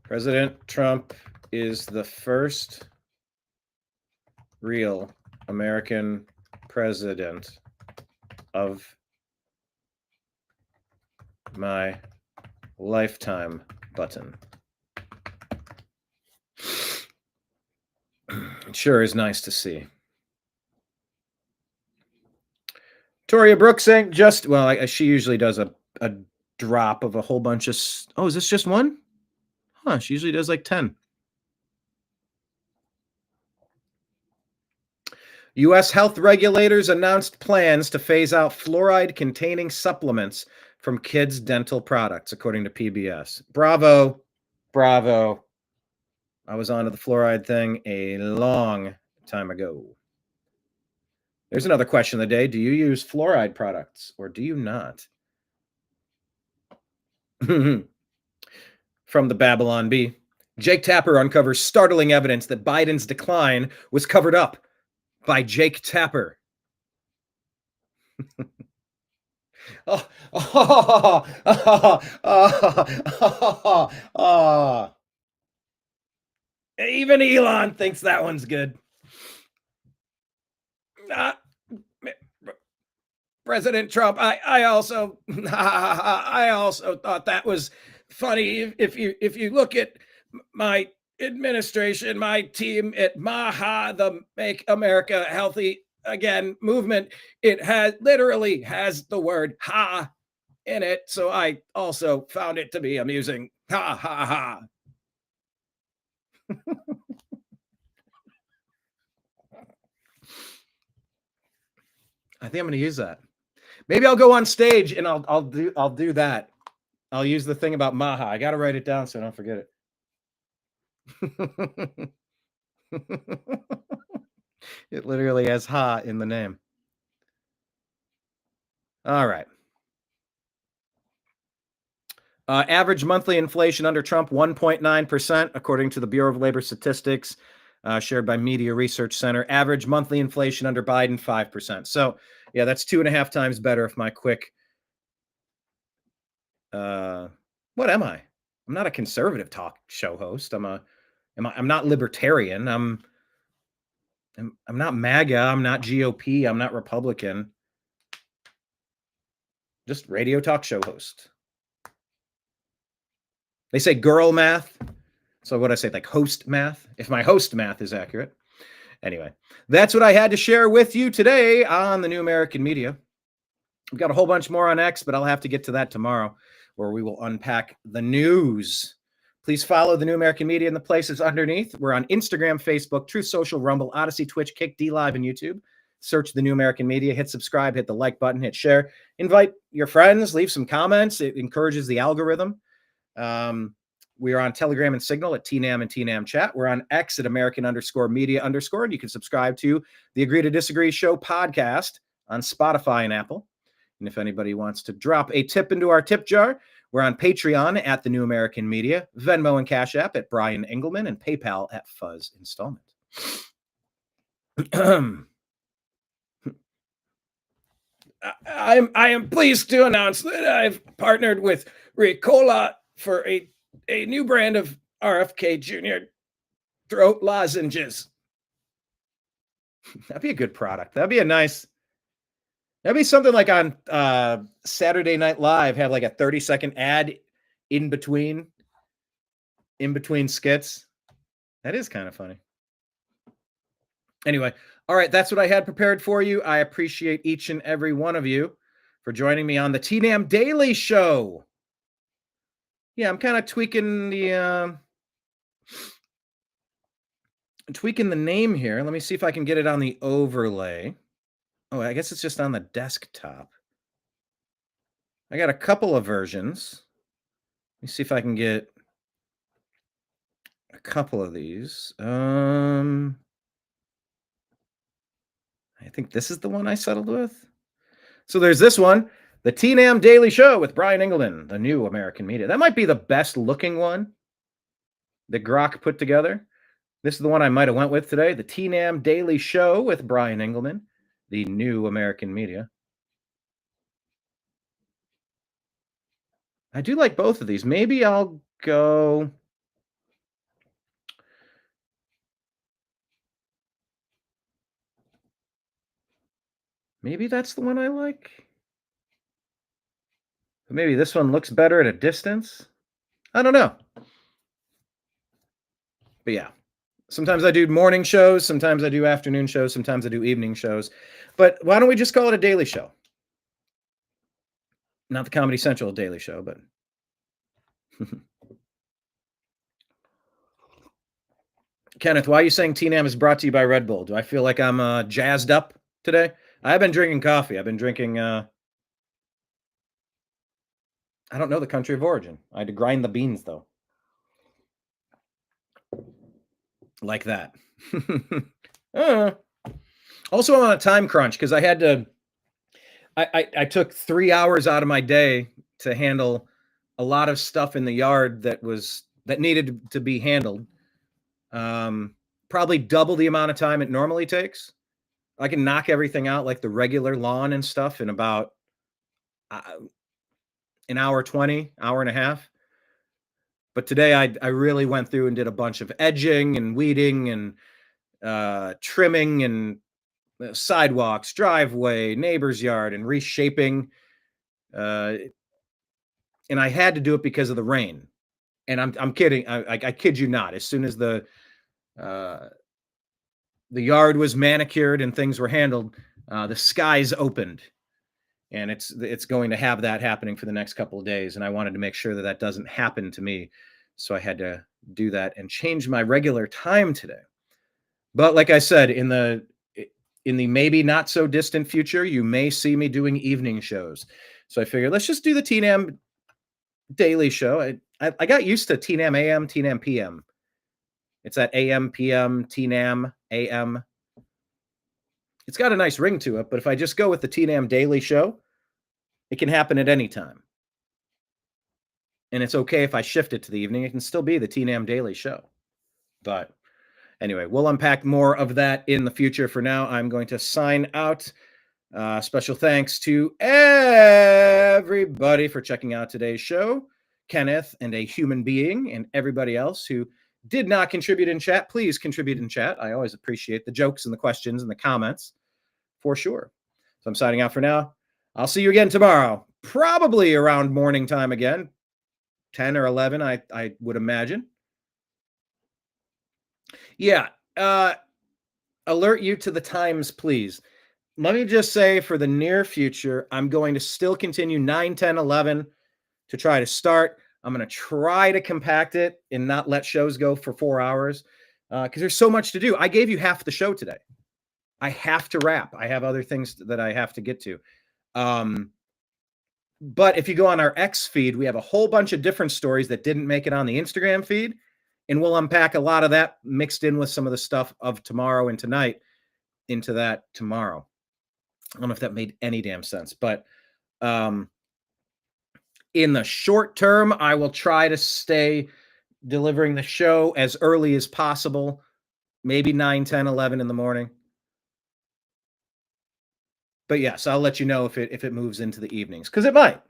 President Trump is the first real American president of my lifetime button. It sure is nice to see. Toria Brooks saying she usually does a drop of a whole bunch of. Oh, is this just one? Huh? She usually does like 10. U.S. health regulators announced plans to phase out fluoride-containing supplements from kids' dental products, according to PBS. Bravo. Bravo. I was onto the fluoride thing a long time ago. There's another question of the day. Do you use fluoride products or do you not? From the Babylon Bee. Jake Tapper uncovers startling evidence that Biden's decline was covered up by Jake Tapper. Even Elon thinks that one's good. President Trump, I also thought that was funny. If you look at my administration, my team at MAHA, the Make America Healthy Again movement, it literally has the word "ha" in it. So I also found it to be amusing. Ha ha ha. I think I'm going to use that. Maybe I'll go on stage and I'll do that. I'll use the thing about Maha. I got to write it down so I don't forget it. It literally has ha in the name. All right. Average monthly inflation under Trump, 1.9%, according to the Bureau of Labor Statistics, shared by Media Research Center. Average monthly inflation under Biden, 5%. So, yeah, that's 2.5 times better if my quick... what am I? I'm not a conservative talk show host. I'm not libertarian. I'm not MAGA. I'm not GOP. I'm not Republican. Just radio talk show host. They say girl math. So what I say, like host math, if my host math is accurate. Anyway, that's what I had to share with you today on the New American Media. We've got a whole bunch more on X, but I'll have to get to that tomorrow, where we will unpack the news. Please follow the New American Media in the places underneath. We're on Instagram, Facebook, Truth Social, Rumble, Odyssey, Twitch, Kick, DLive, and YouTube. Search the New American Media, hit subscribe, hit the like button, hit share, invite your friends, leave some comments. It encourages the algorithm. We are on Telegram and Signal at TNAM and TNAM Chat. We're on X at American_media_, and you can subscribe to the Agree to Disagree Show podcast on Spotify and Apple. And if anybody wants to drop a tip into our tip jar, we're on Patreon at the New American Media, Venmo and Cash App at Brian Engelman, and PayPal at Fuzz Installment. I am pleased to announce that I've partnered with Ricola for a new brand of RFK Jr. throat lozenges. That'd be a good product. That'd be something like on Saturday Night Live, have like a 30-second ad in between skits. That is kind of funny. Anyway, all right, that's what I had prepared for you. I appreciate each and every one of you for joining me on the TNAM Daily Show. Yeah, I'm kind of tweaking the name here. Let me see if I can get it on the overlay. Oh, I guess it's just on the desktop. I got a couple of versions. Let me see if I can get a couple of these. I think this is the one I settled with. So there's this one. The TNAM Daily Show with Brian Engelman, the New American Media. That might be the best looking one that Grok put together. This is the one I might have went with today. The TNAM Daily Show with Brian Engelman, the New American Media. I do like both of these. Maybe I'll go... Maybe that's the one I like. Maybe this one looks better at a distance. I don't know. But yeah, sometimes I do morning shows. Sometimes I do afternoon shows. Sometimes I do evening shows. But why don't we just call it a daily show? Not the Comedy Central Daily Show, but Kenneth, why are you saying TNAM is brought to you by Red Bull? Do I feel like I'm jazzed up today? I've been drinking coffee. I've been drinking, I don't know the country of origin. I had to grind the beans, though. Like that. Also, I'm on a time crunch because I had to, I took 3 hours out of my day to handle a lot of stuff in the yard that needed to be handled. Probably double the amount of time it normally takes. I can knock everything out like the regular lawn and stuff in about an hour 20, hour and a half. But today I really went through and did a bunch of edging and weeding and trimming and sidewalks, driveway, neighbor's yard, and reshaping. And I had to do it because of the rain. And I'm kidding. I kid you not. As soon as the yard was manicured and things were handled, the skies opened, and it's going to have that happening for the next couple of days. And I wanted to make sure that doesn't happen to me, so I had to do that and change my regular time today. But like I said, in the maybe not so distant future, you may see me doing evening shows. So I figured let's just do the TNAM Daily Show. I got used to TNAM AM, TNAM PM. It's at AM, PM, TNAM, AM. It's got a nice ring to it, but if I just go with the TNAM Daily Show, it can happen at any time. And it's okay if I shift it to the evening. It can still be the TNAM Daily Show. But anyway, we'll unpack more of that in the future. For now, I'm going to sign out. Special thanks to everybody for checking out today's show. Kenneth and a human being and everybody else who did not contribute in chat. Please contribute in chat. I always appreciate the jokes and the questions and the comments for sure. So I'm signing out for now. I'll see you again tomorrow, probably around morning time again, 10 or 11, I would imagine. Yeah. Alert you to the times, please. Let me just say for the near future, I'm going to still continue 9, 10, 11 to try to start. I'm going to try to compact it and not let shows go for 4 hours because there's so much to do. I gave you half the show today. I have to wrap. I have other things that I have to get to. But if you go on our X feed, we have a whole bunch of different stories that didn't make it on the Instagram feed. And we'll unpack a lot of that mixed in with some of the stuff of tomorrow and tonight into that tomorrow. I don't know if that made any damn sense, but in the short term, I will try to stay delivering the show as early as possible, maybe 9, 10, 11 in the morning. But yes, I'll let you know if it moves into the evenings, because it might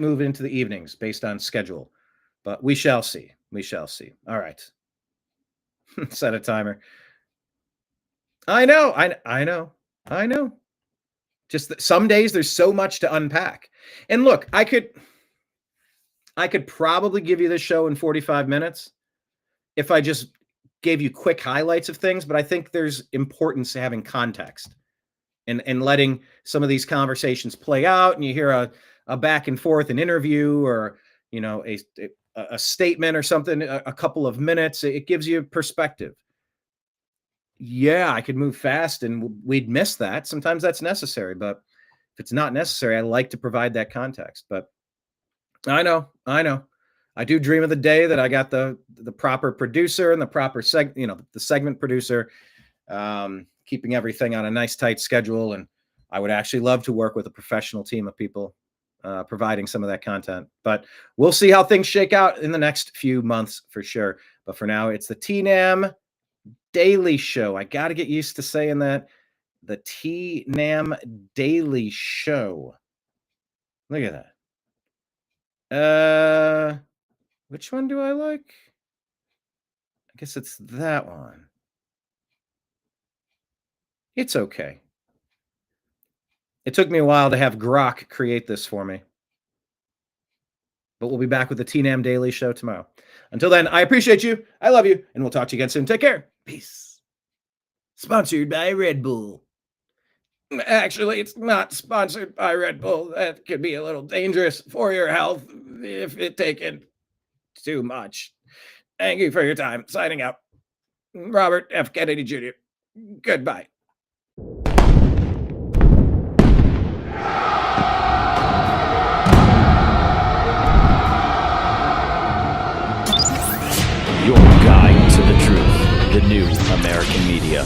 move into the evenings based on schedule, but we shall see. We shall see. All right. Set a timer. I know. Just that some days there's so much to unpack. And look, I could probably give you this show in 45 minutes if I just gave you quick highlights of things, but I think there's importance to having context and letting some of these conversations play out, and you hear a back and forth, an interview, or a statement or something, a couple of minutes. It gives you perspective. Yeah, I could move fast and we'd miss that. Sometimes that's necessary, but if it's not necessary, I like to provide that context. But I know. I do dream of the day that I got the proper producer and the proper the segment producer, keeping everything on a nice tight schedule. And I would actually love to work with a professional team of people providing some of that content. But we'll see how things shake out in the next few months for sure. But for now, it's the TNAM Daily Show. I got to get used to saying that. The TNAM Daily Show. Look at that. Which one do I like? I guess it's that one. It's okay. It took me a while to have Grok create this for me. But we'll be back with the TNAM Daily Show tomorrow. Until then, I appreciate you. I love you. And we'll talk to you again soon. Take care. Peace. Sponsored by Red Bull. Actually, it's not sponsored by Red Bull. That could be a little dangerous for your health if it taken too much. Thank you for your time. Signing out. Robert F. Kennedy Jr. Goodbye. Your guide to the truth, the new American media.